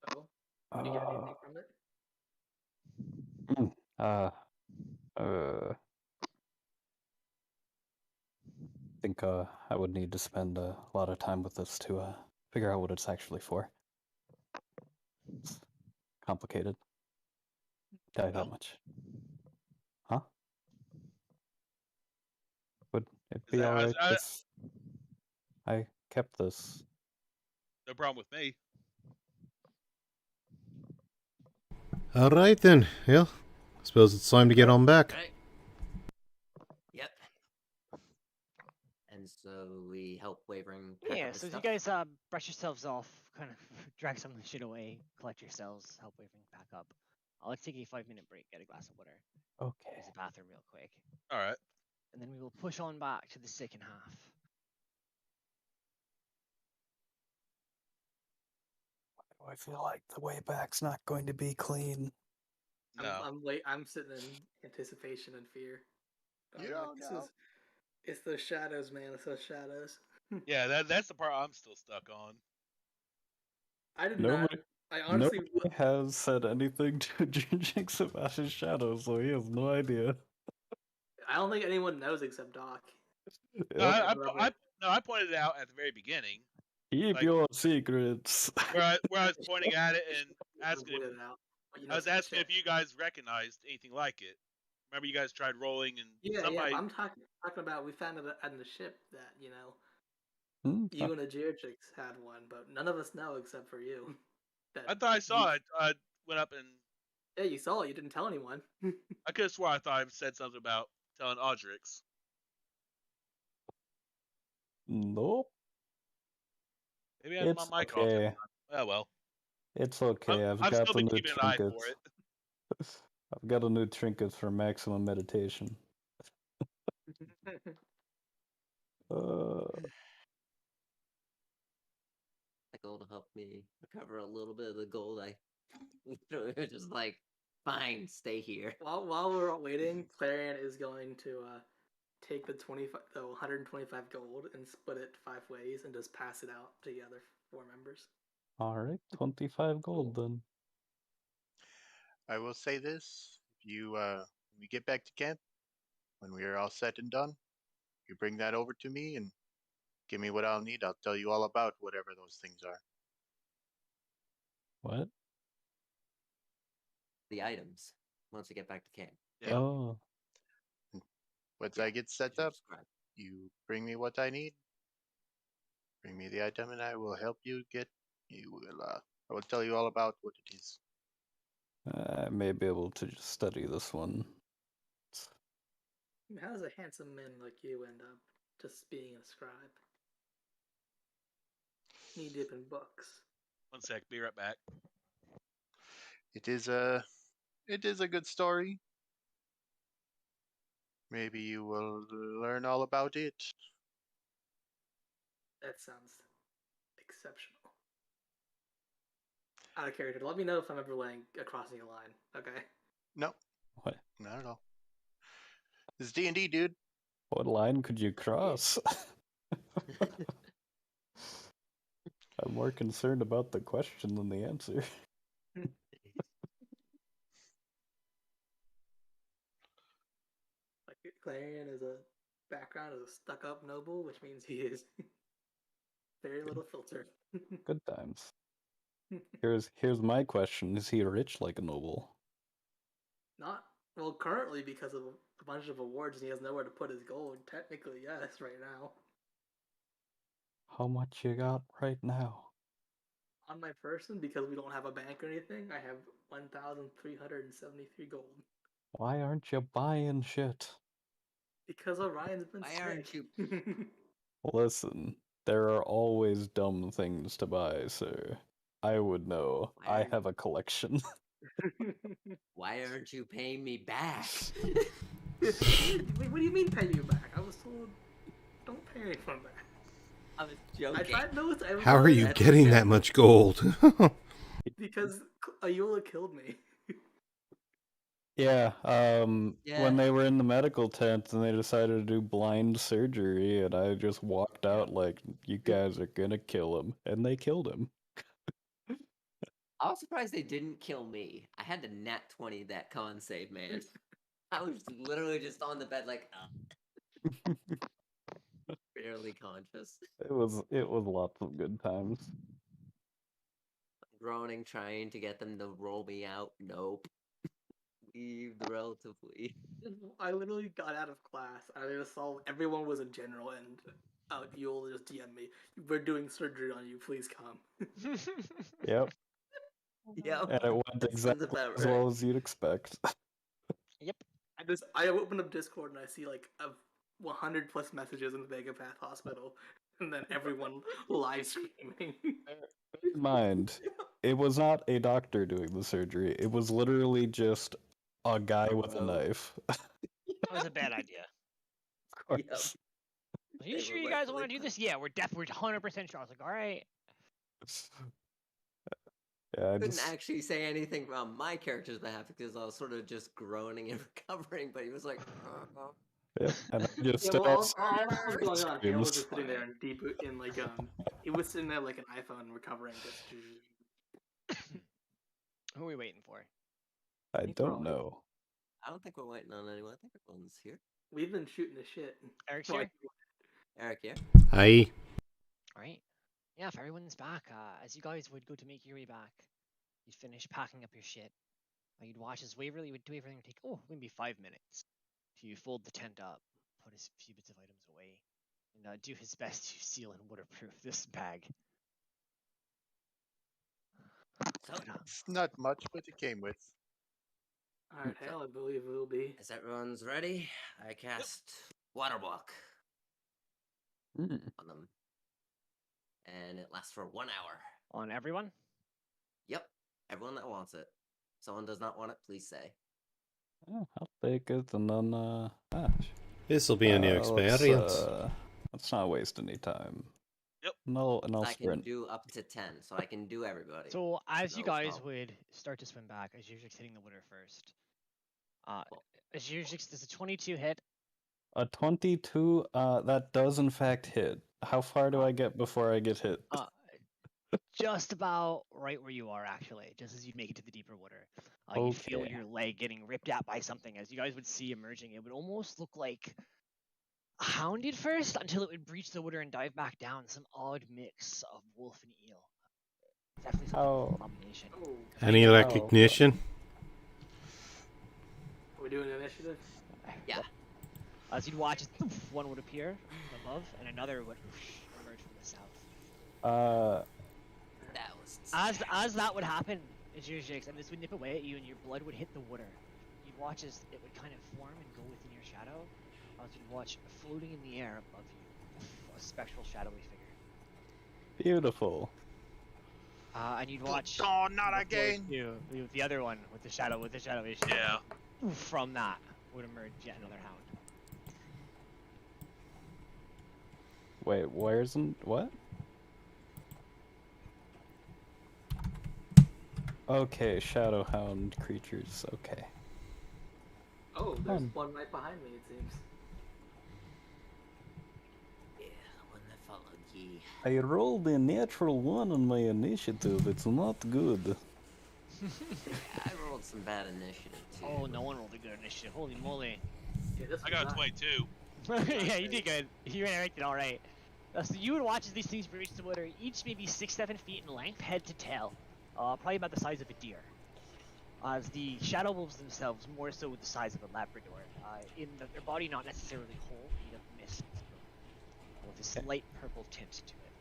[SPEAKER 4] So, did you get anything from it?
[SPEAKER 2] I think I would need to spend a lot of time with this to figure out what it's actually for. It's complicated. Tell you that much. Huh? Would it be alright if I kept this?
[SPEAKER 6] No problem with me.
[SPEAKER 5] All right then. Well, I suppose it's time to get on back.
[SPEAKER 1] Right. Yep. And so we help Wavering pack
[SPEAKER 3] Yeah,
[SPEAKER 1] up his
[SPEAKER 3] so as you
[SPEAKER 1] stuff.
[SPEAKER 3] guys brush yourselves off, kind of drag some of the shit away, collect yourselves, help Wavering pack up. I'll take a 5-minute break, get a glass of water,
[SPEAKER 2] Okay.
[SPEAKER 3] use the bathroom real quick,
[SPEAKER 6] All right.
[SPEAKER 3] and then we will push on back to the second half.
[SPEAKER 2] I feel like the way back's not going to be clean.
[SPEAKER 6] No.
[SPEAKER 4] I'm sitting in anticipation and fear. I'm
[SPEAKER 7] You
[SPEAKER 4] like,
[SPEAKER 7] don't know.
[SPEAKER 4] It's those shadows, man. It's those shadows.
[SPEAKER 6] Yeah, that's the part I'm still stuck on.
[SPEAKER 4] I did
[SPEAKER 2] Nobody,
[SPEAKER 4] not. I honestly.
[SPEAKER 2] nobody has said anything to Jinx about his shadow, so he has no idea.
[SPEAKER 4] I don't think anyone knows except Doc.
[SPEAKER 6] No,
[SPEAKER 2] Yep.
[SPEAKER 6] I pointed it out at the very beginning,
[SPEAKER 2] Keep
[SPEAKER 6] like-
[SPEAKER 2] your secrets.
[SPEAKER 6] where I was pointing at it and asking
[SPEAKER 4] Avoid it out. But, you know,
[SPEAKER 6] I was
[SPEAKER 4] it's
[SPEAKER 6] asking
[SPEAKER 4] chill.
[SPEAKER 6] if you guys recognized anything like it. Remember, you guys tried rolling and
[SPEAKER 4] Yeah,
[SPEAKER 6] somebody.
[SPEAKER 4] yeah. I'm talking about. We found it on the ship that
[SPEAKER 2] Hmm,
[SPEAKER 4] you and the Geotrix had one, but none of us know except for you. That
[SPEAKER 6] I thought I saw it. I went up and
[SPEAKER 4] Yeah, you saw it. You didn't tell anyone.
[SPEAKER 6] I could have swore I thought I said something about telling Audrix.
[SPEAKER 2] Nope.
[SPEAKER 6] Maybe I had my
[SPEAKER 2] It's
[SPEAKER 6] mic off.
[SPEAKER 2] okay.
[SPEAKER 6] Oh well.
[SPEAKER 2] It's okay.
[SPEAKER 6] I'm
[SPEAKER 2] I've got
[SPEAKER 6] still
[SPEAKER 2] the
[SPEAKER 6] been
[SPEAKER 2] new
[SPEAKER 6] keeping an eye
[SPEAKER 2] trinkets.
[SPEAKER 6] for it.
[SPEAKER 2] I've got a new trinket for maximum meditation.
[SPEAKER 1] That gold help me recover a little bit of the gold. I just like, fine, stay here.
[SPEAKER 4] While we're waiting, Clarion is going to take the 125 gold and split it 5 ways and just pass it out to the other 4 members.
[SPEAKER 2] Alright, 25 gold then.
[SPEAKER 7] I will say this: if you when we get back to camp, when we are all set and done, you bring that over to me and give me what I'll need. I'll tell you all about whatever those things are.
[SPEAKER 2] What?
[SPEAKER 1] The items once we get back to camp.
[SPEAKER 6] Yeah.
[SPEAKER 2] Oh.
[SPEAKER 7] Once I get set
[SPEAKER 1] to
[SPEAKER 7] up,
[SPEAKER 1] describe.
[SPEAKER 7] you bring me what I need. Bring me the item, and I will help you get. You will. I will tell you all about what it is.
[SPEAKER 2] I may be able to just study this one.
[SPEAKER 4] How does a handsome man like you end up just being a scribe? Knee deep in books.
[SPEAKER 6] One sec, be right back.
[SPEAKER 7] It is a good story. Maybe you will learn all about it.
[SPEAKER 4] That sounds exceptional. Out of character. Let me know if I'm ever crossing a line. Okay.
[SPEAKER 7] No,
[SPEAKER 2] What?
[SPEAKER 7] not at all. This is D&D, dude.
[SPEAKER 2] What line could you cross? I'm more concerned about the question than the answer.
[SPEAKER 4] Like Clarion is a background as a stuck-up noble, which means he is very little filter.
[SPEAKER 2] Good times. Here's my question: is he rich like a noble?
[SPEAKER 4] Not well currently because of a bunch of awards and he has nowhere to put his gold. Technically, yes, right now.
[SPEAKER 2] How much you got right now?
[SPEAKER 4] On my person, because we don't have a bank or anything, I have 1,373 gold.
[SPEAKER 2] Why aren't you buying shit?
[SPEAKER 4] Because Orion's been
[SPEAKER 1] Why
[SPEAKER 4] sick.
[SPEAKER 1] aren't you?
[SPEAKER 2] Listen, there are always dumb things to buy, sir. I would know.
[SPEAKER 1] Why
[SPEAKER 2] I
[SPEAKER 1] aren't-
[SPEAKER 2] have a collection.
[SPEAKER 1] Why aren't you paying me back?
[SPEAKER 4] Wait, what do you mean pay you back? I was told don't pay anyone back.
[SPEAKER 1] I was
[SPEAKER 4] I
[SPEAKER 1] joking.
[SPEAKER 4] tried those.
[SPEAKER 5] How are you
[SPEAKER 1] That's
[SPEAKER 5] getting
[SPEAKER 1] okay.
[SPEAKER 5] that much gold?
[SPEAKER 4] Because Ayula killed me.
[SPEAKER 2] Yeah,
[SPEAKER 1] Yeah.
[SPEAKER 2] when they were in the medical tent and they decided to do blind surgery, and I just walked out like, you guys are gonna kill him. And they killed him.
[SPEAKER 1] I was surprised they didn't kill me. I had to nat 20 that con save, man. I was literally just on the bed, like, barely conscious.
[SPEAKER 2] It was lots of good times.
[SPEAKER 1] Groaning, trying to get them to roll me out. Nope. Leave the relative lead.
[SPEAKER 4] I literally got out of class. I just saw everyone was in general, and Ayula just DM me. We're doing surgery on you. Please come.
[SPEAKER 2] Yep.
[SPEAKER 1] Yep.
[SPEAKER 2] And it went
[SPEAKER 1] Sounds
[SPEAKER 2] exactly
[SPEAKER 1] about
[SPEAKER 2] as
[SPEAKER 1] right.
[SPEAKER 2] well as you'd expect.
[SPEAKER 3] Yep.
[SPEAKER 4] I open up Discord and I see like 100 plus messages in the Vegapath Hospital, and then everyone live streaming.
[SPEAKER 2] Bear in mind, it was not a doctor doing the surgery. It was literally just a guy with a
[SPEAKER 1] Oh.
[SPEAKER 2] knife.
[SPEAKER 3] That was a bad idea.
[SPEAKER 2] Of course.
[SPEAKER 3] Are you
[SPEAKER 1] They
[SPEAKER 3] sure
[SPEAKER 1] were
[SPEAKER 3] you guys want to
[SPEAKER 1] rightfully
[SPEAKER 3] do this? Yeah, we're 100% sure. I was like, all right.
[SPEAKER 2] Yeah, I
[SPEAKER 1] couldn't
[SPEAKER 2] just
[SPEAKER 1] actually say anything on my character's behalf because I was sort of just groaning and recovering, but he was like,
[SPEAKER 2] yep. And I just
[SPEAKER 4] Yeah,
[SPEAKER 2] stood
[SPEAKER 4] well,
[SPEAKER 2] outside
[SPEAKER 4] all was going on. Hale was
[SPEAKER 2] streams.
[SPEAKER 4] just sitting there in deep, in like he was sitting there like an iPhone recovering. Just
[SPEAKER 3] Who are we waiting for?
[SPEAKER 2] I don't know.
[SPEAKER 1] I don't think we're waiting on anyone. I think everyone's here.
[SPEAKER 4] we've been shooting the shit.
[SPEAKER 3] Eric's
[SPEAKER 4] Like,
[SPEAKER 3] here?
[SPEAKER 1] Eric here.
[SPEAKER 5] Aye.
[SPEAKER 3] All right. Yeah, if everyone's back, as you guys would go to make your way back, you'd finish packing up your shit. You'd watch as Waverly would do everything. Would take maybe 5 minutes to fold the tent up, put a few bits of items away, and do his best to seal and waterproof this bag.
[SPEAKER 1] So,
[SPEAKER 7] It's not much, but it came with.
[SPEAKER 4] all right, Hale, I believe it will be.
[SPEAKER 1] as everyone's ready, I cast Water Walk
[SPEAKER 2] Hmm.
[SPEAKER 1] on them. And it lasts for 1 hour.
[SPEAKER 3] On everyone?
[SPEAKER 1] Yep. Everyone that wants it. If someone does not want it, please say.
[SPEAKER 2] Yeah, I'll take it, and then
[SPEAKER 5] This'll be a new experience.
[SPEAKER 2] Let's not waste any time.
[SPEAKER 6] Yep.
[SPEAKER 2] No, and I'll
[SPEAKER 1] I can
[SPEAKER 2] sprint.
[SPEAKER 1] do up to 10, so I can do everybody.
[SPEAKER 3] So as you
[SPEAKER 1] No
[SPEAKER 3] guys
[SPEAKER 1] problem.
[SPEAKER 3] would start to swim back, as Yurjik's hitting the water first.
[SPEAKER 1] Cool.
[SPEAKER 3] As Yurjik's does a 22 hit.
[SPEAKER 2] A 22, that does in fact hit. How far do I get before I get hit?
[SPEAKER 3] Just about right where you are, actually, just as you'd make it to the deeper water. You feel
[SPEAKER 2] Okay.
[SPEAKER 3] your leg getting ripped at by something. As you guys would see emerging, it would almost look like a hound did first, until it would breach the water and dive back down. Some odd mix of wolf and eel. Definitely something of
[SPEAKER 2] Oh.
[SPEAKER 3] a combination.
[SPEAKER 4] Oh,
[SPEAKER 5] Any recognition?
[SPEAKER 4] are we doing initiative?
[SPEAKER 1] Yeah.
[SPEAKER 3] As you'd watch, one would appear from above, and another would emerge from the south.
[SPEAKER 1] That was.
[SPEAKER 3] As that would happen, as Yurjik's, and this would nip away at you, and your blood would hit the water. You'd watch as it would kind of form and go within your shadow. As you'd watch floating in the air above you, a spectral, shadowy figure.
[SPEAKER 2] Beautiful.
[SPEAKER 3] And you'd watch.
[SPEAKER 7] Oh, not
[SPEAKER 3] before
[SPEAKER 7] again!
[SPEAKER 3] you, the other one with the shadow, issue.
[SPEAKER 6] Yeah.
[SPEAKER 3] From that would emerge yet another hound.
[SPEAKER 2] Wait, what? Okay, Shadowhound creatures, okay.
[SPEAKER 4] Oh, there's
[SPEAKER 2] Fun.
[SPEAKER 4] one right behind me. It seems.
[SPEAKER 1] Yeah, the one that followed ye.
[SPEAKER 2] I rolled a natural 1 on my initiative, it's not good.
[SPEAKER 1] I rolled some bad initiative too.
[SPEAKER 3] Oh, no one rolled a good initiative. Holy moly.
[SPEAKER 4] Yeah, this
[SPEAKER 6] I got a
[SPEAKER 4] was not-
[SPEAKER 6] 22.
[SPEAKER 3] Yeah, you did good. You did all right. So you would watch as these things reach the water, each maybe 6-7 feet in length, head to tail. Probably about the size of a deer. As the shadow wolves themselves, more so the size of a Labrador. Their body not necessarily whole, made of mist, with a slight purple tint to it.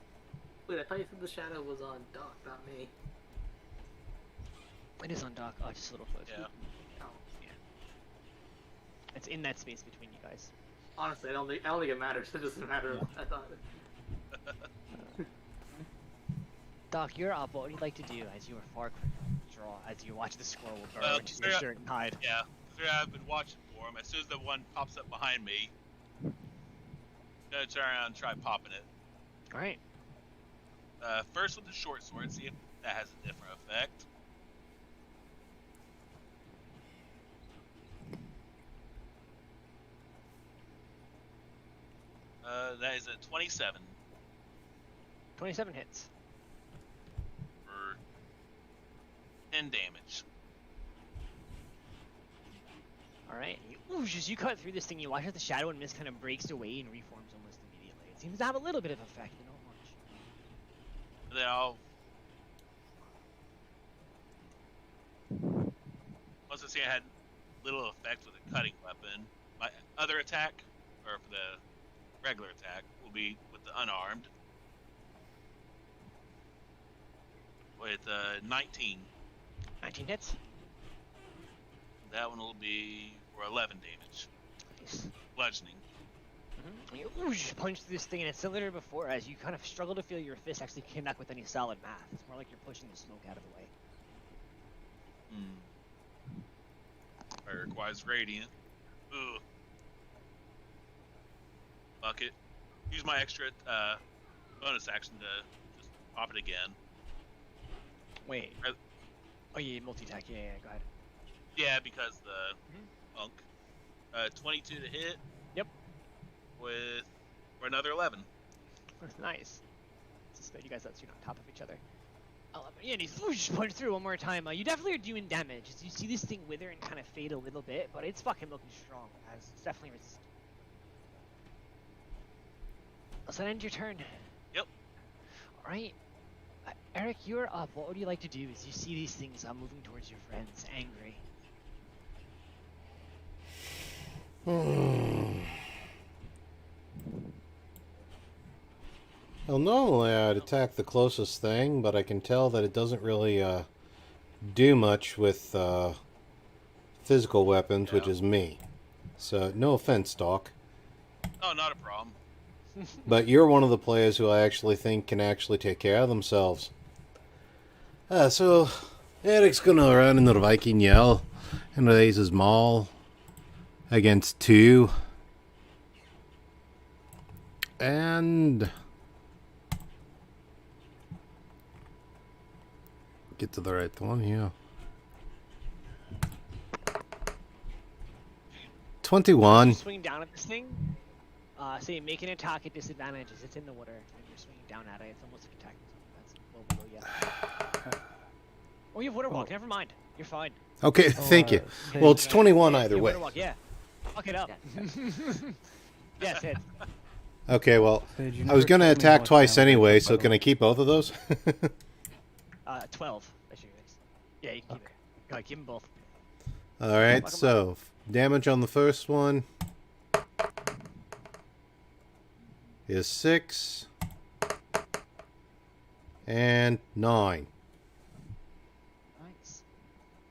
[SPEAKER 4] Wait, I thought you said the shadow was on Doc, not me.
[SPEAKER 3] It is on Doc. Oh, just a little closer.
[SPEAKER 6] Yeah.
[SPEAKER 4] Oh.
[SPEAKER 3] It's in that space between you guys.
[SPEAKER 4] Honestly, I don't think it matters. It doesn't matter. I thought.
[SPEAKER 3] Doc, you're up. What would you like to do as you are far draw as you watch the squirrel burrow
[SPEAKER 6] Well,
[SPEAKER 3] into your shirt and hide?
[SPEAKER 6] Yeah. Because I've been watching for him. As soon as the one pops up behind me, gonna turn around and try popping it.
[SPEAKER 3] All right.
[SPEAKER 6] First with the short sword, see if that has a different effect. That is a 27
[SPEAKER 3] 27 hits.
[SPEAKER 6] for 10 damage.
[SPEAKER 3] All right. As you cut through this thing, you watch as the shadow and mist kind of breaks away and reforms almost immediately. It seems to have a little bit of effect, but not much.
[SPEAKER 6] And then I'll. Once I see I had little effect with a cutting weapon, my other attack, or for the regular attack, will be with the unarmed. With 19.
[SPEAKER 3] 19 hits.
[SPEAKER 6] That one will be for 11 damage.
[SPEAKER 3] Nice.
[SPEAKER 6] Bludgeoning.
[SPEAKER 3] You just punch through this thing, and it's similar to before, as you kind of struggle to feel your fist actually connect with any solid math. It's more like you're pushing the smoke out of the way.
[SPEAKER 6] Fire requires radiant. Ugh. Bucket. Use my extra bonus action to just pop it again.
[SPEAKER 3] Wait. Oh yeah, multi-attack. Yeah, go ahead.
[SPEAKER 6] Yeah, because the punk. 22 to hit.
[SPEAKER 3] Yep.
[SPEAKER 6] With for another 11.
[SPEAKER 3] Nice. Just that you guys that's on top of each other. 11. Yeah, and he's punch through one more time. You definitely are doing damage. As you see this thing wither and kind of fade a little bit, but it's fucking looking strong. As it's definitely resistant. So that ends your turn.
[SPEAKER 6] Yep.
[SPEAKER 3] All right. Eric, you're up. What would you like to do as you see these things moving towards your friends, angry?
[SPEAKER 5] Well, normally I'd attack the closest thing, but I can tell that it doesn't really do much with physical weapons, which is me. So, no offense, Doc.
[SPEAKER 6] Oh, not a problem.
[SPEAKER 5] But you're one of the players who I actually think can actually take care of themselves. So, Eric's gonna run into the Viking yell and raise his maul against 2. And get to the right one, yeah. 21.
[SPEAKER 3] Swinging down at this thing. So you make an attack at disadvantage as it's in the water, and you're swinging down at it. It's almost like attacking something that's well below you. Oh, you have water walk. Never mind. You're fine.
[SPEAKER 5] Okay, thank you. Well, it's 21 either way.
[SPEAKER 3] Water walk, yeah. Fuck it up. Yes, it.
[SPEAKER 5] Okay, well, I was going to attack twice anyway, so can I keep both of those?
[SPEAKER 3] 12. Yeah, you can keep it. Go ahead, keep them both.
[SPEAKER 5] Alright, so damage on the first one is 6 and 9.
[SPEAKER 3] Nice.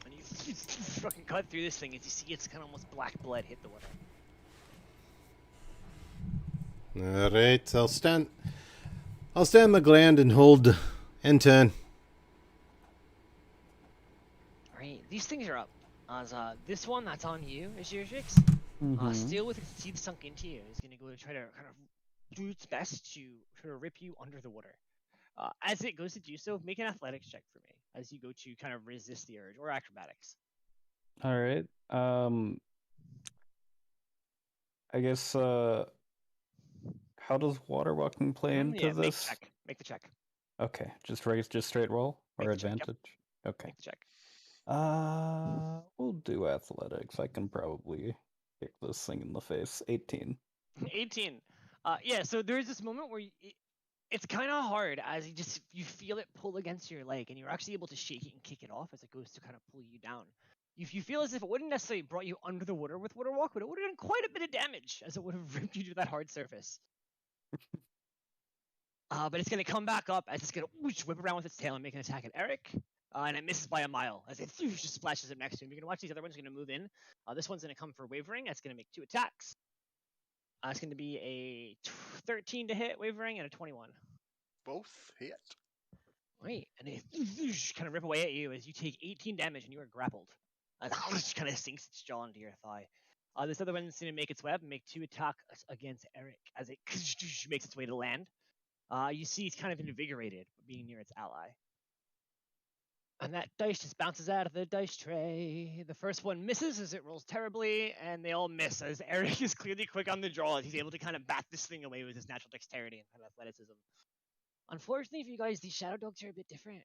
[SPEAKER 3] And you fucking cut through this thing as you see it's kind of almost black blood hit the water.
[SPEAKER 5] Alright, I'll stand my ground and hold end turn.
[SPEAKER 3] Alright, these things are up. As this one that's on you is your Jix. Still with its teeth sunk into you is gonna go to try to kind of do its best to try to rip you under the water. As it goes to do so, make an athletics check for me as you go to kind of resist the urge, or acrobatics.
[SPEAKER 2] All right. I guess. How does water walking play into this?
[SPEAKER 3] Make the check.
[SPEAKER 2] Okay, just straight roll or advantage. Okay.
[SPEAKER 3] Make the check.
[SPEAKER 2] We'll do athletics. I can probably kick this thing in the face. 18.
[SPEAKER 3] 18. Yeah. So there's this moment where it's kind of hard as you feel it pull against your leg, and you're actually able to shake it and kick it off as it goes to kind of pull you down. You feel as if it wouldn't necessarily brought you under the water with water walk, but it would have done quite a bit of damage as it would have ripped you to that hard surface. But it's gonna come back up as it's gonna whip around with its tail and make an attack at Eric. And it misses by a mile as it just splashes up next to him. You're gonna watch these other ones gonna move in. This one's gonna come for wavering. That's gonna make 2 attacks. It's gonna be a 13 to hit wavering and a 21.
[SPEAKER 7] Both hit.
[SPEAKER 3] Wait, and it kind of rip away at you as you take 18 damage and you are grappled. It just kind of sinks its jaw into your thigh. This other one's gonna make its web and make 2 attacks against Eric as it makes its way to land. You see it's kind of invigorated being near its ally. And that dice just bounces out of the dice tray. The first one misses as it rolls terribly, and they all miss as Eric is clearly quick on the draw as he's able to kind of bat this thing away with his natural dexterity and kind of athleticism. Unfortunately for you guys, these shadow dogs are a bit different.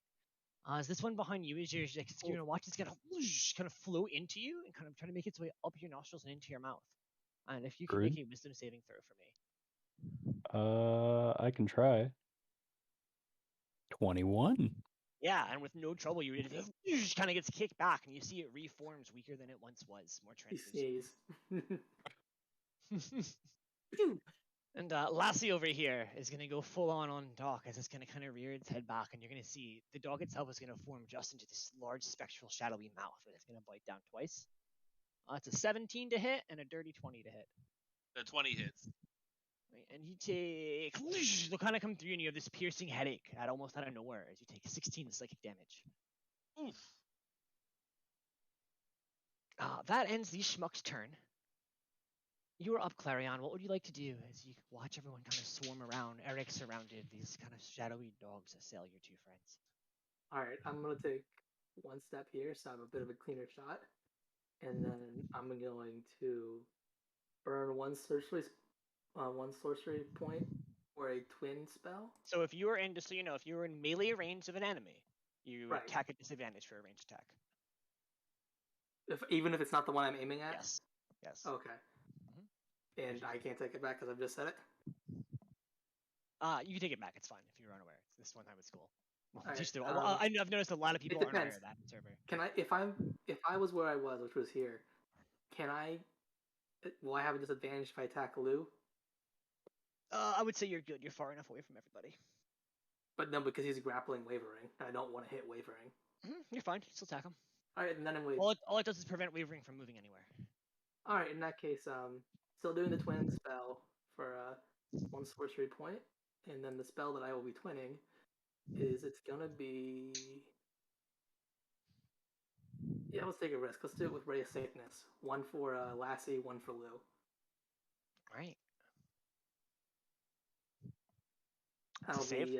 [SPEAKER 3] As this one behind you is you're gonna watch it's gonna whoosh, kind of flow into you and kind of try to make its way up your nostrils and into your mouth. And if you can make a wisdom saving throw for me.
[SPEAKER 2] I can try. 21.
[SPEAKER 3] Yeah, and with no trouble, you just kind of gets kicked back, and you see it reforms weaker than it once was, more
[SPEAKER 4] He
[SPEAKER 3] translucent.
[SPEAKER 4] sneezes.
[SPEAKER 3] And Lassie over here is going to go full on Doc as it's going to kind of rear its head back, and you're going to see the dog itself is going to form just into this large spectral shadowy mouth, and it's going to bite down twice. It's a 17 to hit and a dirty 20 to hit.
[SPEAKER 6] The 20 hits.
[SPEAKER 3] Right, and you take, they'll kind of come through, and you have this piercing headache almost out of nowhere as you take 16 psychic damage.
[SPEAKER 6] Oof.
[SPEAKER 3] That ends the schmuck's turn. You are up, Clarion. What would you like to do as you watch everyone kind of swarm around? Eric surrounded, these kind of shadowy dogs assail your two friends.
[SPEAKER 4] Alright, I'm going to take one step here so I have a bit of a cleaner shot. And then I'm going to burn one sorcery point or a twin spell.
[SPEAKER 3] So if you are in, just so you know, if you were in melee range of an enemy, you attack at disadvantage for a ranged attack.
[SPEAKER 4] Even if it's not the one I'm aiming at?
[SPEAKER 3] Yes. Yes.
[SPEAKER 4] Okay. And I can't take it back because I've just said it?
[SPEAKER 3] You can take it back. It's fine if you're unaware. It's this one time at school.
[SPEAKER 4] Right,
[SPEAKER 3] I've noticed a lot of people aren't aware of that server.
[SPEAKER 4] Can I, if I was where I was, which was here, will I have a disadvantage if I attack Lou?
[SPEAKER 3] I would say you're good. You're far enough away from everybody.
[SPEAKER 4] But no, because he's grappling Wavering. I don't want to hit Wavering.
[SPEAKER 3] You're fine. You still attack him.
[SPEAKER 4] Alright, and then I'm
[SPEAKER 3] all it does is prevent Wavering from moving anywhere.
[SPEAKER 4] Alright, in that case, still doing the twin spell for one sorcery point, and then the spell that I will be twinning is it's gonna be. Yeah, let's take a risk. Let's do it with Ray of Sickness. One for Lassie, one for Lou.
[SPEAKER 3] Right.
[SPEAKER 4] That'll be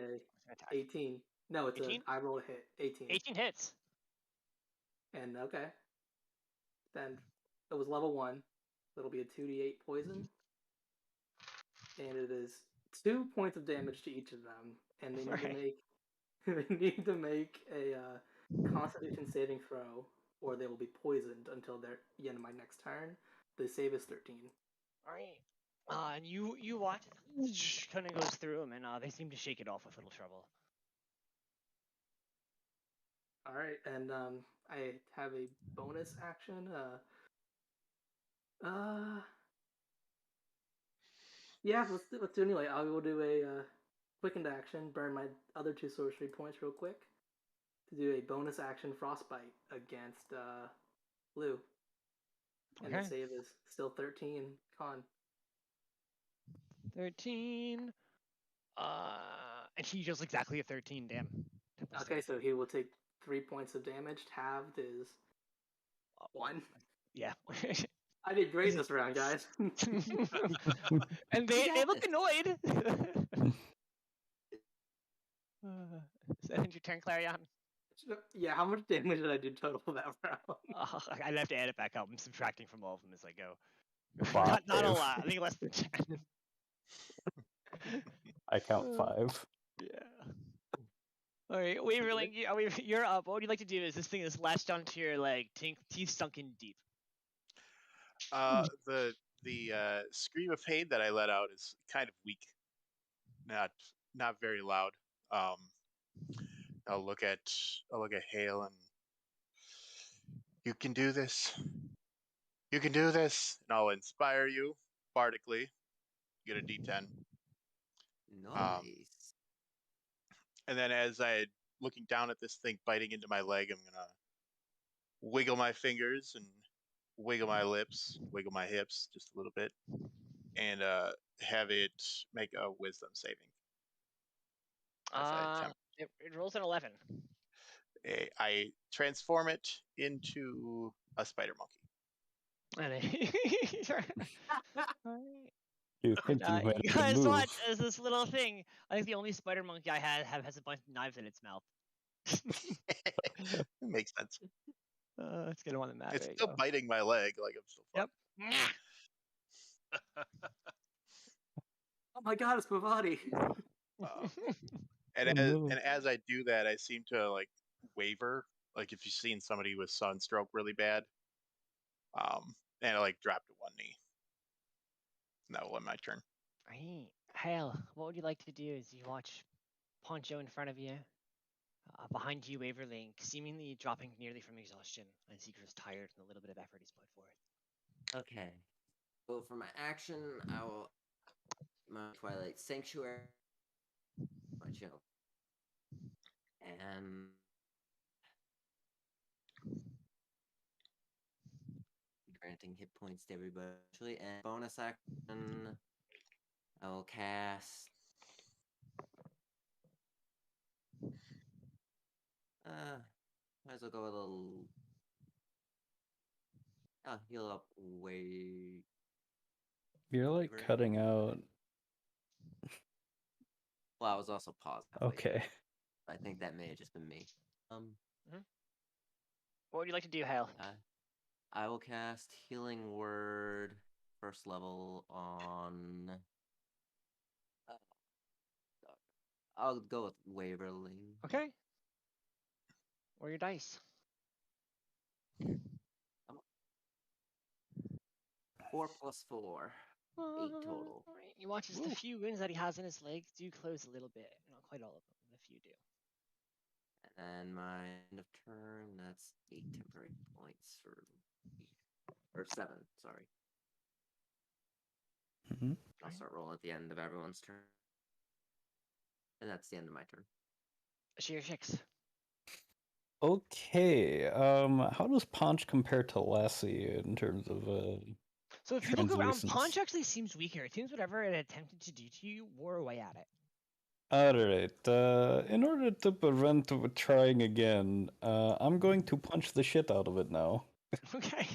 [SPEAKER 4] 18. No, it's
[SPEAKER 3] 18?
[SPEAKER 4] I rolled a hit. 18.
[SPEAKER 3] 18 hits.
[SPEAKER 4] And okay. Then it was level 1. It'll be a 2d8 poison. And it is 2 points of damage to each of them. And they need to make a Constitution saving throw, or they will be poisoned until the end of my next turn. The save is 13.
[SPEAKER 3] Alright. And you watch it kind of goes through them, and they seem to shake it off with little trouble.
[SPEAKER 4] Alright, and I have a bonus action. Yeah, let's do it anyway. I will do a quickened action, burn my other 2 sorcery points real quick, to do a bonus action frostbite against Lou. And the save is still 13 con.
[SPEAKER 3] 13. And he does exactly a 13 damn.
[SPEAKER 4] Okay, so he will take 3 points of damage. Halved is 1.
[SPEAKER 3] Yeah.
[SPEAKER 4] I did great this round, guys.
[SPEAKER 3] And they look annoyed. Is that your turn, Clarion?
[SPEAKER 4] Yeah, how much damage did I do total that round?
[SPEAKER 3] I'd have to add it back up. I'm subtracting from all of them as I go. Not a
[SPEAKER 2] Five.
[SPEAKER 3] lot. I think less than 10.
[SPEAKER 2] I count 5.
[SPEAKER 3] Yeah. All right, Waverling, you're up. What would you like to do? Is this thing is latched onto your leg, teeth sunk in deep?
[SPEAKER 7] The scream of pain that I let out is kind of weak, not very loud. I'll look at Hale and you can do this. You can do this, and I'll inspire you bardically. Get a D10.
[SPEAKER 1] Nice.
[SPEAKER 7] And then as I looking down at this thing biting into my leg, I'm gonna wiggle my fingers and wiggle my lips, wiggle my hips just a little bit, and have it make a wisdom saving.
[SPEAKER 3] It rolls an 11.
[SPEAKER 7] I transform it into a spider monkey.
[SPEAKER 2] You think you had
[SPEAKER 3] you
[SPEAKER 2] to
[SPEAKER 3] guys
[SPEAKER 2] move?
[SPEAKER 3] watch as this little thing. I think the only spider monkey I has a bunch of knives in its mouth.
[SPEAKER 7] It makes sense.
[SPEAKER 3] Let's get him on the map.
[SPEAKER 7] It's
[SPEAKER 3] There you
[SPEAKER 7] still
[SPEAKER 3] go.
[SPEAKER 7] biting my leg, like I'm still
[SPEAKER 3] Yep.
[SPEAKER 4] Oh my god, it's Pavati.
[SPEAKER 7] Um,
[SPEAKER 2] No.
[SPEAKER 7] and as I do that, I seem to like waver. Like if you've seen somebody with sunstroke really bad, and I like drop to one knee. And that will end my turn.
[SPEAKER 3] Right. Hale, what would you like to do as you watch Poncho in front of you? Behind you, Waverlink, seemingly dropping nearly from exhaustion, and Seeker's tired from the little bit of effort he's put forth.
[SPEAKER 1] Okay. So for my action, I will my Twilight Sanctuary, my chill, and granting hit points to everybody. Actually, and bonus action, I will cast. Might as well go a little. I'll heal up way.
[SPEAKER 2] You're like
[SPEAKER 1] Waver.
[SPEAKER 2] cutting out.
[SPEAKER 1] Well, I was also paused. halfway through.
[SPEAKER 2] Okay.
[SPEAKER 1] I think that may have just been me.
[SPEAKER 3] What would you like to do, Hale?
[SPEAKER 1] I will cast Healing Word first level on. I'll go with Waverly.
[SPEAKER 3] Okay. What are your dice?
[SPEAKER 1] 4 + 4. 8 total.
[SPEAKER 3] Alright, you watch as the few wounds that he has in his legs do close a little bit. Not quite all of them, but a few do.
[SPEAKER 1] And then my end of turn, that's 8 temporary points for. Or 7, sorry.
[SPEAKER 2] Mhm.
[SPEAKER 1] I'll start rolling at the end of everyone's turn. And that's the end of my turn.
[SPEAKER 3] Sheer chicks.
[SPEAKER 2] Okay. How does Ponch compare to Lassie in terms of
[SPEAKER 3] So if you look around,
[SPEAKER 2] translucence?
[SPEAKER 3] Ponch actually seems weaker. It seems whatever it attempted to do to you wore away at it.
[SPEAKER 2] Alright, in order to prevent trying again, I'm going to punch the shit out of it now.
[SPEAKER 3] Okay.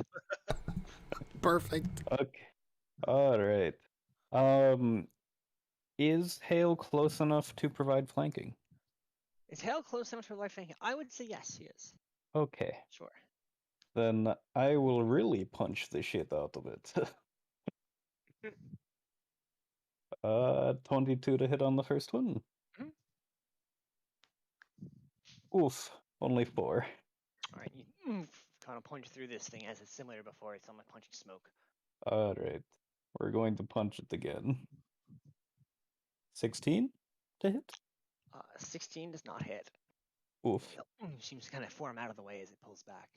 [SPEAKER 5] Perfect.
[SPEAKER 2] Okay. Alright. Is Hale close enough to provide flanking?
[SPEAKER 3] Is Hale close enough to life thinking? I would say yes, he is.
[SPEAKER 2] Okay.
[SPEAKER 3] Sure.
[SPEAKER 2] Then I will really punch the shit out of it. 22 to hit on the first one.
[SPEAKER 3] Mhm.
[SPEAKER 2] Oof, only 4.
[SPEAKER 3] Alright, you kind of punch through this thing as it's similar before. It's not like punching smoke.
[SPEAKER 2] Alright, we're going to punch it again. 16 to hit?
[SPEAKER 3] 16 does not hit.
[SPEAKER 2] Oof.
[SPEAKER 3] Seems to kind of form out of the way as it pulls back.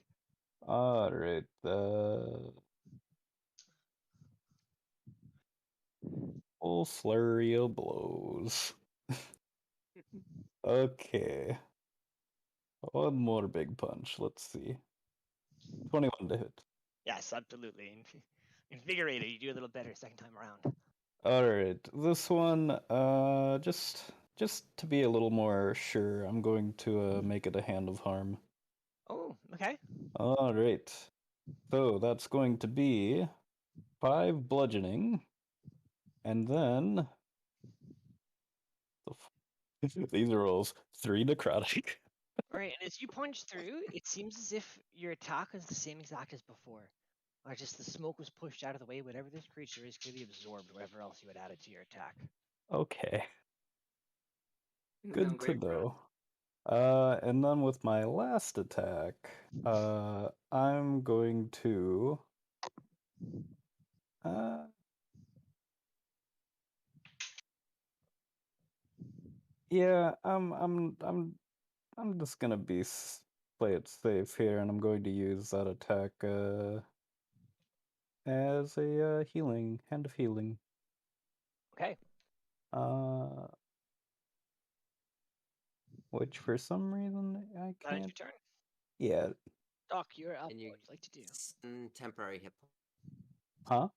[SPEAKER 2] Alright, full flurry of blows. Okay. One more big punch, let's see. 21 to hit.
[SPEAKER 3] Yes, absolutely. Invigorated, you do a little better second time around.
[SPEAKER 2] Alright, this one, just to be a little more sure, I'm going to make it a hand of harm.
[SPEAKER 3] Oh, okay.
[SPEAKER 2] Alright, so that's going to be 5 bludgeoning, and then these are rolls 3 necrotic.
[SPEAKER 3] Alright, and as you punch through, it seems as if your attack is the same exact as before. Or just the smoke was pushed out of the way. Whatever this creature is clearly absorbed whatever else you had added to your attack.
[SPEAKER 2] Okay,
[SPEAKER 4] I'm
[SPEAKER 2] good to
[SPEAKER 4] very proud.
[SPEAKER 2] know. And then with my last attack, I'm going to yeah, I'm just gonna play it safe here, and I'm going to use that attack as a hand of healing.
[SPEAKER 3] Okay.
[SPEAKER 2] Which for some reason I
[SPEAKER 3] That ends
[SPEAKER 2] can't.
[SPEAKER 3] your turn.
[SPEAKER 2] Yeah,
[SPEAKER 3] Doc, you're up.
[SPEAKER 1] And
[SPEAKER 3] What
[SPEAKER 1] you
[SPEAKER 3] would you like to do?
[SPEAKER 1] 7 temporary hit points.
[SPEAKER 2] huh?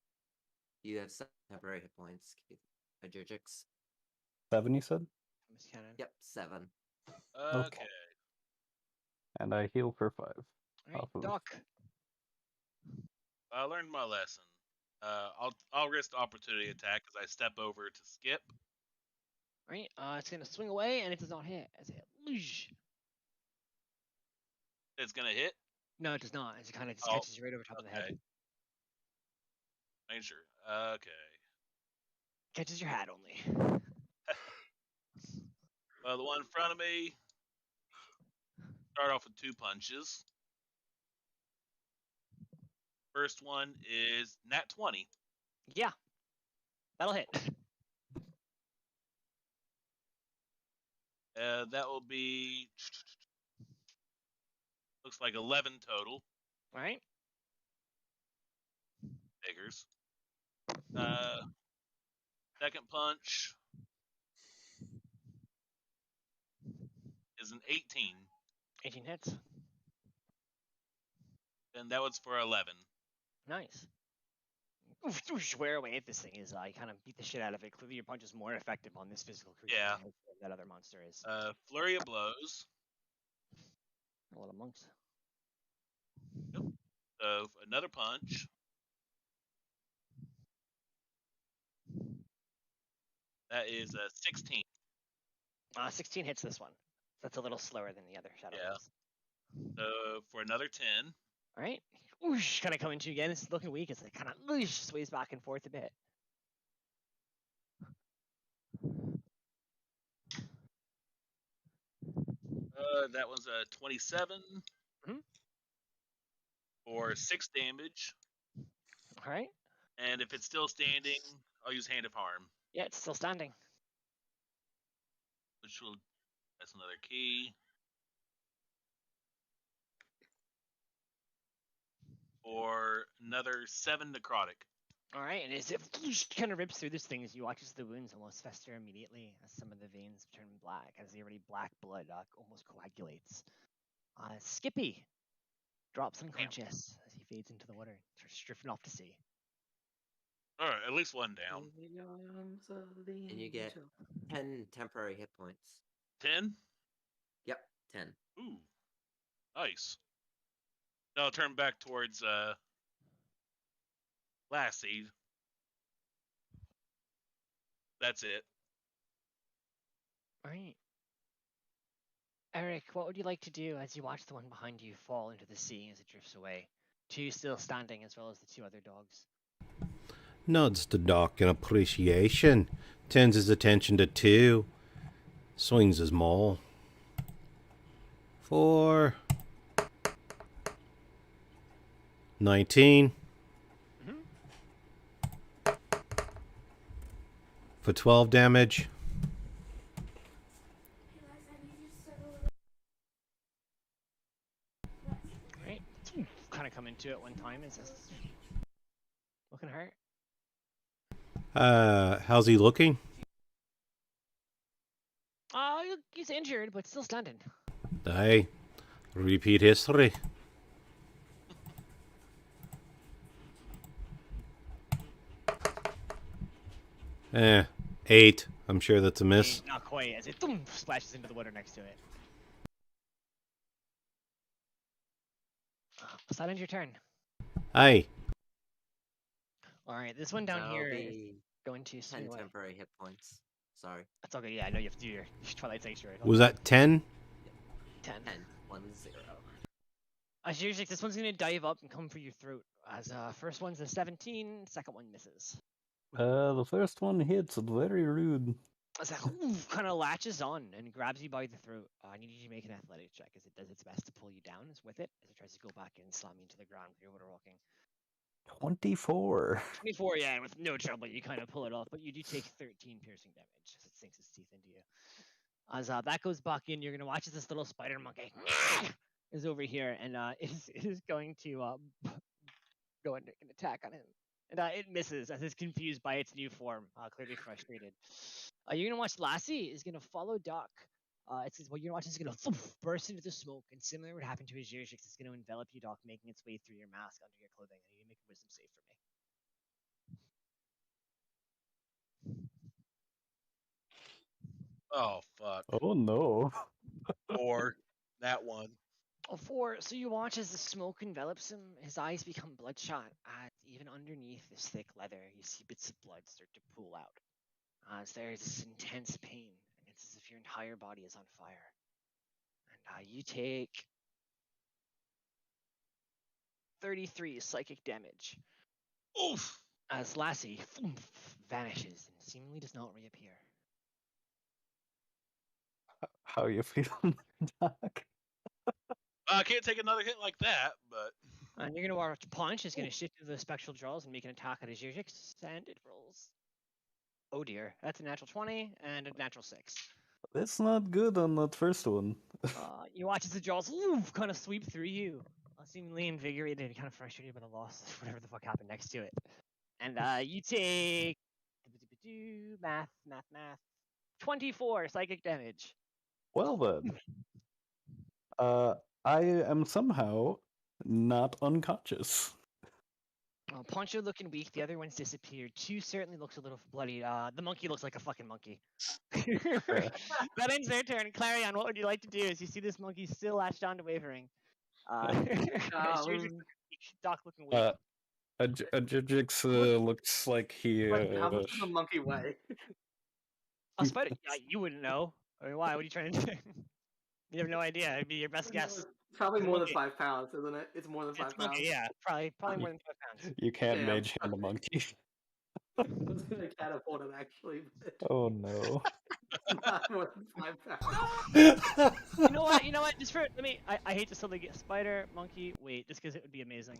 [SPEAKER 1] You have 7 temporary hit points. Adjurgix.
[SPEAKER 2] 7, you said?
[SPEAKER 3] Miss Cannon.
[SPEAKER 1] Yep, 7.
[SPEAKER 6] Okay.
[SPEAKER 2] And I heal for 5.
[SPEAKER 3] Alright,
[SPEAKER 2] Off of...
[SPEAKER 3] Doc.
[SPEAKER 6] I learned my lesson. I'll risk the opportunity attack as I step over to skip.
[SPEAKER 3] Alright, it's gonna swing away and it does not hit as it. Whoosh.
[SPEAKER 6] It's gonna hit.
[SPEAKER 3] No, it does not. It kind of just
[SPEAKER 6] Oh,
[SPEAKER 3] catches you right over top of the head.
[SPEAKER 6] Okay. Make sure. Okay.
[SPEAKER 3] Catches your hat only.
[SPEAKER 6] Well, the one in front of me. Start off with 2 punches. First one is nat 20.
[SPEAKER 3] Yeah, that'll hit.
[SPEAKER 6] That will be looks like 11 total.
[SPEAKER 3] All right.
[SPEAKER 6] Figures. Second punch is an 18,
[SPEAKER 3] 18 hits.
[SPEAKER 6] and that was for 11.
[SPEAKER 3] Nice. Swear away at this thing is you kind of beat the shit out of it. Clearly, your punch is more effective on this physical creature
[SPEAKER 6] Yeah.
[SPEAKER 3] than that other monster is.
[SPEAKER 6] Flurry of blows.
[SPEAKER 3] A lot of monks.
[SPEAKER 6] So another punch. That is a 16.
[SPEAKER 3] 16 hits this one. That's a little slower than the other shadow
[SPEAKER 6] Yeah.
[SPEAKER 3] ones.
[SPEAKER 6] So for another 10.
[SPEAKER 3] All right. Whoosh, kind of coming to you again. It's looking weak. It's like kind of sways back and forth a bit.
[SPEAKER 6] That one's a 27
[SPEAKER 3] Mhm.
[SPEAKER 6] for 6 damage.
[SPEAKER 3] All right.
[SPEAKER 6] And if it's still standing, I'll use Hand of Harm,
[SPEAKER 3] Yeah, it's still standing.
[SPEAKER 6] which will. That's another key. For another 7 necrotic.
[SPEAKER 3] All right, and as it kind of rips through this thing, as you watch as the wounds almost fester immediately, as some of the veins turn black, as the already black blood almost coagulates. Skippy drops unconscious as he fades into the water, starts drifting off to sea.
[SPEAKER 6] All right, at least one down.
[SPEAKER 4] In the arms of the
[SPEAKER 1] And you get
[SPEAKER 4] angel.
[SPEAKER 1] 10 temporary hit points.
[SPEAKER 6] 10.
[SPEAKER 1] Yep, 10.
[SPEAKER 6] Ooh, nice. Now I'll turn back towards Lassie. That's it.
[SPEAKER 3] All right. Eric, what would you like to do as you watch the one behind you fall into the sea as it drifts away? 2 still standing, as well as the 2 other dogs.
[SPEAKER 5] Nods to Doc in appreciation. Turns his attention to 2. Swings his maul. 4. 19. For 12 damage.
[SPEAKER 3] Right? Kind of come into it one time. Is this looking hurt?
[SPEAKER 5] How's he looking?
[SPEAKER 3] He's injured, but still standing.
[SPEAKER 5] Aye. Repeat history. Eh, 8. I'm sure that's a miss.
[SPEAKER 3] Not quite, as it splashes into the water next to it. Silent, your turn.
[SPEAKER 5] Aye.
[SPEAKER 3] All right, this one down
[SPEAKER 1] That'll
[SPEAKER 3] here is
[SPEAKER 1] be
[SPEAKER 3] going to
[SPEAKER 1] 10
[SPEAKER 3] swing away.
[SPEAKER 1] temporary hit points. Sorry.
[SPEAKER 3] That's okay. Yeah, I know you have to do your Twilight Sanctuary.
[SPEAKER 5] Was that 10?
[SPEAKER 3] 10?
[SPEAKER 1] 10. 1 0.
[SPEAKER 3] As usual, this one's gonna dive up and come for your throat. As first one's a 17, second one misses.
[SPEAKER 2] The first one hits. Very rude.
[SPEAKER 3] As that kind of latches on and grabs you by the throat. I need you to make an athletics check as it does its best to pull you down with it, as it tries to go back and slam you into the ground with your water walking.
[SPEAKER 2] 24.
[SPEAKER 3] 24, yeah, and with no trouble you kind of pull it off, but you do take 13 piercing damage as it sinks its teeth into you. As that goes back in, you're gonna watch as this little spider monkey is over here and is going to go and make an attack on him. And it misses as it's confused by its new form, clearly frustrated. You're gonna watch Lassie is gonna follow Doc. It says what you're gonna watch is gonna burst into the smoke, and similar would happen to his ears. It's gonna envelop you, Doc, making its way through your mask under your clothing. I need you to make a wisdom save for me.
[SPEAKER 6] Oh fuck.
[SPEAKER 2] Oh no.
[SPEAKER 6] 4. That one.
[SPEAKER 3] Oh, 4. So you watch as the smoke envelops him. His eyes become bloodshot. Even underneath this thick leather, you see bits of blood start to pool out. As there's this intense pain, and it's as if your entire body is on fire. And you take 33 psychic damage
[SPEAKER 6] Oof.
[SPEAKER 3] as Lassie vanishes and seemingly does not reappear.
[SPEAKER 2] How you feeling, Doc?
[SPEAKER 6] I can't take another hit like that, but
[SPEAKER 3] And you're gonna watch Punch is gonna shift to the spectral jaws and make an attack at Azirix, and it rolls. Oh dear, that's a natural 20 and a natural 6.
[SPEAKER 2] That's not good on that first one.
[SPEAKER 3] You watch as the jaws kind of sweep through you, seemingly invigorated and kind of frustrated by the loss of whatever the fuck happened next to it. And you take math, 24 psychic damage.
[SPEAKER 2] Well then, I am somehow not unconscious.
[SPEAKER 3] Poncho looking weak. The other one's disappeared. Two certainly looks a little bloody. The monkey looks like a fucking monkey. That ends their turn. Clarion, what would you like to do? As you see this monkey still latched onto Wavering. Doc looking weak.
[SPEAKER 2] Ajijix looks like he.
[SPEAKER 4] How much does a monkey weigh?
[SPEAKER 3] A spider? Yeah, you wouldn't know. I mean, why? What are you trying to do? You have no idea. It'd be your best guess.
[SPEAKER 4] Probably more than
[SPEAKER 3] Monkey.
[SPEAKER 4] 5 pounds, isn't it? It's more than 5
[SPEAKER 3] It's
[SPEAKER 4] pounds.
[SPEAKER 3] monkey, yeah, probably more than 5 pounds.
[SPEAKER 2] You can't
[SPEAKER 4] Damn,
[SPEAKER 2] mage hand a
[SPEAKER 4] okay.
[SPEAKER 2] monkey.
[SPEAKER 4] I was gonna catapult it actually, but
[SPEAKER 2] Oh no.
[SPEAKER 4] not more than 5 pounds.
[SPEAKER 3] You know what? You know what? Just for I hate to suddenly get spider, monkey. Wait, just because it would be amazing.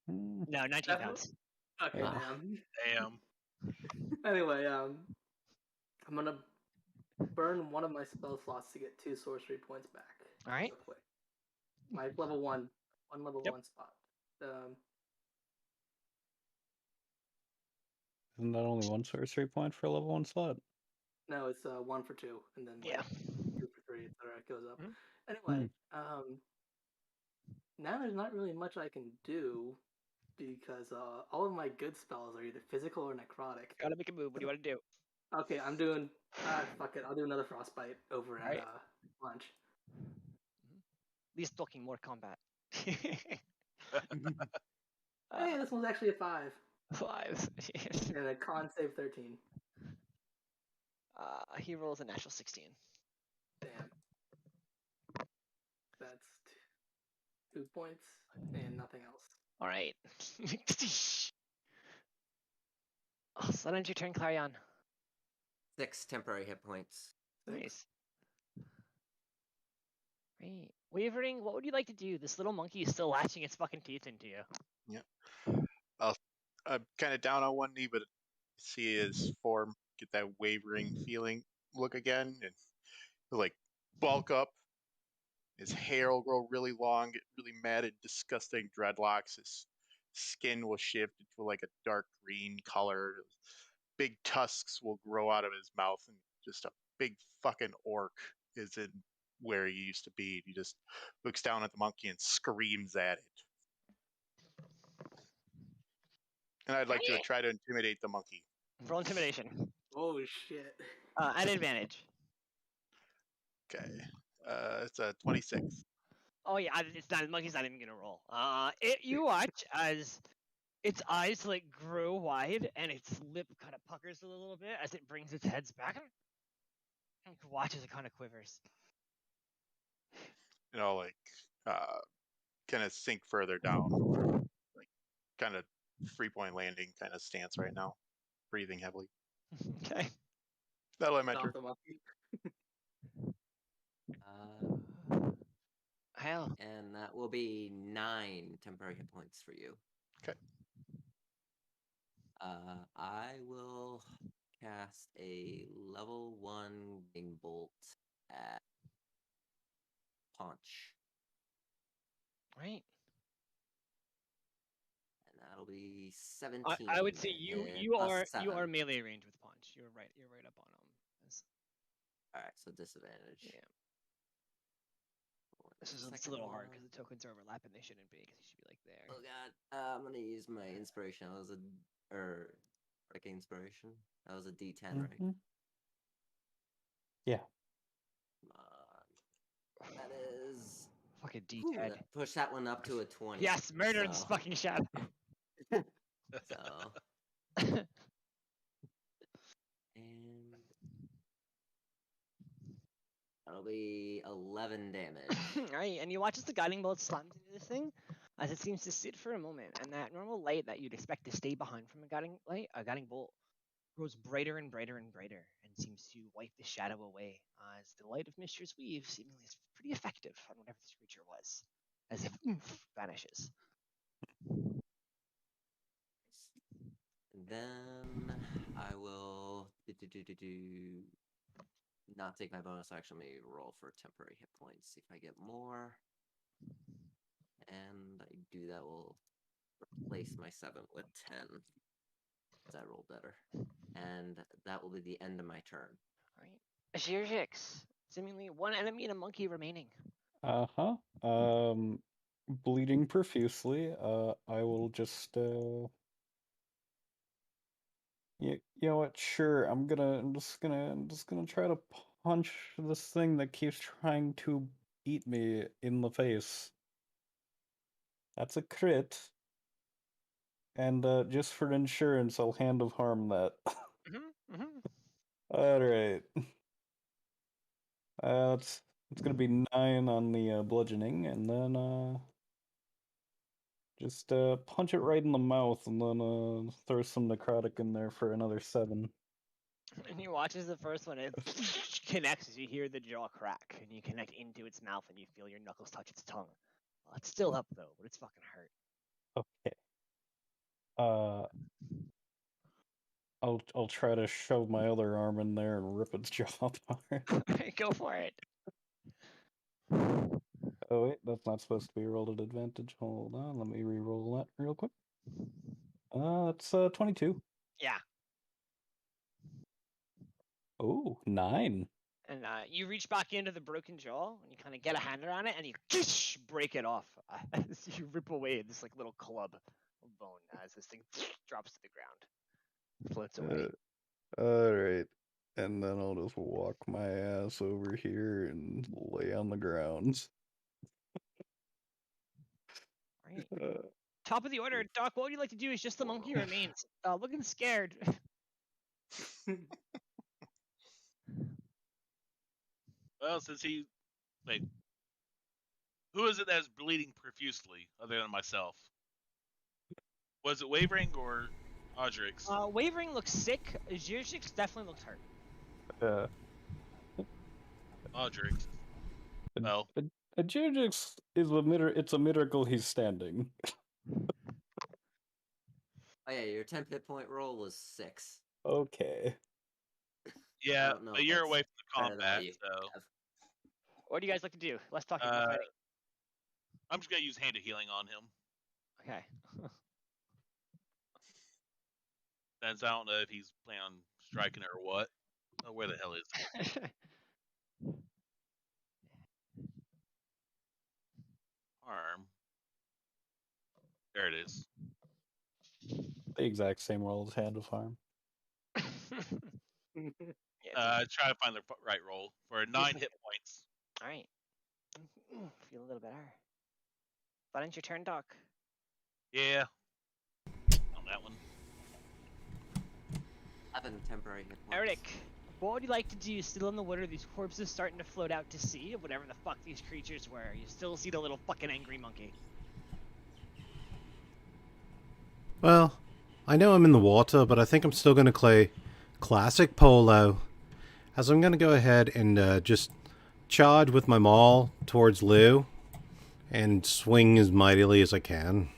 [SPEAKER 3] No, 19 pounds.
[SPEAKER 4] Okay,
[SPEAKER 2] Ah.
[SPEAKER 4] damn.
[SPEAKER 6] damn.
[SPEAKER 4] Anyway, I'm gonna burn one of my spell slots to get 2 sorcery points back.
[SPEAKER 3] All right.
[SPEAKER 4] Real quick. My level 1 level
[SPEAKER 3] Yep.
[SPEAKER 4] 1 spot.
[SPEAKER 2] Isn't that only one sorcery point for a level 1 slot?
[SPEAKER 4] No, it's 1 for 2, and then
[SPEAKER 3] Yeah.
[SPEAKER 4] 2 for 3, etc. It goes up.
[SPEAKER 3] Mhm.
[SPEAKER 4] Anyway, now there's not really much I can do because all of my good spells are either physical or necrotic.
[SPEAKER 3] Gotta make a move. What do you want to do?
[SPEAKER 4] Okay, I'm doing. Fuck it. I'll do another frostbite over at
[SPEAKER 3] Alright.
[SPEAKER 4] lunch.
[SPEAKER 3] At least talking more combat.
[SPEAKER 4] Hey, this one's actually a 5
[SPEAKER 3] 5.
[SPEAKER 4] and a con save 13.
[SPEAKER 3] He rolls a natural 16.
[SPEAKER 4] Damn. That's 2 points and nothing else.
[SPEAKER 3] All right. Oh, so that ends your turn, Clarion.
[SPEAKER 1] 6 temporary hit points.
[SPEAKER 3] Nice. Great. Wavering, what would you like to do? This little monkey is still latching its fucking teeth into you.
[SPEAKER 7] I'm kind of down on one knee, but see his form, get that wavering feeling look again, and he'll like bulk up. His hair will grow really long, get really matted, disgusting dreadlocks. His skin will shift into like a dark green color. Big tusks will grow out of his mouth, and just a big fucking orc is in where he used to be. He just looks down at the monkey and screams at it. And I'd like to try to intimidate the monkey.
[SPEAKER 3] Roll intimidation.
[SPEAKER 4] Oh shit.
[SPEAKER 3] At advantage.
[SPEAKER 7] Okay. It's a 26.
[SPEAKER 3] Oh yeah, it's not. The monkey's not even gonna roll. You watch as its eyes like grow wide and its lip kind of puckers a little bit as it brings its heads back. And you watch as it kind of quivers.
[SPEAKER 7] You know, like, kind of sink further down. Like, kind of 3-point landing kind of stance right now. Breathing heavily.
[SPEAKER 3] Okay.
[SPEAKER 7] That'll end my
[SPEAKER 4] Stop
[SPEAKER 7] turn.
[SPEAKER 4] the monkey.
[SPEAKER 3] Hell.
[SPEAKER 1] And that will be 9 temporary hit points for you.
[SPEAKER 7] Okay.
[SPEAKER 1] I will cast a level 1 wing bolt at Paunch.
[SPEAKER 3] Right.
[SPEAKER 1] And that'll be 17.
[SPEAKER 3] I would say you
[SPEAKER 1] plus
[SPEAKER 3] are
[SPEAKER 1] 7.
[SPEAKER 3] melee range with punch. You're right up on him.
[SPEAKER 1] Alright, so disadvantage.
[SPEAKER 3] Yeah. This is it's a little hard because the tokens are overlapping. They shouldn't be because you should be like there.
[SPEAKER 1] Oh god, I'm gonna use my inspiration. That was inspiration. That was a D10, right?
[SPEAKER 2] Yeah.
[SPEAKER 1] Come on. That is.
[SPEAKER 3] Fucking
[SPEAKER 1] Ooh,
[SPEAKER 3] D10.
[SPEAKER 1] that pushed that one up to a 20.
[SPEAKER 3] Yes, murder this fucking shadow.
[SPEAKER 1] So. And. That'll be 11 damage.
[SPEAKER 3] Alright, and you watch as the guiding bolt slams into this thing. as it seems to sit for a moment, and that normal light that you'd expect to stay behind from a guiding bolt, grows brighter and brighter and brighter, and seems to wipe the shadow away, as the light of Mistress Weave seemingly is pretty effective on whatever this creature was, as if vanishes.
[SPEAKER 1] And then I will not take my bonus action, maybe roll for temporary hit points, see if I get more. And I do that, will replace my 7 with 10. Because I roll better. And that will be the end of my turn.
[SPEAKER 3] Alright. Zirjix, seemingly one enemy and a monkey remaining.
[SPEAKER 2] Uh-huh. Bleeding profusely. I will just, you know what? Sure, I'm just gonna try to punch this thing that keeps trying to eat me in the face. That's a crit. And just for insurance, I'll hand of harm that. All right. It's gonna be 9 on the bludgeoning, and then just punch it right in the mouth, and then throw some necrotic in there for another 7.
[SPEAKER 3] And you watch as the first one, it connects as you hear the jaw crack, and you connect into its mouth, and you feel your knuckles touch its tongue. Well, it's still up though, but it's fucking hurt.
[SPEAKER 2] Okay. I'll try to shove my other arm in there and rip its jaw apart.
[SPEAKER 3] Go for it.
[SPEAKER 2] Oh wait, that's not supposed to be rolled at advantage. Hold on, let me re-roll that real quick. It's 22.
[SPEAKER 3] Yeah.
[SPEAKER 2] Oh, 9.
[SPEAKER 3] And you reach back into the broken jaw, and you kind of get a hand around it, and you break it off as you rip away this like little club of bone as this thing drops to the ground, floats away.
[SPEAKER 2] Alright. And then I'll just walk my ass over here and lay on the ground.
[SPEAKER 3] Right. Top of the order, Doc. What would you like to do? Is just the monkey remains looking scared.
[SPEAKER 6] Well, since he, wait, who is it that's bleeding profusely other than myself? Was it Wavering or Audrix?
[SPEAKER 3] Wavering looks sick. Zirjix definitely looks hurt.
[SPEAKER 6] Audrix. Well,
[SPEAKER 2] A Jujix is it's a miracle he's standing.
[SPEAKER 1] Oh yeah, your 10 hit point roll was 6.
[SPEAKER 2] Okay.
[SPEAKER 6] yeah,
[SPEAKER 1] don't know
[SPEAKER 6] but
[SPEAKER 1] if
[SPEAKER 6] you're
[SPEAKER 1] that's
[SPEAKER 6] away from the
[SPEAKER 1] better than what
[SPEAKER 6] combat,
[SPEAKER 1] you
[SPEAKER 6] so
[SPEAKER 1] have.
[SPEAKER 3] What do you guys like to do? Let's talk about fighting.
[SPEAKER 6] I'm just gonna use Hand of Healing on him.
[SPEAKER 3] Okay.
[SPEAKER 6] Since I don't know if he's planning on striking or what. Oh, where the hell is he? Arm. There it is.
[SPEAKER 2] The exact same roll as Hand of Harm.
[SPEAKER 6] Try to find the right roll for 9 hit points.
[SPEAKER 3] All right. Feel a little better. But it's your turn, Doc.
[SPEAKER 6] Yeah. On that one.
[SPEAKER 1] 11 temporary hit points.
[SPEAKER 3] Eric, what would you like to do? Still in the water, these corpses starting to float out to sea of whatever the fuck these creatures were. You still see the little fucking angry monkey.
[SPEAKER 5] Well, I know I'm in the water, but I think I'm still going to play classic polo. As I'm going to go ahead and just charge with my maul towards Lou and swing as mightily as I can.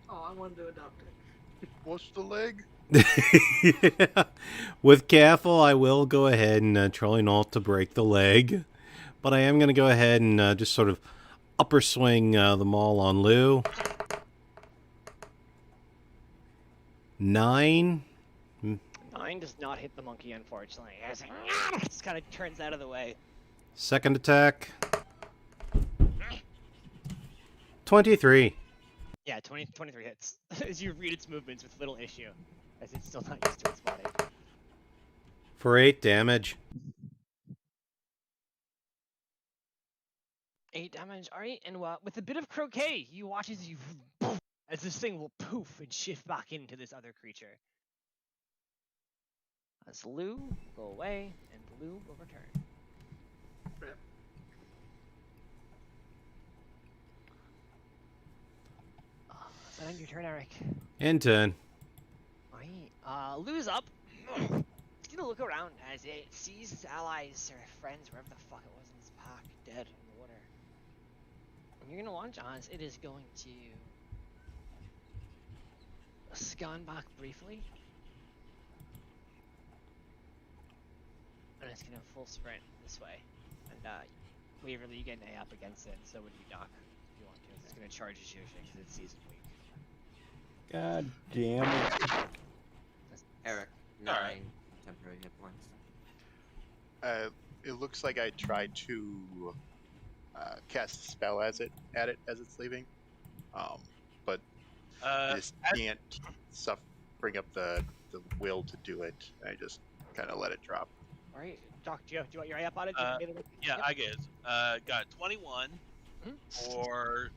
[SPEAKER 4] Oh, I wanted to adopt it.
[SPEAKER 7] What's the leg?
[SPEAKER 5] Yeah. With careful, I will go ahead and try not to break the leg. But I am going to go ahead and just sort of upper swing the maul on Lou. 9.
[SPEAKER 3] 9 does not hit the monkey, unfortunately. It just kind of turns out of the way.
[SPEAKER 5] Second attack. 23.
[SPEAKER 3] Yeah, 23 hits. As you read its movements with little issue, as it's still not used to its body.
[SPEAKER 5] For 8 damage.
[SPEAKER 3] 8 damage. Alright, and with a bit of croquet, you watch as you... as this thing will poof and shift back into this other creature. As Lou will go away, and Lou will return. And your turn, Eric.
[SPEAKER 5] And 10.
[SPEAKER 3] Alright, Lou's up. He's gonna look around as it sees his allies or friends, wherever the fuck it was in his pack, dead in the water. And you're gonna watch as it is going to scan back briefly. And it's gonna full sprint this way. And Waverly, you get an A up against it, and so would you, Doc, if you want to. It's gonna charge his Shoshin because it's season week.
[SPEAKER 2] God damn it.
[SPEAKER 1] Eric,
[SPEAKER 6] Alright.
[SPEAKER 1] 9 temporary hit points.
[SPEAKER 7] It looks like I tried to cast a spell at it as it's leaving, but I just can't bring up the will to do it. I just kind of let it drop.
[SPEAKER 3] All right, Doc, do you want your A up on it?
[SPEAKER 6] Yeah, I guess. Got 21 for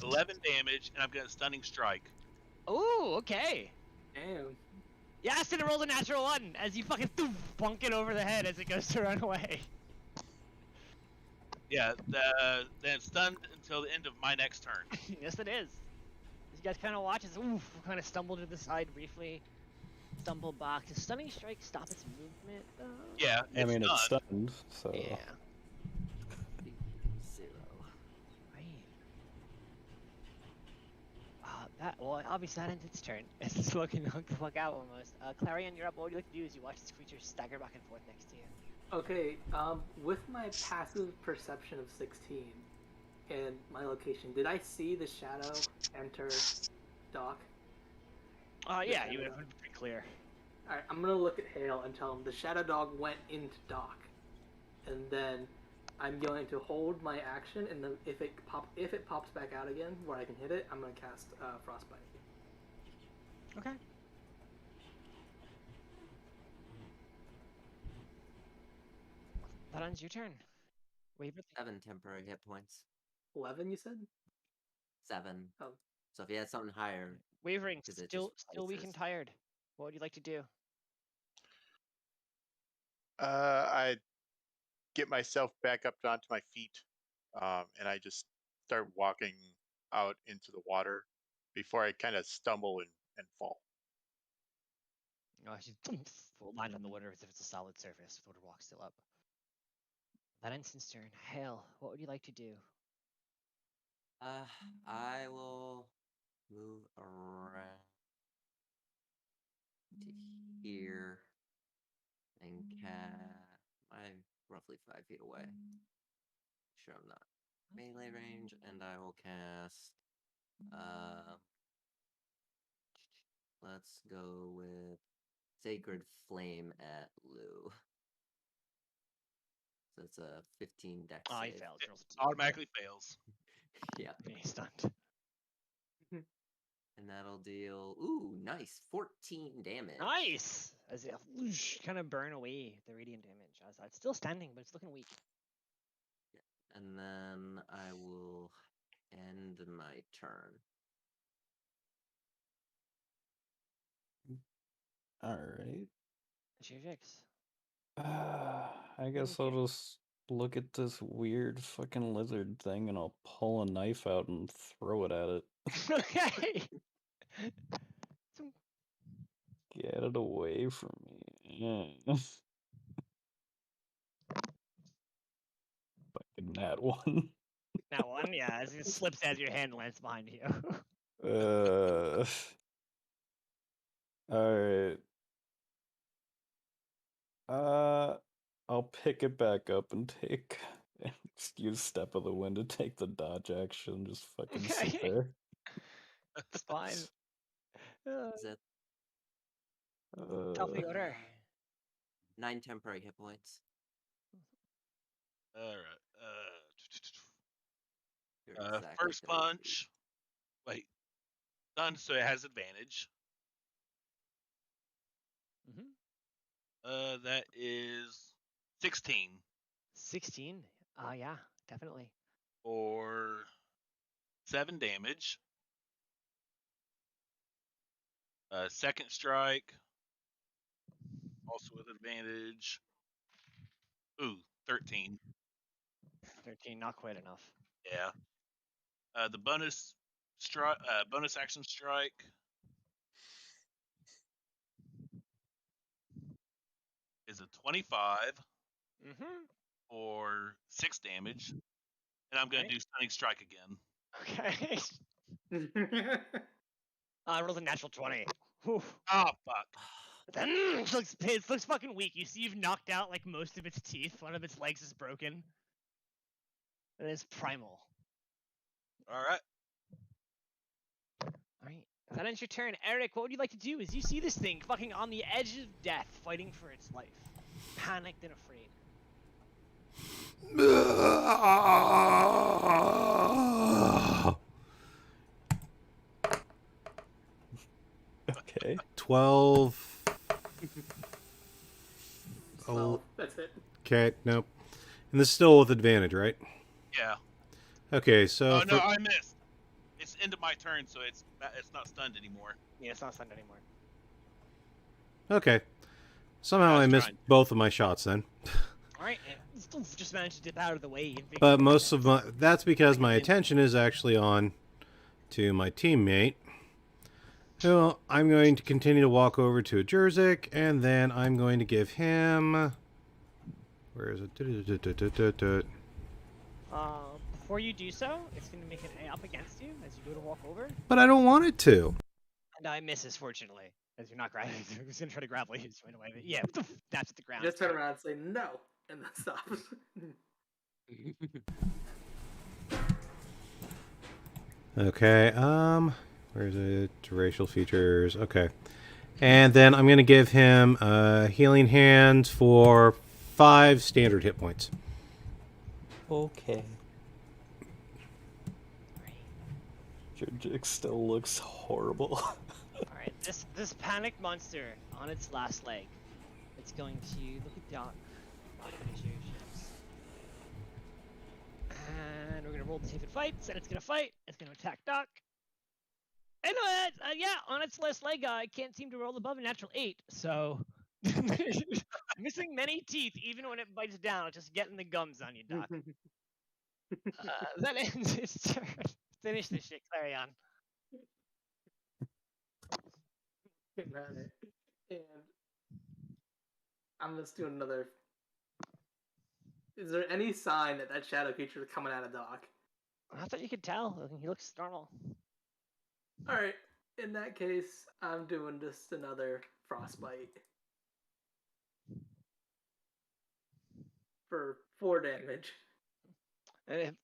[SPEAKER 6] 11 damage, and I'm getting a stunning strike.
[SPEAKER 3] Oh, okay.
[SPEAKER 4] Damn.
[SPEAKER 3] Yeah, Aston rolled a natural 1 as you fucking bonk it over the head as it goes to run away.
[SPEAKER 6] Yeah, then it's stunned until the end of my next turn.
[SPEAKER 3] Yes, it is. As you guys kind of watch as kind of stumble to the side briefly, stumble back. Does stunning strike stop its movement?
[SPEAKER 6] Yeah,
[SPEAKER 2] I
[SPEAKER 6] it's
[SPEAKER 2] mean, it's
[SPEAKER 6] stunned.
[SPEAKER 2] stunned, so.
[SPEAKER 3] Yeah.
[SPEAKER 1] 0.
[SPEAKER 3] Right. Well, obviously that ends its turn. It's looking knocked the fuck out almost. Clarion, you're up. What would you like to do as you watch this creature stagger back and forth next to you?
[SPEAKER 4] Okay, with my passive perception of 16 and my location, did I see the shadow enter Doc?
[SPEAKER 3] Yeah, you would have been pretty clear.
[SPEAKER 4] Alright, I'm gonna look at Hale and tell him the shadow dog went into Doc. And then I'm going to hold my action, and then if it pops back out again where I can hit it, I'm gonna cast Frostbite.
[SPEAKER 3] Okay. That ends your turn. Waverly.
[SPEAKER 1] 7 temporary hit points.
[SPEAKER 4] 11, you said?
[SPEAKER 1] 7.
[SPEAKER 4] Oh.
[SPEAKER 1] So if you had something higher,
[SPEAKER 3] Wavering,
[SPEAKER 1] 'cause it
[SPEAKER 3] still
[SPEAKER 1] just
[SPEAKER 3] weak and
[SPEAKER 1] places.
[SPEAKER 3] tired. What would you like to do?
[SPEAKER 7] I get myself back up onto my feet, and I just start walking out into the water before I kind of stumble and fall.
[SPEAKER 3] She will land on the water as if it's a solid surface with water walk still up. That ends his turn. Hale, what would you like to do?
[SPEAKER 1] I will move around to here and I'm roughly 5 feet away. Sure, I'm not melee range, and I will cast. Let's go with Sacred Flame at Lou. So it's a 15 dex
[SPEAKER 3] Oh, he
[SPEAKER 1] save.
[SPEAKER 3] failed.
[SPEAKER 6] It
[SPEAKER 3] Rolls a 2.
[SPEAKER 6] automatically fails.
[SPEAKER 1] Yeah.
[SPEAKER 3] He's stunned.
[SPEAKER 1] And that'll deal, nice, 14 damage.
[SPEAKER 3] Nice! As it kind of burn away the radiant damage. As it's still standing, but it's looking weak.
[SPEAKER 1] And then I will end my turn.
[SPEAKER 2] Alright.
[SPEAKER 3] It's your Jix.
[SPEAKER 2] I guess I'll just look at this weird fucking lizard thing and I'll pull a knife out and throw it at it.
[SPEAKER 3] Okay!
[SPEAKER 2] Get it away from me. Fucking nat 1.
[SPEAKER 3] That one, yeah, as it slips out of your hand and lands behind you.
[SPEAKER 2] Alright. I'll pick it back up and take. Use step of the wind to take the dodge action. Just fucking sit
[SPEAKER 3] Okay.
[SPEAKER 2] there.
[SPEAKER 3] It's fine.
[SPEAKER 1] Is that
[SPEAKER 3] Top of the order.
[SPEAKER 1] 9 temporary hit points?
[SPEAKER 6] All right.
[SPEAKER 1] You're exactly
[SPEAKER 6] First
[SPEAKER 1] 3 feet.
[SPEAKER 6] punch. Wait. Done, so it has advantage.
[SPEAKER 3] Mm-hmm.
[SPEAKER 6] That is 16
[SPEAKER 3] 16? Yeah, definitely.
[SPEAKER 6] for 7 damage. Second strike. Also with advantage. 13.
[SPEAKER 3] 13, not quite enough.
[SPEAKER 6] Yeah. The bonus bonus action strike. Is a 25
[SPEAKER 3] Mm-hmm.
[SPEAKER 6] or 6 damage, and I'm gonna
[SPEAKER 3] Okay.
[SPEAKER 6] do stunning strike again.
[SPEAKER 3] Okay. I rolled a natural 20. Whew.
[SPEAKER 6] Oh fuck!
[SPEAKER 3] It looks fucking weak. You see, you've knocked out like most of its teeth. One of its legs is broken. It is primal.
[SPEAKER 6] All right.
[SPEAKER 3] All right. That ends your turn, Eric. What would you like to do? As you see this thing fucking on the edge of death, fighting for its life, panicked and afraid.
[SPEAKER 2] Okay.
[SPEAKER 5] 12.
[SPEAKER 4] Oh, that's it.
[SPEAKER 5] Okay, nope. And this is still with advantage, right?
[SPEAKER 6] Yeah.
[SPEAKER 5] Okay, so
[SPEAKER 6] Oh no, I missed. It's into my turn, so it's not stunned anymore.
[SPEAKER 3] Yeah, it's not stunned anymore.
[SPEAKER 5] okay. Somehow
[SPEAKER 6] I was
[SPEAKER 5] I missed
[SPEAKER 6] trying.
[SPEAKER 5] both of my shots then.
[SPEAKER 3] All right, and still just managed to dip out of the way.
[SPEAKER 5] But most of that's because my attention is actually on to my teammate, who I'm going to continue to walk over to a Jerzik, and then I'm going to give him... Where is it?
[SPEAKER 3] Before you do so, it's going to make an A up against you as you go to walk over.
[SPEAKER 5] But I don't want it to.
[SPEAKER 3] And I misses, fortunately, as you're not grabbing. He's going to try to grapple you. Just went away. But yeah, that's at the ground.
[SPEAKER 4] Just turn around and say no, and then stop.
[SPEAKER 5] Okay, where is it? Racial features. Okay. And then I'm going to give him healing hands for 5 standard hit points.
[SPEAKER 2] Okay. Jurgic still looks horrible.
[SPEAKER 3] Alright, this panicked monster on its last leg. It's going to look at Doc. Finish your ships. And we're gonna roll to see if it fights, and it's gonna fight. It's gonna attack Doc. And yeah, on its last leg, I can't seem to roll above a natural 8, so missing many teeth, even when it bites down, just getting the gums on you, Doc. That ends its turn. Finish this shit, Clarion.
[SPEAKER 4] And I'm just doing another. Is there any sign that shadow creature is coming out of Doc?
[SPEAKER 3] I thought you could tell. He looks normal.
[SPEAKER 4] Alright, in that case, I'm doing just another frostbite. For 4 damage.
[SPEAKER 3] And it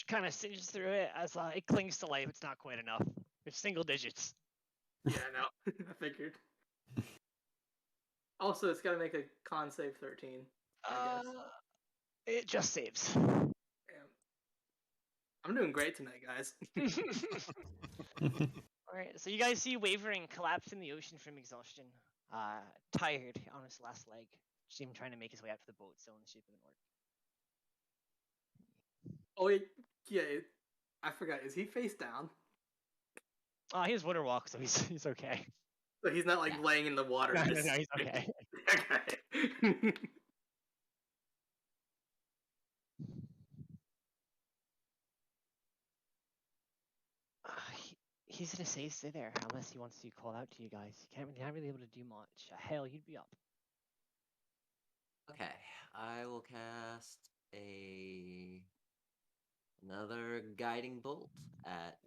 [SPEAKER 3] kind of singes through it as it clings to life. It's not quite enough. It's single digits.
[SPEAKER 4] Yeah, I know. I figured. Also, it's got to make a con save 13. I guess.
[SPEAKER 3] It just saves.
[SPEAKER 4] Damn. I'm doing great tonight, guys.
[SPEAKER 3] Alright, so you guys see Wavering collapse in the ocean from exhaustion. Tired on his last leg. Just even trying to make his way out to the boat, still in the shape of an orc.
[SPEAKER 4] Oh, yeah. I forgot. Is he face down?
[SPEAKER 3] He has water walk, so he's okay.
[SPEAKER 4] So he's not like laying in the water.
[SPEAKER 3] No, he's okay.
[SPEAKER 4] Okay.
[SPEAKER 3] He's gonna stay there unless he wants to call out to you guys. You're not really able to do much. Hell, you'd be up.
[SPEAKER 1] Okay, I will cast another guiding bolt at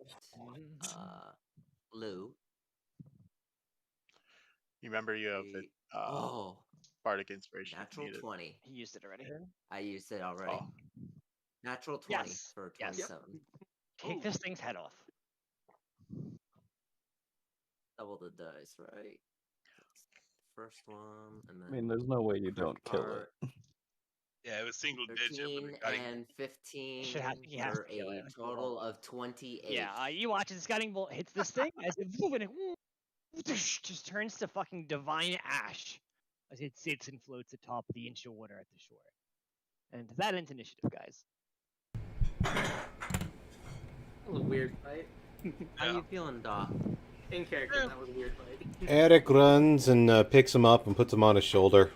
[SPEAKER 1] Lou.
[SPEAKER 7] You remember you have the bardic inspiration.
[SPEAKER 1] Natural
[SPEAKER 7] needed.
[SPEAKER 1] 20.
[SPEAKER 3] He used it already.
[SPEAKER 1] I used it already.
[SPEAKER 7] Oh.
[SPEAKER 1] Natural 20
[SPEAKER 3] Yes.
[SPEAKER 1] for
[SPEAKER 3] Yes.
[SPEAKER 1] 27.
[SPEAKER 3] Take this thing's head off.
[SPEAKER 1] Double the dice, right? First one, and then
[SPEAKER 2] I mean, there's no way you don't kill it.
[SPEAKER 6] Yeah, it was single digit.
[SPEAKER 1] 13 and 15 for a total of 28.
[SPEAKER 3] Yeah, you watch as this guiding bolt hits this thing as it just turns to fucking divine ash as it sits and floats atop the inch of water at the shore. And that ends initiative, guys.
[SPEAKER 4] That was a weird fight.
[SPEAKER 1] How you feeling, Doc?
[SPEAKER 4] In character, that was a weird fight.
[SPEAKER 5] Eric runs and picks him up and puts him on his shoulder.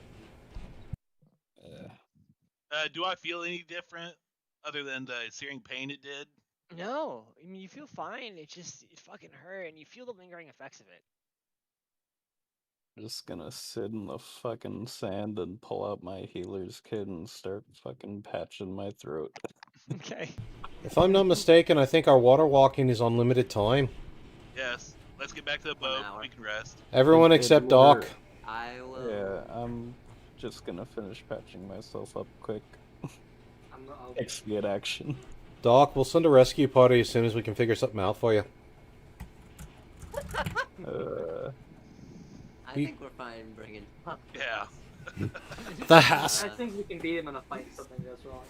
[SPEAKER 6] Do I feel any different other than the searing pain it did?
[SPEAKER 3] No, I mean you feel fine. It fucking hurt, and you feel the lingering effects of it.
[SPEAKER 2] Just gonna sit in the fucking sand and pull out my healer's kit and start fucking patching my throat.
[SPEAKER 3] Okay.
[SPEAKER 5] If I'm not mistaken, I think our water walking is on limited time.
[SPEAKER 6] Yes. Let's get back to the
[SPEAKER 1] 1
[SPEAKER 6] boat.
[SPEAKER 1] hour.
[SPEAKER 6] We can rest.
[SPEAKER 5] Everyone
[SPEAKER 2] It
[SPEAKER 5] except
[SPEAKER 2] were-
[SPEAKER 5] Doc.
[SPEAKER 1] I will.
[SPEAKER 2] Yeah, I'm just gonna finish patching myself up quick.
[SPEAKER 4] I'll
[SPEAKER 2] Expiate action.
[SPEAKER 5] Doc, we'll send a rescue party as soon as we can figure something out for you.
[SPEAKER 1] I
[SPEAKER 5] You-
[SPEAKER 1] think we're fine bringing.
[SPEAKER 6] Yeah.
[SPEAKER 5] The
[SPEAKER 4] I
[SPEAKER 5] hassle.
[SPEAKER 4] think we can beat him in a fight if something goes wrong.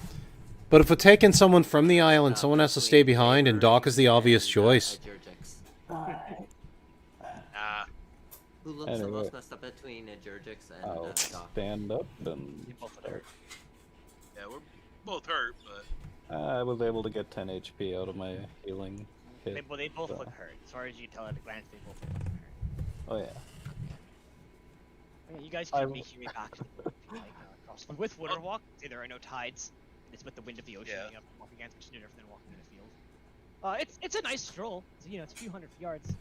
[SPEAKER 5] But if we're taking someone from the island,
[SPEAKER 1] Uh,
[SPEAKER 5] someone has to
[SPEAKER 1] between
[SPEAKER 5] stay behind, and Doc is the
[SPEAKER 1] Avery
[SPEAKER 5] obvious
[SPEAKER 1] and,
[SPEAKER 5] choice.
[SPEAKER 1] Ajurgix.
[SPEAKER 6] Nah.
[SPEAKER 1] Who looks the
[SPEAKER 2] Anyway.
[SPEAKER 1] most messed up between Ajurgix and
[SPEAKER 2] I'll
[SPEAKER 1] Doc?
[SPEAKER 2] stand up and
[SPEAKER 3] You both
[SPEAKER 2] start.
[SPEAKER 6] Yeah, we're both hurt, but
[SPEAKER 2] I was able to get 10 HP out of my healing
[SPEAKER 3] They,
[SPEAKER 2] kit.
[SPEAKER 3] well, they both
[SPEAKER 2] so-
[SPEAKER 3] look hurt. As far as you can tell at a glance, they both look hurt.
[SPEAKER 2] Oh yeah.
[SPEAKER 3] Okay, you guys
[SPEAKER 2] I
[SPEAKER 3] can
[SPEAKER 2] will-
[SPEAKER 3] make your way back to the boat if you like, across. With water walk, say there are no tides. It's with the wind of the ocean
[SPEAKER 6] Yeah.
[SPEAKER 3] you have to walk against, which is no different than walking in a field. It's a nice stroll. It's a few hundred yards,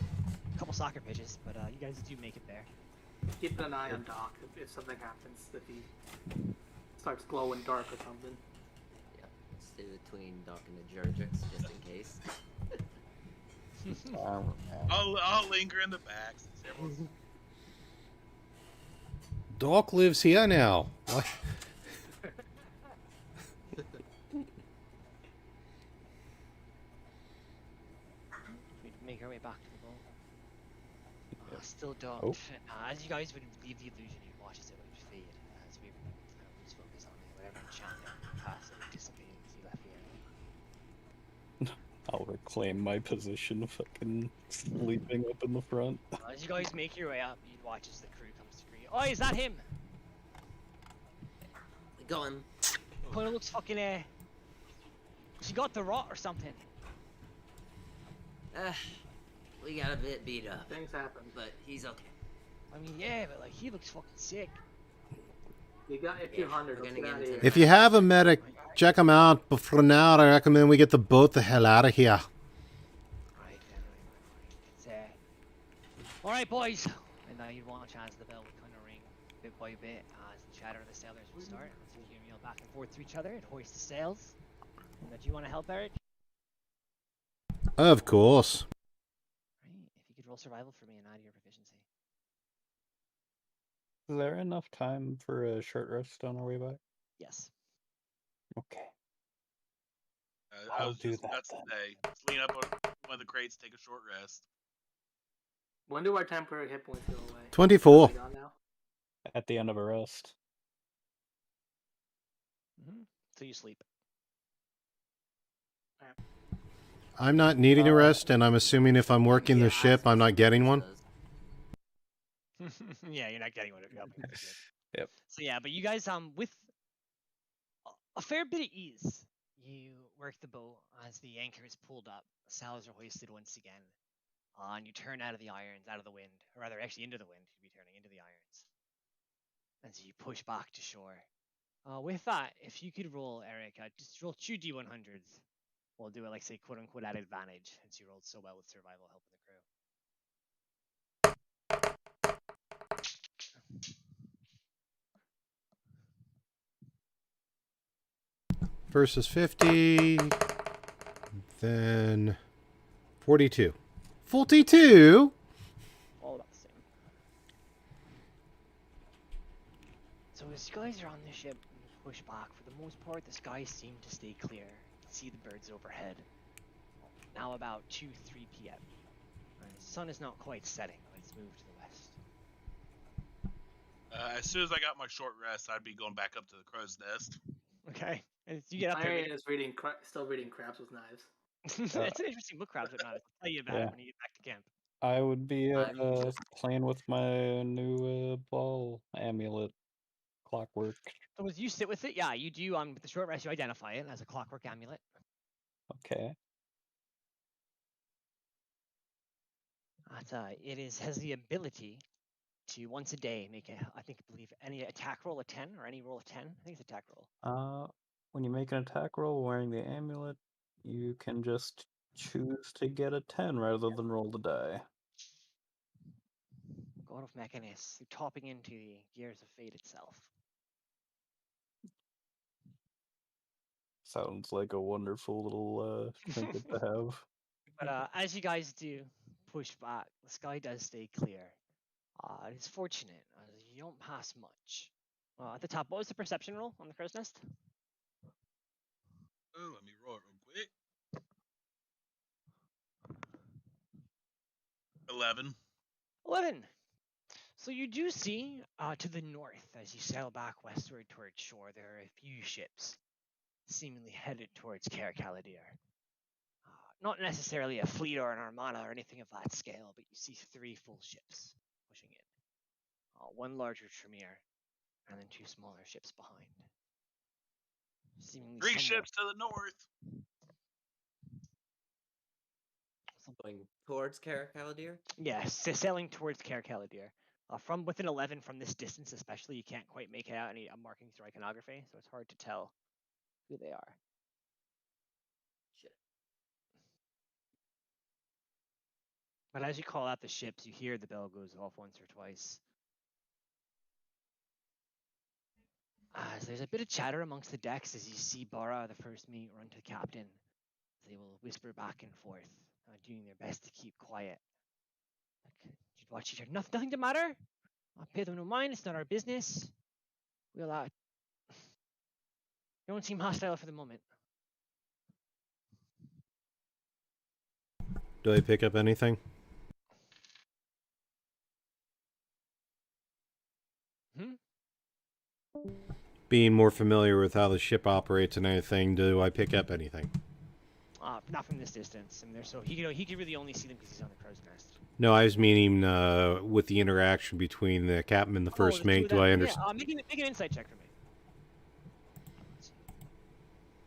[SPEAKER 3] a couple soccer pitches, but you guys do make it there.
[SPEAKER 4] Keep an eye on Doc if something happens, if he starts glowing dark or something.
[SPEAKER 1] Yeah, stay between Doc and Ajurgix just in case.
[SPEAKER 6] I'll linger in the back since everyone's.
[SPEAKER 5] Doc lives here now. What?
[SPEAKER 3] We make our way back to the boat. Still don't.
[SPEAKER 2] Oh.
[SPEAKER 3] As you guys would leave the illusion, you watch as it would fade as we lose focus on it. Whatever enchantment pass it would dissipate as you left the area.
[SPEAKER 2] I'll reclaim my position, fucking sleeping up in the front.
[SPEAKER 3] As you guys make your way up, you watch as the crew comes to greet. Oh, is that him?
[SPEAKER 1] Going.
[SPEAKER 3] Kind of looks fucking she got the rot or something.
[SPEAKER 1] We got a bit beat up,
[SPEAKER 4] Things happen.
[SPEAKER 1] but he's okay.
[SPEAKER 3] I mean, yeah, but like he looks fucking sick.
[SPEAKER 4] You got a few hundred.
[SPEAKER 1] we're
[SPEAKER 4] Let's
[SPEAKER 1] gonna
[SPEAKER 4] get
[SPEAKER 1] get
[SPEAKER 4] out of
[SPEAKER 1] into
[SPEAKER 4] here.
[SPEAKER 5] If you have a medic, check him out. But for now, I recommend we get the boat the hell out of here.
[SPEAKER 3] Right, it's all right, boys. And now you watch as the bell would kind of ring bit by bit as the chatter of the sailors would start. As you yell back and forth to each other and hoist the sails. And do you want to help, Eric?
[SPEAKER 5] Of course.
[SPEAKER 3] Right. If you could roll survival for me and add your proficiency.
[SPEAKER 2] Is there enough time for a short rest on our way back?
[SPEAKER 3] Yes.
[SPEAKER 2] Okay.
[SPEAKER 6] I
[SPEAKER 2] I'll
[SPEAKER 6] was
[SPEAKER 2] do
[SPEAKER 6] just
[SPEAKER 2] that
[SPEAKER 6] about to
[SPEAKER 2] then.
[SPEAKER 6] say, just lean up on one of the crates, take a short rest.
[SPEAKER 4] When do our temporary hit points go away?
[SPEAKER 5] 24.
[SPEAKER 4] Are they gone now?
[SPEAKER 2] At the end of a rest.
[SPEAKER 3] So you sleep.
[SPEAKER 5] I'm not needing a rest, and I'm assuming if I'm working the ship, I'm not getting one.
[SPEAKER 3] Yeah, you're not getting one if you're helping with the ship.
[SPEAKER 2] Yep.
[SPEAKER 3] So yeah, but you guys with a fair bit of ease, you work the boat as the anchor is pulled up, the sails are hoisted once again, and you turn out of the irons, out of the wind, or rather actually into the wind, you'd be turning into the irons. As you push back to shore. With that, if you could roll, Eric, just roll 2 D100s. We'll do it like say quote unquote at advantage, since you rolled so well with survival helping the crew.
[SPEAKER 5] First is 50. Then 42. 42?
[SPEAKER 3] All about the same. So as you guys are on the ship and you push back, for the most part, the skies seem to stay clear. You can see the birds overhead. Now about 2-3 p.m. And the sun is not quite setting, but it's moved to the west.
[SPEAKER 6] As soon as I got my short rest, I'd be going back up to the crow's nest.
[SPEAKER 3] Okay. And as you get up there,
[SPEAKER 4] Iron is still reading Crabs with Knives.
[SPEAKER 3] it's an interesting book, Crabs, but not. I'll tell you about
[SPEAKER 2] Yeah.
[SPEAKER 3] it when you get back to camp.
[SPEAKER 2] I would be
[SPEAKER 1] I'm just-
[SPEAKER 2] playing with my new ball amulet. Clockwork.
[SPEAKER 3] So as you sit with it, yeah, you do. With the short rest, you identify it as a Clockwork Amulet.
[SPEAKER 2] Okay.
[SPEAKER 3] Has the ability to once a day make believe any attack roll a 10 or any roll a 10. I think it's attack roll.
[SPEAKER 2] When you make an attack roll wearing the amulet, you can just choose to get a 10 rather than roll the die.
[SPEAKER 3] God of Mechanus, you're topping into the gears of fate itself.
[SPEAKER 2] Sounds like a wonderful little trinket to have.
[SPEAKER 3] But as you guys do push back, the sky does stay clear. It's fortunate, you don't pass much. At the top, what was the perception roll on the crow's nest?
[SPEAKER 6] Oh, let me roll it real quick. 11.
[SPEAKER 3] 11. So you do see to the north, as you sail back westward towards shore, there are a few ships seemingly headed towards Caer Caladir. Not necessarily a fleet or an armada or anything of that scale, but you see 3 full ships pushing in. 1 larger Tremere, and then 2 smaller ships behind. Seemingly
[SPEAKER 6] 3
[SPEAKER 3] somewhat-
[SPEAKER 6] ships to the north.
[SPEAKER 1] Going towards Caer Caladir?
[SPEAKER 3] Yes, sailing towards Caer Caladir. From within 11, from this distance especially, you can't quite make out any markings through iconography, so it's hard to tell who they are.
[SPEAKER 1] Shit.
[SPEAKER 3] But as you call out the ships, you hear the bell goes off once or twice. So there's a bit of chatter amongst the decks as you see Bara, the first mate, run to the captain. They will whisper back and forth, doing their best to keep quiet. Like, you'd watch each other. Nothing to matter. Pay them no mind. It's not our business. We'll don't seem hostile for the moment.
[SPEAKER 5] Do I pick up anything? Being more familiar with how the ship operates and anything, do I pick up anything?
[SPEAKER 3] Not from this distance. I mean, he could really only see them because he's on the crow's nest.
[SPEAKER 5] No, I was meaning with the interaction between the captain and the first mate. Do I understand?
[SPEAKER 3] Yeah, make an insight check for me.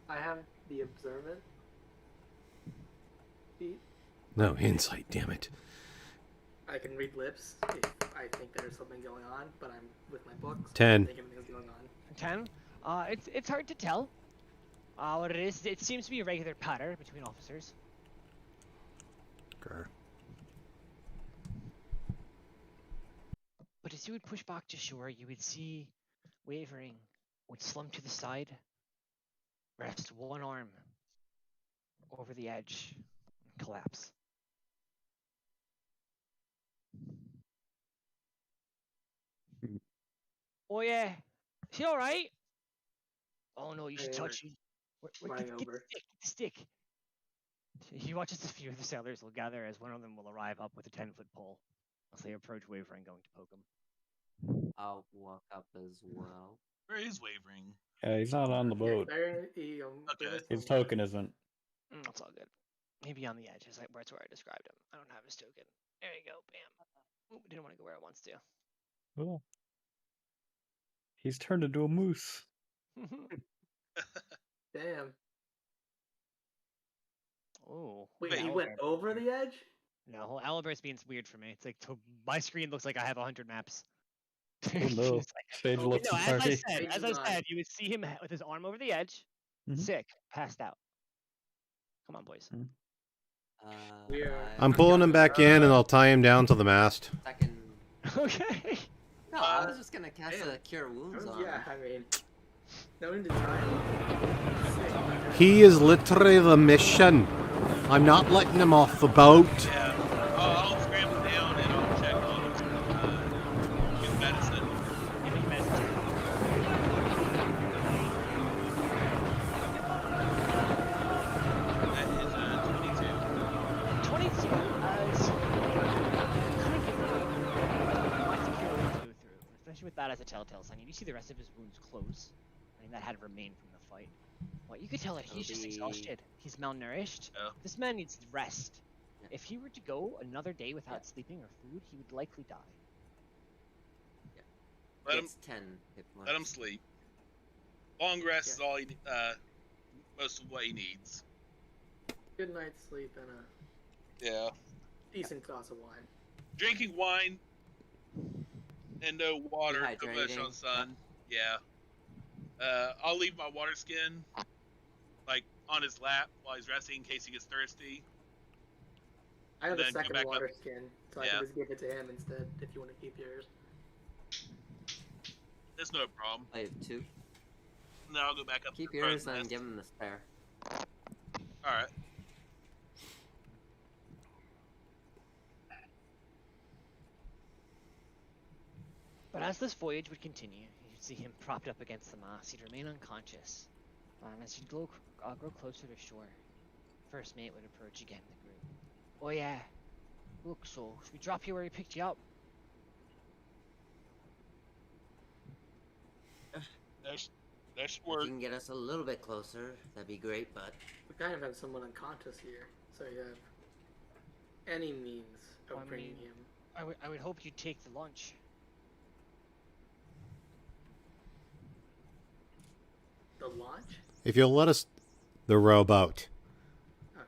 [SPEAKER 4] I have the observant feat.
[SPEAKER 5] No, insight, damn it.
[SPEAKER 4] I can read lips if I think there's something going on, but I'm with my books.
[SPEAKER 5] 10.
[SPEAKER 4] I think everything's going on.
[SPEAKER 3] 10. It's hard to tell. What it is, it seems to be a regular patter between officers.
[SPEAKER 5] Okay.
[SPEAKER 3] But as you would push back to shore, you would see Wavering would slump to the side, rest one arm over the edge, and collapse. Oh yeah, is he all right? Oh no, you should touch him.
[SPEAKER 4] Running
[SPEAKER 3] Get
[SPEAKER 4] over.
[SPEAKER 3] the stick. He watches a few of the sailors will gather as one of them will arrive up with a 10-foot pole as they approach Wavering, going to poke him.
[SPEAKER 1] I'll walk up as well.
[SPEAKER 6] Where is Wavering?
[SPEAKER 2] Yeah, he's not on the boat.
[SPEAKER 6] Okay.
[SPEAKER 2] His token isn't.
[SPEAKER 3] That's all good. Maybe on the edge, is like where I described him. I don't have his token. There you go, bam. Ooh, didn't want to go where it wants to.
[SPEAKER 2] Oh. He's turned into a moose.
[SPEAKER 4] Damn.
[SPEAKER 3] Oh.
[SPEAKER 4] Wait, he went over the edge?
[SPEAKER 3] No, Owlbear's being weird for me. It's like my screen looks like I have 100 maps.
[SPEAKER 2] Oh no. Stage left
[SPEAKER 3] no,
[SPEAKER 2] party.
[SPEAKER 3] as I said, you would see him with his arm over the edge, sick, passed out. Come on, boys.
[SPEAKER 5] I'm pulling him back in, and I'll tie him down to the mast.
[SPEAKER 1] Second.
[SPEAKER 3] Okay.
[SPEAKER 1] No, I was just gonna cast a Cure Wounds on him.
[SPEAKER 4] Yeah, I mean, no need to try it.
[SPEAKER 5] He is literally the mission. I'm not letting him off the boat.
[SPEAKER 6] Yeah. I'll scramble down and I'll check on his medicine. That is 22.
[SPEAKER 3] 22 as especially with that as a telltale sign. You see the rest of his wounds close. I mean, that had remained from the fight. Well, you could tell that he's just exhausted. He's malnourished.
[SPEAKER 6] Oh.
[SPEAKER 3] This man needs rest.
[SPEAKER 1] Yeah.
[SPEAKER 3] If he were to go another day without sleeping or food, he would likely die.
[SPEAKER 6] Let him,
[SPEAKER 1] It's 10 hit points.
[SPEAKER 6] let him sleep. Long rest is all he, most of what he needs.
[SPEAKER 4] Good night's sleep and a
[SPEAKER 6] Yeah.
[SPEAKER 4] decent glass of wine.
[SPEAKER 6] Drinking wine and no water, no much
[SPEAKER 1] Dehydrating.
[SPEAKER 6] on sun. Yeah. I'll leave my water skin like on his lap while he's resting in case he gets thirsty.
[SPEAKER 4] I have
[SPEAKER 6] And
[SPEAKER 4] a
[SPEAKER 6] then go
[SPEAKER 4] second
[SPEAKER 6] back
[SPEAKER 4] water
[SPEAKER 6] up.
[SPEAKER 4] skin, so I
[SPEAKER 6] Yeah.
[SPEAKER 4] can just give it to him instead if you want to keep yours.
[SPEAKER 6] There's no problem.
[SPEAKER 1] I have 2.
[SPEAKER 6] Now I'll go back up
[SPEAKER 1] Keep
[SPEAKER 6] to the crow's
[SPEAKER 1] yours and
[SPEAKER 6] nest.
[SPEAKER 1] give him the spare.
[SPEAKER 6] Alright.
[SPEAKER 3] But as this voyage would continue, you'd see him propped up against the mast. He'd remain unconscious. And as you'd grow closer to shore, first mate would approach again the group. Oh yeah. Look, so should we drop you where he picked you up?
[SPEAKER 6] That's
[SPEAKER 1] If
[SPEAKER 6] work.
[SPEAKER 1] you can get us a little bit closer, that'd be great, but
[SPEAKER 4] We kind of have someone unconscious here, so you have any means of
[SPEAKER 3] I
[SPEAKER 4] bringing
[SPEAKER 3] mean-
[SPEAKER 4] him.
[SPEAKER 3] I would hope you'd take the launch.
[SPEAKER 4] The launch?
[SPEAKER 5] If you'll let us the rowboat.
[SPEAKER 4] Okay.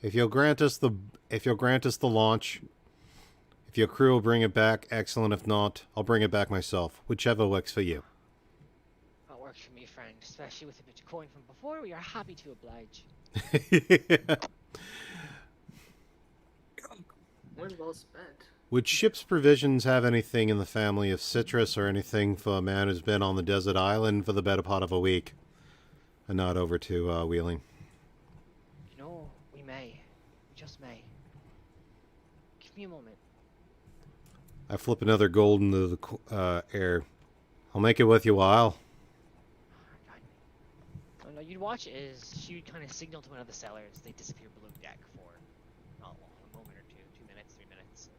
[SPEAKER 5] If you'll grant us the launch, if your crew will bring it back, excellent. If not, I'll bring it back myself. Whichever works for you.
[SPEAKER 3] That works for me, friend. Especially with a bit of coin from before, we are happy to oblige.
[SPEAKER 4] Well spent.
[SPEAKER 5] Would ship's provisions have anything in the family of citrus or anything for a man who's been on the desert island for the better part of a week? And not over to Wheeling.
[SPEAKER 3] You know, we may. We just may. Give me a moment.
[SPEAKER 5] I flip another gold into the air. I'll make it worth your while.
[SPEAKER 3] Oh, no, you'd watch as she would kind of signal to one of the sailors. They disappear below deck for not long, a moment or two, 2 minutes, 3 minutes.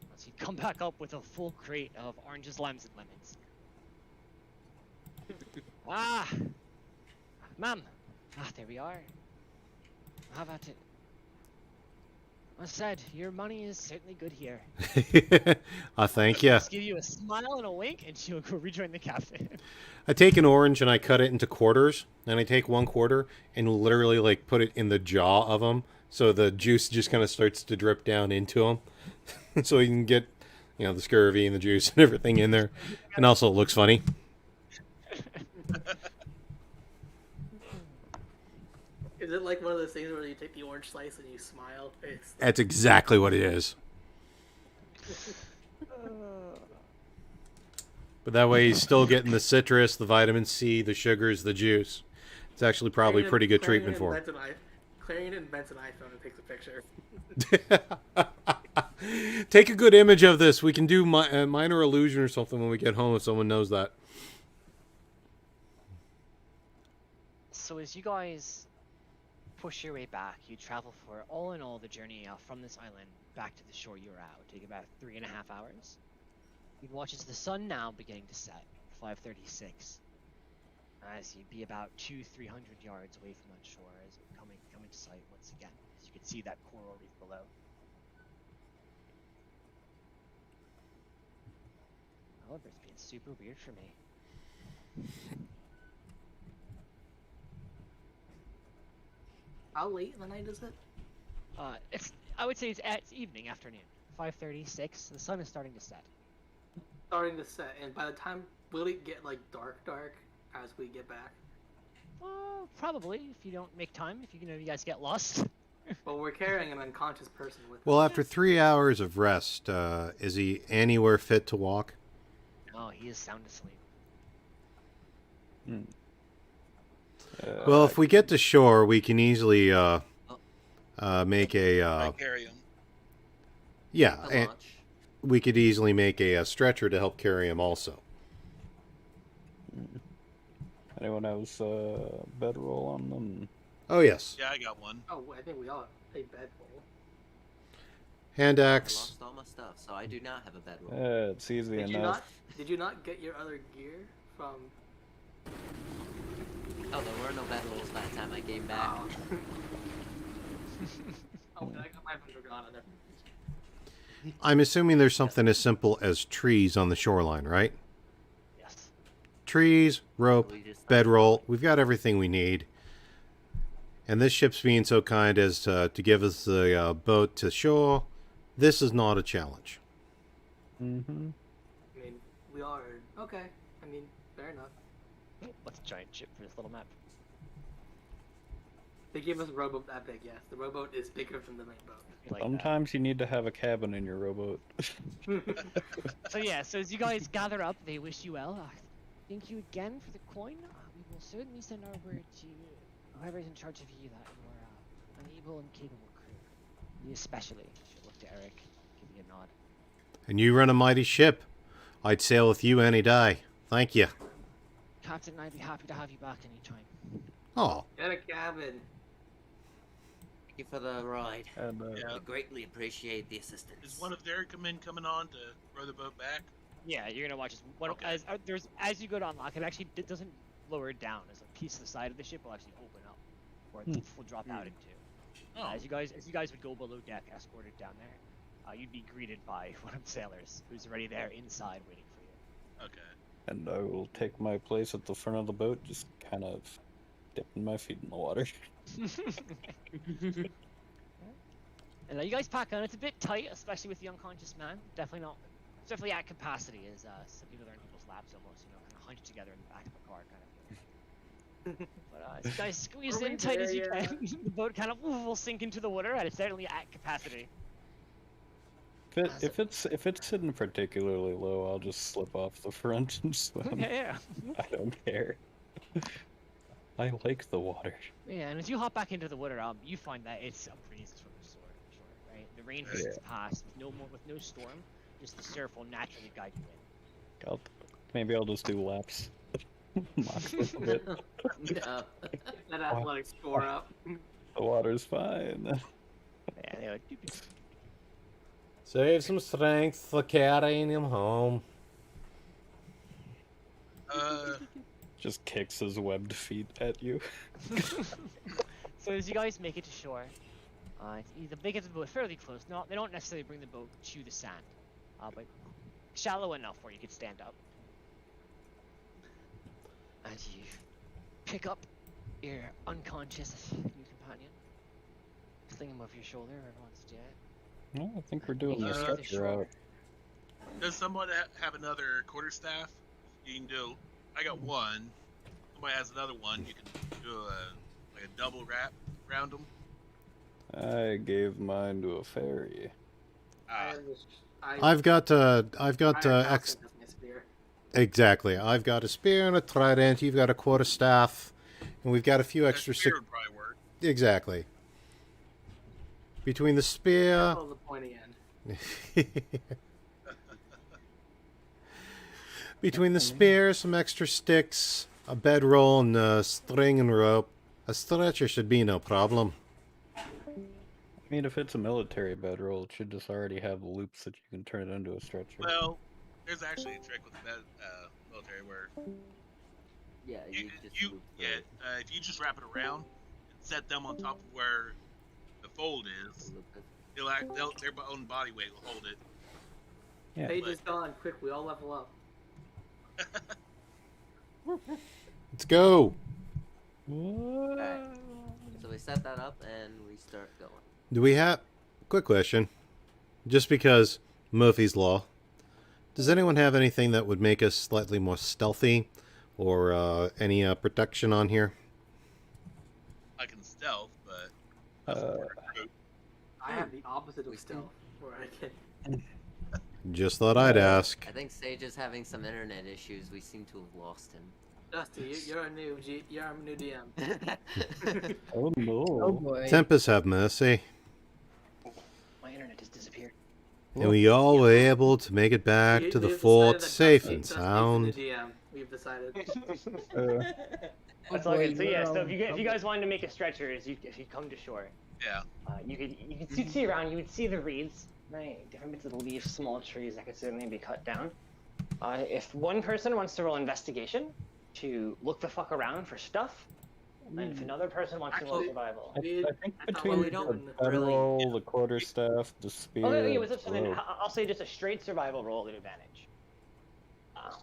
[SPEAKER 3] Once he'd come back up with a full crate of oranges, limes, and lemons. Ah! Ma'am! Ah, there we are. How about it? As said, your money is certainly good here.
[SPEAKER 5] I thank you.
[SPEAKER 3] Just give you a smile and a wink, and she'll go rejoin the captain.
[SPEAKER 5] I take an orange and I cut it into quarters, and I take 1 quarter and literally like put it in the jaw of him, so the juice just kind of starts to drip down into him, so you can get, you know, the scurvy and the juice and everything in there, and also it looks funny.
[SPEAKER 4] Is it like one of those things where you take the orange slice and you smile? It's
[SPEAKER 5] That's exactly what it is. But that way he's still getting the citrus, the vitamin C, the sugars, the juice. It's actually probably pretty good treatment for him.
[SPEAKER 4] Clarion invents an iPhone and takes a picture.
[SPEAKER 5] Take a good image of this. We can do minor illusion or something when we get home if someone knows that.
[SPEAKER 3] So as you guys push your way back, you travel for, all in all, the journey from this island back to the shore you were at would take about 3.5 hours. You'd watch as the sun now beginning to set, 5:36, as you'd be about 200-300 yards away from that shore as it come into sight once again, as you could see that coral reef below. However, it's been super weird for me.
[SPEAKER 4] How late in the night is it?
[SPEAKER 3] I would say it's evening, afternoon. 5:36. The sun is starting to set.
[SPEAKER 4] Starting to set, and by the time, will it get like dark as we get back?
[SPEAKER 3] Probably, if you don't make time, if you guys get lost.
[SPEAKER 4] Well, we're carrying an unconscious person with us.
[SPEAKER 5] Well, after 3 hours of rest, is he anywhere fit to walk?
[SPEAKER 3] No, he is sound asleep.
[SPEAKER 5] Well, if we get to shore, we can easily make a
[SPEAKER 6] I carry him.
[SPEAKER 5] yeah,
[SPEAKER 1] the
[SPEAKER 5] and
[SPEAKER 1] launch.
[SPEAKER 5] we could easily make a stretcher to help carry him also.
[SPEAKER 2] Anyone else bedroll on them?
[SPEAKER 5] Oh yes,
[SPEAKER 6] Yeah, I got one.
[SPEAKER 4] Oh, I think we all have a bedroll.
[SPEAKER 5] hand
[SPEAKER 1] I
[SPEAKER 5] axe.
[SPEAKER 1] lost all my stuff, so I do not have a bedroll.
[SPEAKER 2] It's easy
[SPEAKER 4] Did you
[SPEAKER 2] enough.
[SPEAKER 4] did you not get your other gear from?
[SPEAKER 1] Oh, there were no bedrolls by the time I came back.
[SPEAKER 4] Oh, I got my undergone on there.
[SPEAKER 5] I'm assuming there's something as simple as trees on the shoreline, right?
[SPEAKER 3] Yes.
[SPEAKER 5] Trees, rope,
[SPEAKER 1] We just-
[SPEAKER 5] bedroll. We've got everything we need. And this ship's being so kind as to give us the boat to shore. This is not a challenge.
[SPEAKER 2] Mm-hmm.
[SPEAKER 4] I mean, we are okay. I mean, fair enough.
[SPEAKER 3] What's a giant ship for this little map?
[SPEAKER 4] They gave us a rowboat that big, yes. The rowboat is bigger than the main boat.
[SPEAKER 3] Like that.
[SPEAKER 2] Sometimes you need to have a cabin in your rowboat.
[SPEAKER 3] So yeah, so as you guys gather up, they wish you well. Thank you again for the coin. We will certainly send our word to whoever is in charge of you that you are an able and capable crew. You especially should look to Eric, give you a nod.
[SPEAKER 5] And you run a mighty ship. I'd sail with you any day. Thank you.
[SPEAKER 3] Captain, I'd be happy to have you back anytime.
[SPEAKER 5] Oh,
[SPEAKER 4] Get a cabin.
[SPEAKER 1] Thank you for the ride.
[SPEAKER 2] And,
[SPEAKER 6] Yeah.
[SPEAKER 1] We greatly appreciate the assistance.
[SPEAKER 6] Is one of their men coming on to row the boat back?
[SPEAKER 3] Yeah, you're gonna watch this. One,
[SPEAKER 6] Okay.
[SPEAKER 3] as you go to unlock it, actually it doesn't lower it down. As a piece of the side of the ship will actually open up, or it will drop out into.
[SPEAKER 6] Oh,
[SPEAKER 3] As you guys would go below deck, escorted down there, you'd be greeted by one of the sailors who's already there inside waiting for you.
[SPEAKER 6] okay.
[SPEAKER 2] and I will take my place at the front of the boat, just kind of dipping my feet in the water.
[SPEAKER 3] And you guys pack on. It's a bit tight, especially with the unconscious man. Definitely not. It's definitely at capacity, as some people are in people's laps almost. Kind of hunched together in the back of a car, kind of thing. But as you guys squeeze
[SPEAKER 4] Are we
[SPEAKER 3] in tight as you
[SPEAKER 4] there
[SPEAKER 3] can, the boat kind of will sink into the water, and it's certainly at capacity.
[SPEAKER 2] If it's sitting particularly low, I'll just slip off the front and swim.
[SPEAKER 3] Yeah.
[SPEAKER 2] I don't care. I like the water.
[SPEAKER 3] Yeah, and as you hop back into the water, you find that it's a breeze from the shore, right? The rain has passed with no storm. Just the surf will naturally guide you in.
[SPEAKER 2] Maybe I'll just do laps. Mock it a bit.
[SPEAKER 1] No.
[SPEAKER 4] Get that athletic score up.
[SPEAKER 2] The water's fine.
[SPEAKER 3] Yeah, they're like, doop, doop.
[SPEAKER 5] save some strength for carrying him home.
[SPEAKER 2] Just kicks his webbed feet at you.
[SPEAKER 3] So as you guys make it to shore, they get to the boat fairly close. No, they don't necessarily bring the boat to the sand, but shallow enough where you could stand up. And you pick up your unconscious new companion, fling him over your shoulder. Everyone's dead.
[SPEAKER 2] No, I think we're doing the
[SPEAKER 3] Yeah.
[SPEAKER 2] stretcher out.
[SPEAKER 6] Does someone have another quarterstaff? You can do. I got one. Somebody has another one. You can do a double wrap around them.
[SPEAKER 2] I gave mine to a fairy.
[SPEAKER 5] I've got
[SPEAKER 4] spear.
[SPEAKER 5] exactly. I've got a spear and a trident. You've got a quarterstaff, and we've got a few extra.
[SPEAKER 6] Spear would probably work.
[SPEAKER 5] Exactly. Between the spear.
[SPEAKER 4] Oh, the pointy end.
[SPEAKER 5] Between the spear, some extra sticks, a bedroll, and string and rope, a stretcher should be no problem.
[SPEAKER 2] I mean, if it's a military bedroll, it should just already have loops that you can turn it into a stretcher.
[SPEAKER 6] Well, there's actually a trick with the military where
[SPEAKER 1] Yeah,
[SPEAKER 6] you,
[SPEAKER 1] just
[SPEAKER 6] you
[SPEAKER 1] move
[SPEAKER 6] yeah, if you just wrap it around and set them on top of where the fold is, their own body weight will hold it.
[SPEAKER 2] Yeah.
[SPEAKER 4] Page is gone. Quick, we all level up.
[SPEAKER 5] Let's go.
[SPEAKER 1] Alright. So we set that up and we start going.
[SPEAKER 5] Do we have... Quick question. Just because Murphy's Law, does anyone have anything that would make us slightly more stealthy? Or any protection on here?
[SPEAKER 6] I can stealth, but
[SPEAKER 4] I have the opposite of stealth, where I can.
[SPEAKER 5] Just thought I'd ask.
[SPEAKER 1] I think Sage is having some internet issues. We seem to have lost him.
[SPEAKER 4] Dusty, you're a new DM.
[SPEAKER 2] Oh no.
[SPEAKER 8] Oh boy.
[SPEAKER 5] Tempest have mercy.
[SPEAKER 8] My internet just disappeared.
[SPEAKER 5] And we all were able to make it back to the fort safe and sound.
[SPEAKER 4] Dusty is the DM. We've decided.
[SPEAKER 3] That's all good. So yeah, so if you guys wanted to make a stretcher, if you come to shore,
[SPEAKER 6] yeah.
[SPEAKER 3] you could see around. You would see the reeds, right? Different bits of the leaves, small trees that could certainly be cut down. If one person wants to roll investigation to look the fuck around for stuff, and if another person wants to roll
[SPEAKER 4] Actually,
[SPEAKER 3] survival.
[SPEAKER 2] I think between
[SPEAKER 1] we
[SPEAKER 2] the
[SPEAKER 1] don't
[SPEAKER 2] bedroll,
[SPEAKER 1] really-
[SPEAKER 2] the quarterstaff, the spear.
[SPEAKER 3] Oh yeah, what's up?
[SPEAKER 2] the
[SPEAKER 3] So then
[SPEAKER 2] rope.
[SPEAKER 3] I'll say just a straight survival roll at advantage.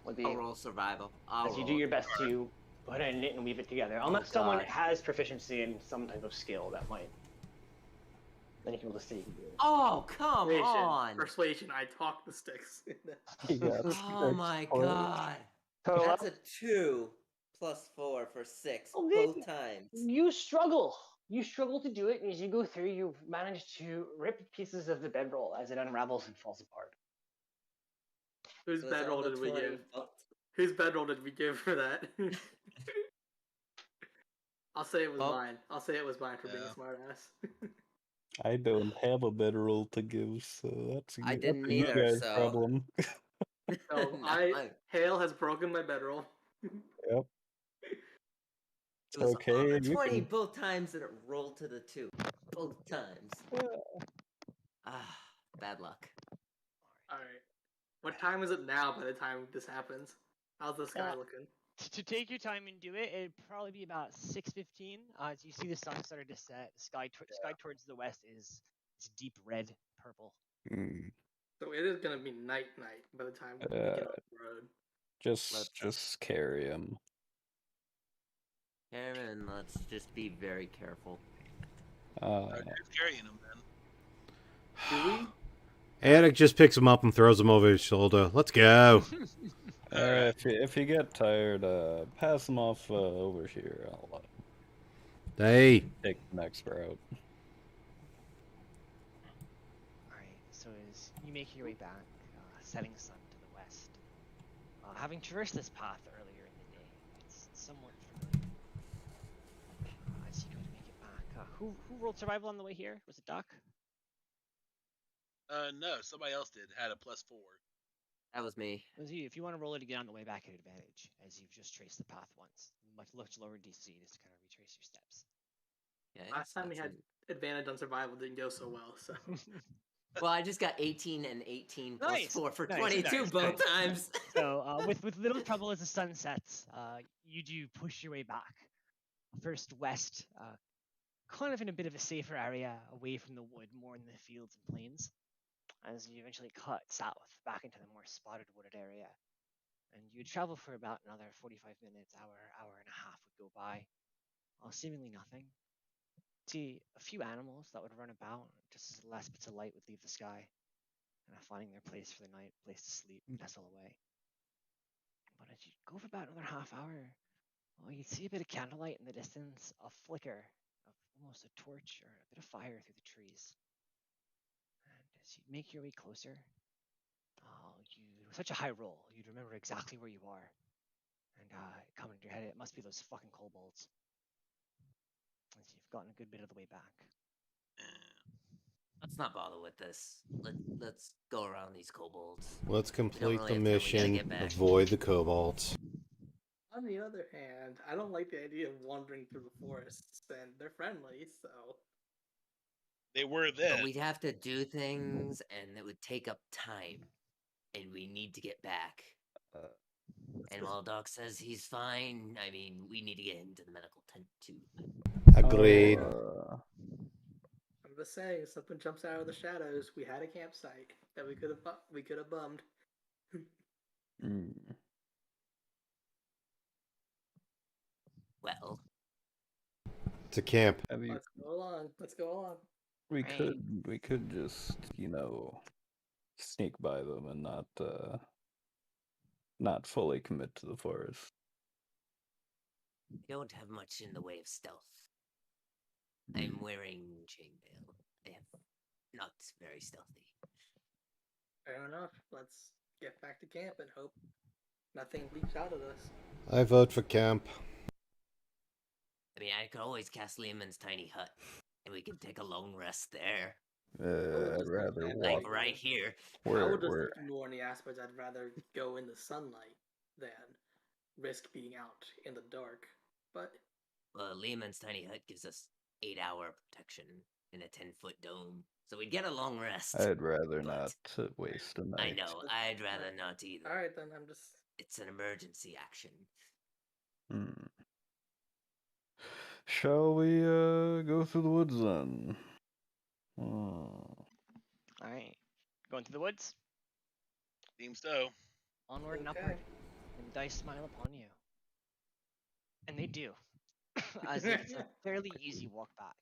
[SPEAKER 3] Would be
[SPEAKER 1] I'll roll survival.
[SPEAKER 3] as you do your best to put in it and weave it together. Unless someone
[SPEAKER 1] God.
[SPEAKER 3] has proficiency in some type of skill that might. Then you can roll to see.
[SPEAKER 1] Oh, come on!
[SPEAKER 4] Persuasion. I talk the sticks.
[SPEAKER 2] Yeah,
[SPEAKER 1] Oh my god.
[SPEAKER 3] Total
[SPEAKER 1] That's a 2 plus 4 for 6
[SPEAKER 3] Oh,
[SPEAKER 1] both
[SPEAKER 3] man.
[SPEAKER 1] times.
[SPEAKER 3] You struggle.
[SPEAKER 8] You struggle to do it, and as you go through, you manage to rip pieces of the bedroll as it unravels and falls apart.
[SPEAKER 4] Whose
[SPEAKER 1] So it's
[SPEAKER 4] bedroll
[SPEAKER 1] all the
[SPEAKER 4] did we
[SPEAKER 1] 20
[SPEAKER 4] give?
[SPEAKER 1] fucked.
[SPEAKER 4] Whose bedroll did we give for that? I'll say it was
[SPEAKER 1] Oh.
[SPEAKER 4] mine. I'll say it was mine for being a
[SPEAKER 6] Yeah.
[SPEAKER 4] smartass.
[SPEAKER 2] I don't have a bedroll to give, so that's
[SPEAKER 1] I
[SPEAKER 2] that's
[SPEAKER 1] didn't
[SPEAKER 2] a you
[SPEAKER 1] either,
[SPEAKER 2] guys'
[SPEAKER 1] so
[SPEAKER 2] problem.
[SPEAKER 4] So
[SPEAKER 1] No,
[SPEAKER 4] Hale has broken my bedroll.
[SPEAKER 2] Yep.
[SPEAKER 1] it was
[SPEAKER 2] Okay,
[SPEAKER 1] on the
[SPEAKER 2] you
[SPEAKER 1] 20
[SPEAKER 2] can.
[SPEAKER 1] both times that it rolled to the 2. Both times.
[SPEAKER 2] Yeah.
[SPEAKER 1] Ah, bad luck.
[SPEAKER 4] Alright. What time is it now by the time this happens? How's the sky looking?
[SPEAKER 3] To take your time and do it, it'd probably be about 6:15. As you see the sun started to set, the sky towards the west is deep red, purple.
[SPEAKER 2] Mm,
[SPEAKER 4] So it is gonna be night by the time we get off the road.
[SPEAKER 2] just carry him.
[SPEAKER 1] Aaron, let's just be very careful.
[SPEAKER 6] Who's carrying him then?
[SPEAKER 4] Do we?
[SPEAKER 5] Attic just picks him up and throws him over his shoulder. Let's go.
[SPEAKER 6] Alright.
[SPEAKER 2] If you get tired, pass him off over here. I'll
[SPEAKER 5] Hey.
[SPEAKER 2] take the next route.
[SPEAKER 3] Alright, so as you make your way back, setting sun to the west, having traversed this path earlier in the day, it's somewhat familiar. As you go to make it back, who rolled survival on the way here? Was it Doc?
[SPEAKER 6] No, somebody else did. Had a +4.
[SPEAKER 1] That was me.
[SPEAKER 3] It was you. If you want to roll it again on the way back at advantage, as you've just traced the path once. Much lower DC just to kind of retrace your steps.
[SPEAKER 1] Yeah,
[SPEAKER 4] Last time we
[SPEAKER 1] that's
[SPEAKER 4] had advantage on survival didn't go so well, so
[SPEAKER 1] Well, I just got 18 and 18 plus
[SPEAKER 3] Nice,
[SPEAKER 1] 4 for
[SPEAKER 3] nice,
[SPEAKER 1] 22
[SPEAKER 3] nice,
[SPEAKER 1] both
[SPEAKER 3] nice.
[SPEAKER 1] times.
[SPEAKER 3] So, with little trouble as the sun sets, you do push your way back. First west, kind of in a bit of a safer area, away from the wood, more in the fields and plains, as you eventually cut south, back into the more spotted wooded area. And you'd travel for about another 45 minutes, hour and a half would go by. Seemingly nothing. See a few animals that would run about, just as the last bits of light would leave the sky, finding their place for the night, place to sleep, nestle away. But as you go for about another half hour, well, you'd see a bit of candlelight in the distance, a flicker of almost a torch or a bit of fire through the trees. And as you make your way closer, with such a high roll, you'd remember exactly where you are. And it come into your head, it must be those fucking kobolds. As you've gotten a good bit of the way back.
[SPEAKER 1] Let's not bother with this. Let's go around these kobolds.
[SPEAKER 5] Let's complete
[SPEAKER 1] really
[SPEAKER 5] the
[SPEAKER 1] have time, we gotta
[SPEAKER 5] mission.
[SPEAKER 1] get back.
[SPEAKER 5] Avoid the kobolds.
[SPEAKER 4] on the other hand, I don't like the idea of wandering through the forests, and they're friendly, so
[SPEAKER 6] They were
[SPEAKER 1] But
[SPEAKER 6] then.
[SPEAKER 1] we'd have to do things, and it would take up time, and we need to get back. And while Doc says he's fine, I mean, we need to get him to the medical tent too.
[SPEAKER 5] Agreed.
[SPEAKER 4] I'm just saying, if something jumps out of the shadows, we had a campsite that we could have bummed.
[SPEAKER 1] Well,
[SPEAKER 5] It's a camp.
[SPEAKER 2] Have you?
[SPEAKER 4] Let's go along.
[SPEAKER 2] We
[SPEAKER 3] Right.
[SPEAKER 2] could just sneak by them and not fully commit to the forest.
[SPEAKER 1] we don't have much in the way of stealth. I'm wearing chainmail. I am not very stealthy.
[SPEAKER 4] Fair enough. Let's get back to camp and hope nothing leaps out of this.
[SPEAKER 5] I vote for camp.
[SPEAKER 1] I mean, I could always cast Lehman's tiny hut, and we could take a long rest there.
[SPEAKER 2] I'd rather
[SPEAKER 1] Like
[SPEAKER 2] walk.
[SPEAKER 1] right here.
[SPEAKER 4] I
[SPEAKER 2] Where
[SPEAKER 4] would just
[SPEAKER 2] where
[SPEAKER 4] ignore any aspects. I'd rather go in the sunlight than risk being out in the dark. But
[SPEAKER 1] Well, Lehman's tiny hut gives us 8-hour protection in a 10-foot dome, so we'd get a long rest.
[SPEAKER 2] I'd rather
[SPEAKER 1] but
[SPEAKER 2] not waste a night.
[SPEAKER 1] I know, I'd rather not either.
[SPEAKER 4] all right, then I'm just.
[SPEAKER 1] It's an emergency action.
[SPEAKER 2] Shall we go through the woods then?
[SPEAKER 3] Alright. Going through the woods?
[SPEAKER 6] Seems so.
[SPEAKER 3] Onward and
[SPEAKER 4] Okay.
[SPEAKER 3] upward. And dice smile upon you. And they do. As it's a fairly easy walk back.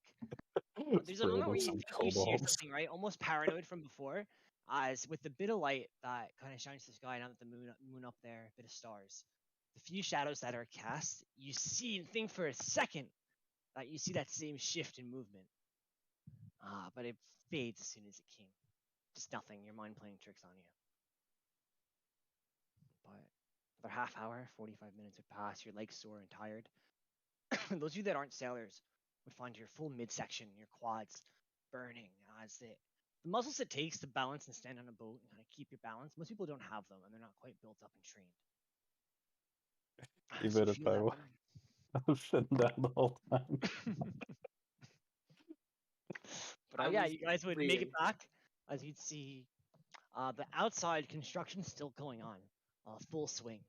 [SPEAKER 3] There's a moment where you think you see something, right? Almost paranoid from before. As with the bit of light that kind of shines the sky, now that the moon up there, a bit of stars. The few shadows that are cast, you see and think for a second that you see that same shift in movement. But it fades as soon as it came. Just nothing. Your mind playing tricks on you. But another half hour, 45 minutes would pass. Your legs sore and tired. Those of you that aren't sailors would find your full midsection, your quads burning as the muscles it takes to balance and stand on a boat and kind of keep your balance. Most people don't have them, and they're not quite built up and trained. So
[SPEAKER 2] Even
[SPEAKER 3] you
[SPEAKER 2] if
[SPEAKER 3] feel
[SPEAKER 2] I
[SPEAKER 3] that
[SPEAKER 2] was
[SPEAKER 3] burn.
[SPEAKER 2] sitting down the whole time.
[SPEAKER 3] But
[SPEAKER 4] I
[SPEAKER 3] yeah,
[SPEAKER 4] was
[SPEAKER 3] you guys would make it
[SPEAKER 4] reading.
[SPEAKER 3] back as you'd see the outside construction still going on, full swing.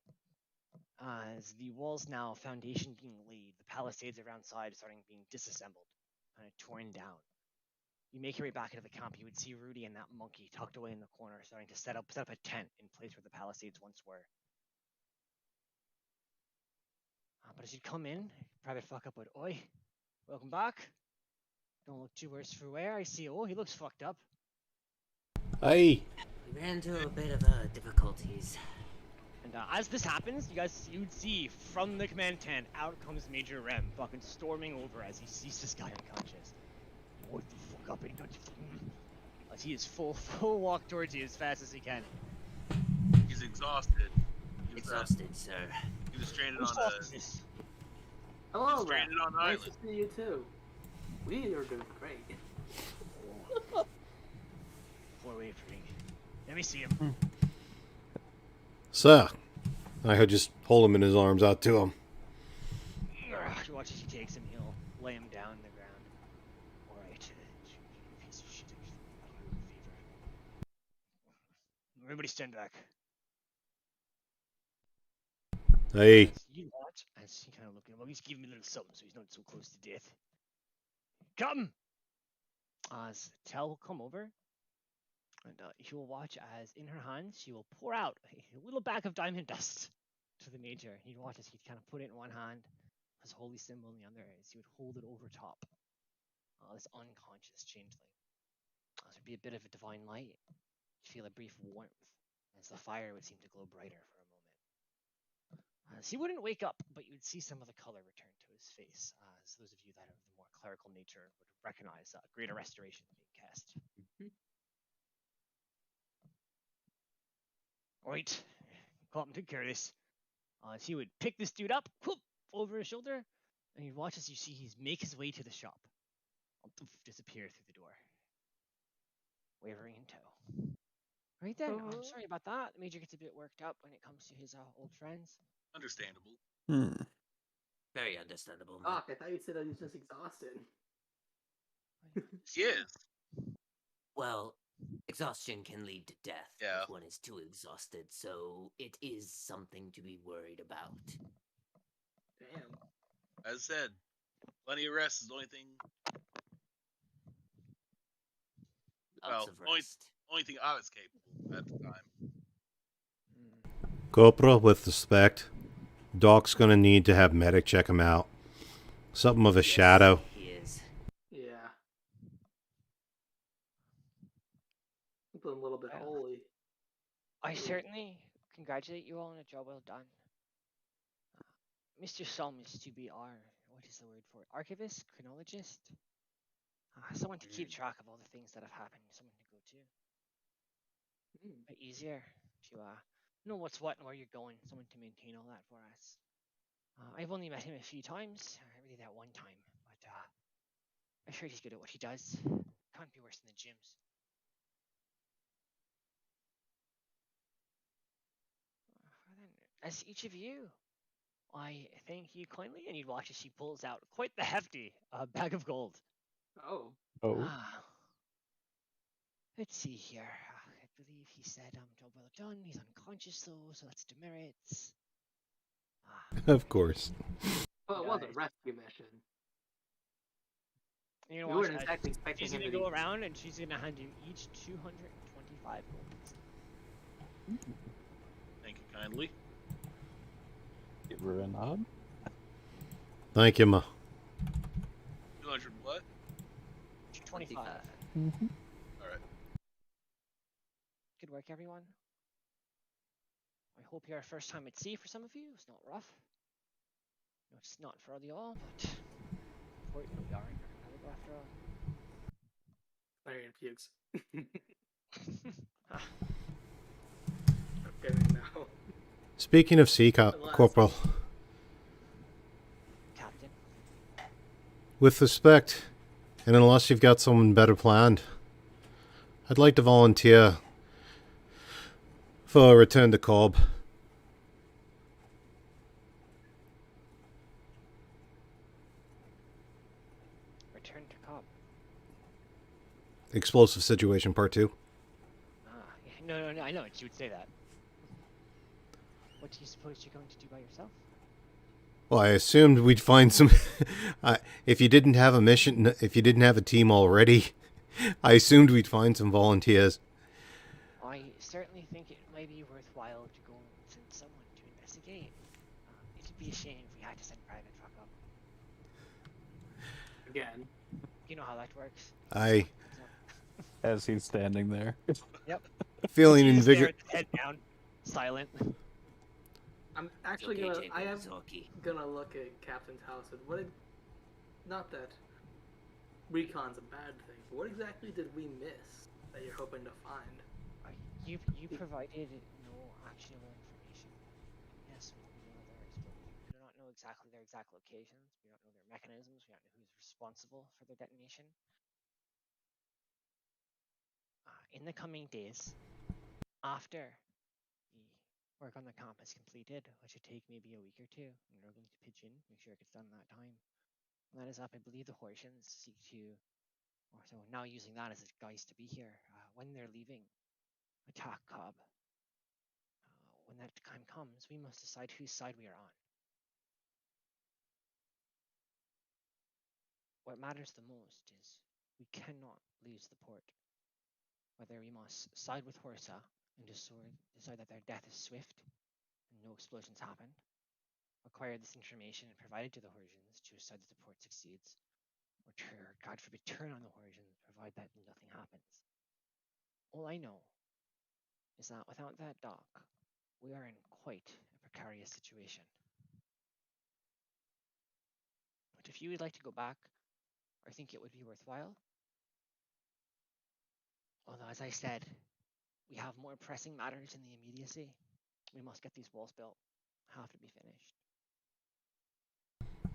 [SPEAKER 3] As the walls now, foundation being laid, the palisades around side starting being disassembled, kind of torn down. You make your way back into the camp. You would see Rudy and that monkey tucked away in the corner, starting to set up a tent in place where the palisades once were. But as you come in, private fuck up with, "Oi, welcome back. Don't look too worse for wear. I see. Oh, he looks fucked up."
[SPEAKER 5] Hey,
[SPEAKER 1] We ran into a bit of difficulties.
[SPEAKER 3] And as this happens, you'd see from the command tent out comes Major Rem, fucking storming over as he sees this guy unconscious. "What the fuck up? As he is full walk towards you as fast as he can.
[SPEAKER 6] He's exhausted. He was,
[SPEAKER 1] Exhausted, sir.
[SPEAKER 6] he was stranded
[SPEAKER 3] Whose
[SPEAKER 6] on
[SPEAKER 3] fault
[SPEAKER 6] a.
[SPEAKER 3] is this?
[SPEAKER 4] Hello,
[SPEAKER 6] stranded
[SPEAKER 4] Rat.
[SPEAKER 6] on an
[SPEAKER 4] Nice
[SPEAKER 6] island.
[SPEAKER 4] to see you too. We are doing great.
[SPEAKER 3] Poor wavering. Let me see him.
[SPEAKER 5] sir. I could just hold him in his arms out to him.
[SPEAKER 3] You watch as he takes him, he'll lay him down on the ground. Alright. Piece of shit. Fever. Everybody stand back.
[SPEAKER 5] Hey,
[SPEAKER 3] As you watch as he kind of looking, well, he's giving me a little something so he's not so close to death. Come! As Tell will come over, and he will watch as in her hands she will pour out a little bag of diamond dust to the Major. He'd watch as he'd kind of put it in one hand, his holy symbol in the other, as he would hold it over top. This unconscious changeling. This would be a bit of a divine light. You'd feel a brief warmth as the fire would seem to glow brighter for a moment. He wouldn't wake up, but you would see some of the color return to his face. As those of you that are of the more clerical nature would recognize greater restoration being cast. Right, Cotton took care of this. As he would pick this dude up, whoop, over his shoulder, and you'd watch as you see he's make his way to the shop. Disappear through the door. Wavering in tow. Right then, I'm sorry about that. The Major gets a bit worked up when it comes to his old friends.
[SPEAKER 6] Understandable.
[SPEAKER 1] Very understandable.
[SPEAKER 4] Fuck, I thought you said I was just exhausted.
[SPEAKER 6] He is.
[SPEAKER 1] Well, exhaustion can lead to death
[SPEAKER 6] Yeah.
[SPEAKER 1] if one is too exhausted, so it is something to be worried about.
[SPEAKER 4] Damn.
[SPEAKER 6] As I said, plenty of rest is the only thing.
[SPEAKER 1] Lots of rest.
[SPEAKER 6] Only thing I was capable at the time.
[SPEAKER 5] Corporal, with respect, Doc's gonna need to have medic check him out. Something of a
[SPEAKER 1] Yes,
[SPEAKER 5] shadow.
[SPEAKER 1] He is.
[SPEAKER 4] Yeah. Something a little bit
[SPEAKER 3] Well,
[SPEAKER 4] holy.
[SPEAKER 3] I certainly congratulate you all on a job well done. Mr. Solm is to be our, what is the word for it? Archivist? Chronologist? Someone to keep track of all the things that have happened, someone to go to. Bit easier to know what's what and where you're going, someone to maintain all that for us. I've only met him a few times, really that one time, but I'm sure he's good at what he does. Can't be worse than the gyms. As each of you, I thank you kindly, and you'd watch as she pulls out quite the hefty bag of gold.
[SPEAKER 4] Oh.
[SPEAKER 2] Oh.
[SPEAKER 3] Let's see here. I believe he said job well done. He's unconscious though, so that's demerits.
[SPEAKER 5] Of course.
[SPEAKER 4] Well, it was a
[SPEAKER 3] Guys.
[SPEAKER 4] rescue mission.
[SPEAKER 3] You
[SPEAKER 4] We
[SPEAKER 3] know,
[SPEAKER 4] weren't exactly expecting
[SPEAKER 3] she's
[SPEAKER 4] him
[SPEAKER 3] gonna
[SPEAKER 4] to
[SPEAKER 3] go
[SPEAKER 4] be...
[SPEAKER 3] around and she's gonna hand you each 225 gold.
[SPEAKER 6] Thank you kindly.
[SPEAKER 2] Give her a nod.
[SPEAKER 5] Thank you, Ma.
[SPEAKER 6] 200 what?
[SPEAKER 3] 25.
[SPEAKER 6] Alright.
[SPEAKER 3] Good work, everyone. I hope your first time at sea for some of you. It's not rough. No, it's not for all the all, but port. We are in Archipelago after all.
[SPEAKER 4] Marion pukes.
[SPEAKER 3] Ah,
[SPEAKER 4] I'm kidding now.
[SPEAKER 5] Speaking of sea
[SPEAKER 4] Unless-
[SPEAKER 5] corporal,
[SPEAKER 3] Captain.
[SPEAKER 5] with respect, and unless you've got something better planned, I'd like to volunteer for a return to Cobb.
[SPEAKER 3] Return to Cobb.
[SPEAKER 5] Explosive situation part 2.
[SPEAKER 3] Ah, yeah, no, I know it. You would say that. What do you suppose you're going to do by yourself?
[SPEAKER 5] Well, I assumed we'd find some. If you didn't have a mission, if you didn't have a team already, I assumed we'd find some volunteers.
[SPEAKER 3] I certainly think it might be worthwhile to go and send someone to investigate. It'd be a shame if we had to send private fuck up.
[SPEAKER 4] Again.
[SPEAKER 3] You know how that works.
[SPEAKER 5] I
[SPEAKER 2] As he's standing there.
[SPEAKER 5] feeling
[SPEAKER 3] You just stare
[SPEAKER 5] invigorated.
[SPEAKER 3] with the head down, silent.
[SPEAKER 4] I'm
[SPEAKER 1] It's
[SPEAKER 4] actually
[SPEAKER 1] okay,
[SPEAKER 4] gonna.
[SPEAKER 1] Jacob,
[SPEAKER 4] I am
[SPEAKER 1] it's okay.
[SPEAKER 4] gonna look at Captain's house and what did. Not that recon's a bad thing, but what exactly did we miss that you're hoping to find?
[SPEAKER 3] You provided no actionable information. Yes, we know theirs, but we do not know exactly their exact locations. We don't know their mechanisms. We don't know who's responsible for their detonation. In the coming days, after the work on the camp is completed, which should take maybe a week or two, and we're going to pitch in, make sure it gets done in that time. When that is up, I believe the Hortians seek to, or so now using that as a guise to be here, when they're leaving, attack Cobb. When that time comes, we must decide whose side we are on. What matters the most is we cannot lose the port. Whether we must side with Horsa and decide that their death is swift and no explosions happen, acquire this information and provide it to the Horsians to decide that the port succeeds, or God forbid, turn on the Horsians, provide that nothing happens. All I know is that without that dock, we are in quite a precarious situation. But if you would like to go back, or think it would be worthwhile, although as I said, we have more pressing matters in the immediacy. We must get these walls built. Have to be finished.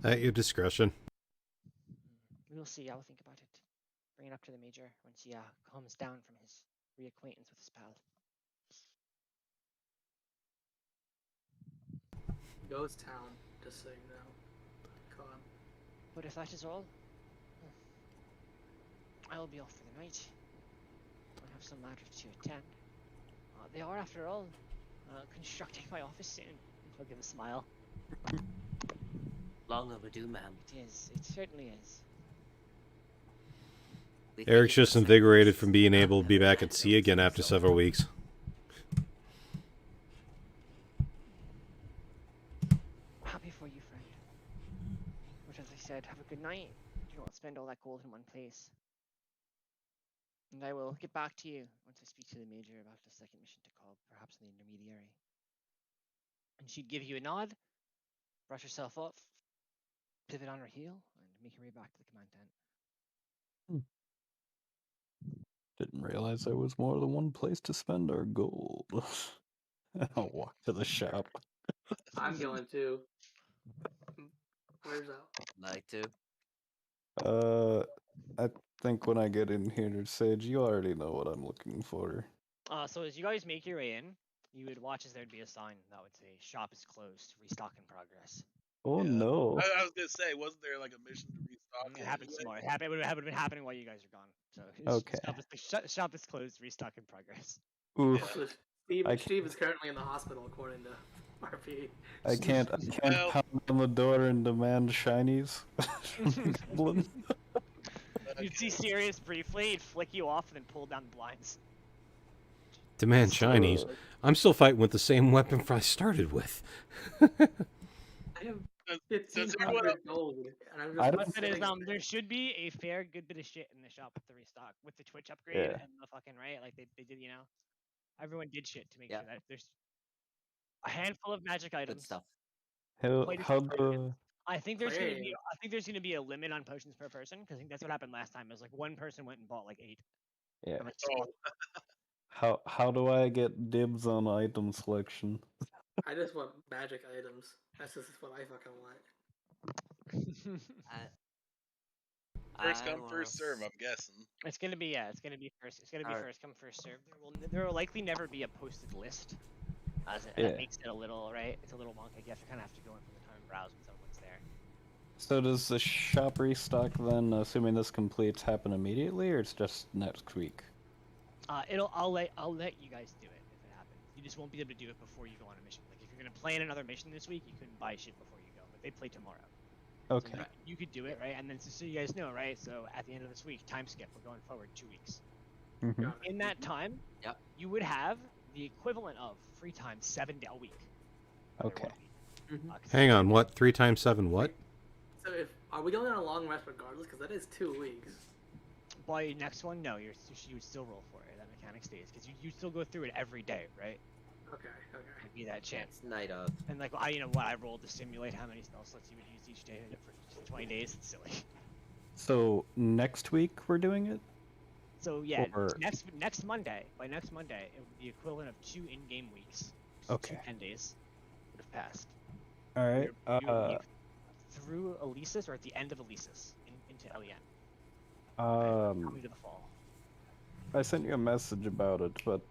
[SPEAKER 5] At your discretion.
[SPEAKER 3] We will see. I will think about it. Bring it up to the major once he comes down from his reacquaintance with his pal.
[SPEAKER 4] Ghost town, just so you know. God.
[SPEAKER 3] But if that is all, I will be off for the night. I have some matters to attend. They are, after all, constructing my office soon. I'll give a smile.
[SPEAKER 1] Long overdue, ma'am.
[SPEAKER 3] It is. It certainly is.
[SPEAKER 1] We
[SPEAKER 5] Eric's
[SPEAKER 1] figured
[SPEAKER 5] just
[SPEAKER 1] the
[SPEAKER 5] invigorated
[SPEAKER 1] sentence
[SPEAKER 5] from being
[SPEAKER 1] not
[SPEAKER 5] able to be
[SPEAKER 1] gonna
[SPEAKER 5] back at
[SPEAKER 1] land
[SPEAKER 5] sea
[SPEAKER 1] on
[SPEAKER 5] again after
[SPEAKER 1] so
[SPEAKER 5] several
[SPEAKER 1] well.
[SPEAKER 5] weeks.
[SPEAKER 3] Happy for you, friend. But as I said, have a good night. Do not spend all that gold in one place. And I will get back to you once I speak to the major about the second mission to Cobb, perhaps the intermediary. And she'd give you a nod, brush herself off, pivot on her heel, and make her way back to the command tent.
[SPEAKER 2] Didn't realize there was more than one place to spend our gold. I'll walk to the shop.
[SPEAKER 4] I'm going to. Where's out?
[SPEAKER 1] Like to.
[SPEAKER 2] I think when I get in here, Sage, you already know what I'm looking for.
[SPEAKER 3] So as you guys make your way in, you would watch as there'd be a sign that would say "Shop is closed, restock in progress."
[SPEAKER 2] Oh
[SPEAKER 6] Yeah.
[SPEAKER 2] no.
[SPEAKER 6] I was gonna say, wasn't there like a mission to restock?
[SPEAKER 3] It happens tomorrow. It would have been happening while you guys are gone. So
[SPEAKER 2] Okay.
[SPEAKER 3] shop is closed, restock in progress.
[SPEAKER 2] Oof.
[SPEAKER 4] Also, Steve,
[SPEAKER 2] I
[SPEAKER 4] Steve is currently in the hospital, according to RP.
[SPEAKER 2] I can't
[SPEAKER 6] Well-
[SPEAKER 2] pound on the door and demand shinies from the goblin.
[SPEAKER 3] You'd see Sirius briefly, he'd flick you off, and then pull down the blinds.
[SPEAKER 5] Demand shinies. I'm still fighting with the same weapon I started with.
[SPEAKER 4] I have
[SPEAKER 6] Does everyone
[SPEAKER 4] 1,500 gold, and I'm
[SPEAKER 2] I
[SPEAKER 4] just
[SPEAKER 2] don't-
[SPEAKER 3] But
[SPEAKER 4] sitting
[SPEAKER 3] there should be a fair good bit of shit in the shop with the restock, with the Twitch upgrade
[SPEAKER 2] Yeah.
[SPEAKER 3] and the fucking right, like they did, you know. Everyone did shit to make
[SPEAKER 1] Yeah.
[SPEAKER 3] sure that there's a handful of magic
[SPEAKER 1] Good
[SPEAKER 3] items.
[SPEAKER 1] stuff.
[SPEAKER 2] How
[SPEAKER 3] Quite a
[SPEAKER 2] how
[SPEAKER 3] few
[SPEAKER 2] the
[SPEAKER 3] I think there's gonna be
[SPEAKER 4] Hey.
[SPEAKER 3] I think there's gonna be a limit on potions per person because I think that's what happened last time. It was like one person went and bought like 8.
[SPEAKER 2] Yeah.
[SPEAKER 3] I'm like,
[SPEAKER 6] Oh,
[SPEAKER 2] How do I get dibs on item selection?
[SPEAKER 4] I just want magic items. That's just what I fucking want.
[SPEAKER 6] first
[SPEAKER 1] I
[SPEAKER 6] come,
[SPEAKER 1] wanna
[SPEAKER 6] first serve. I'm guessing.
[SPEAKER 3] It's gonna be It's gonna be first. It's gonna be
[SPEAKER 1] Alright.
[SPEAKER 3] first come first serve. There will likely never be a posted list.
[SPEAKER 2] Yeah.
[SPEAKER 3] That makes it a little right. It's a little wonky. You have to go in from the time and browse when someone's there.
[SPEAKER 2] So does the shop restock then, assuming this completes, happen immediately, or it's just next week?
[SPEAKER 3] I'll let you guys do it if it happens. You just won't be able to do it before you go on a mission. Like if you're gonna plan another mission this week, you couldn't buy shit before you go, but they play tomorrow.
[SPEAKER 2] Okay.
[SPEAKER 3] So you could do it, right? And then so you guys know, right? So at the end of this week, time skip. We're going forward 2 weeks.
[SPEAKER 2] Mhm.
[SPEAKER 4] Got it.
[SPEAKER 3] In that time,
[SPEAKER 1] Yep.
[SPEAKER 3] you would have the equivalent of free time 7 day a week.
[SPEAKER 2] Okay.
[SPEAKER 4] Mhm.
[SPEAKER 3] 'Cause
[SPEAKER 5] Hang on, what? 3 times 7 what?
[SPEAKER 4] So are we going on a long rest regardless? Because that is 2 weeks.
[SPEAKER 3] By next one, no, you would still roll for it. That mechanic stays because you still go through it every day, right?
[SPEAKER 4] Okay.
[SPEAKER 3] Give you that chance.
[SPEAKER 1] It's night of.
[SPEAKER 3] And like, you know what? I rolled to simulate how many spell slots you would use each day for 20 days. It's silly.
[SPEAKER 2] So next week we're doing it?
[SPEAKER 3] So yeah,
[SPEAKER 2] Or-
[SPEAKER 3] next Monday. By next Monday, it would be the equivalent of 2 in-game weeks. So
[SPEAKER 2] Okay.
[SPEAKER 3] 2 10 days would have passed.
[SPEAKER 2] All right.
[SPEAKER 3] You would be through Elisis or at the end of Elisis into Elien. Coming to the fall.
[SPEAKER 2] I sent you a message about it, but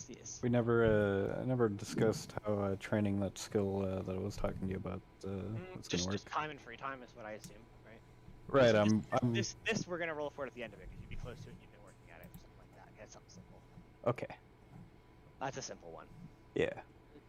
[SPEAKER 3] Yes.
[SPEAKER 2] we never discussed how training that skill that I was talking to you about was gonna work.
[SPEAKER 3] Just time and free time is what I assume, right?
[SPEAKER 2] Right.
[SPEAKER 3] So
[SPEAKER 2] I'm.
[SPEAKER 3] this we're gonna roll for it at the end of it because you'd be close to it and you've been working at it or something like that. That's something simple.
[SPEAKER 2] Okay.
[SPEAKER 3] That's a simple one.
[SPEAKER 2] Yeah.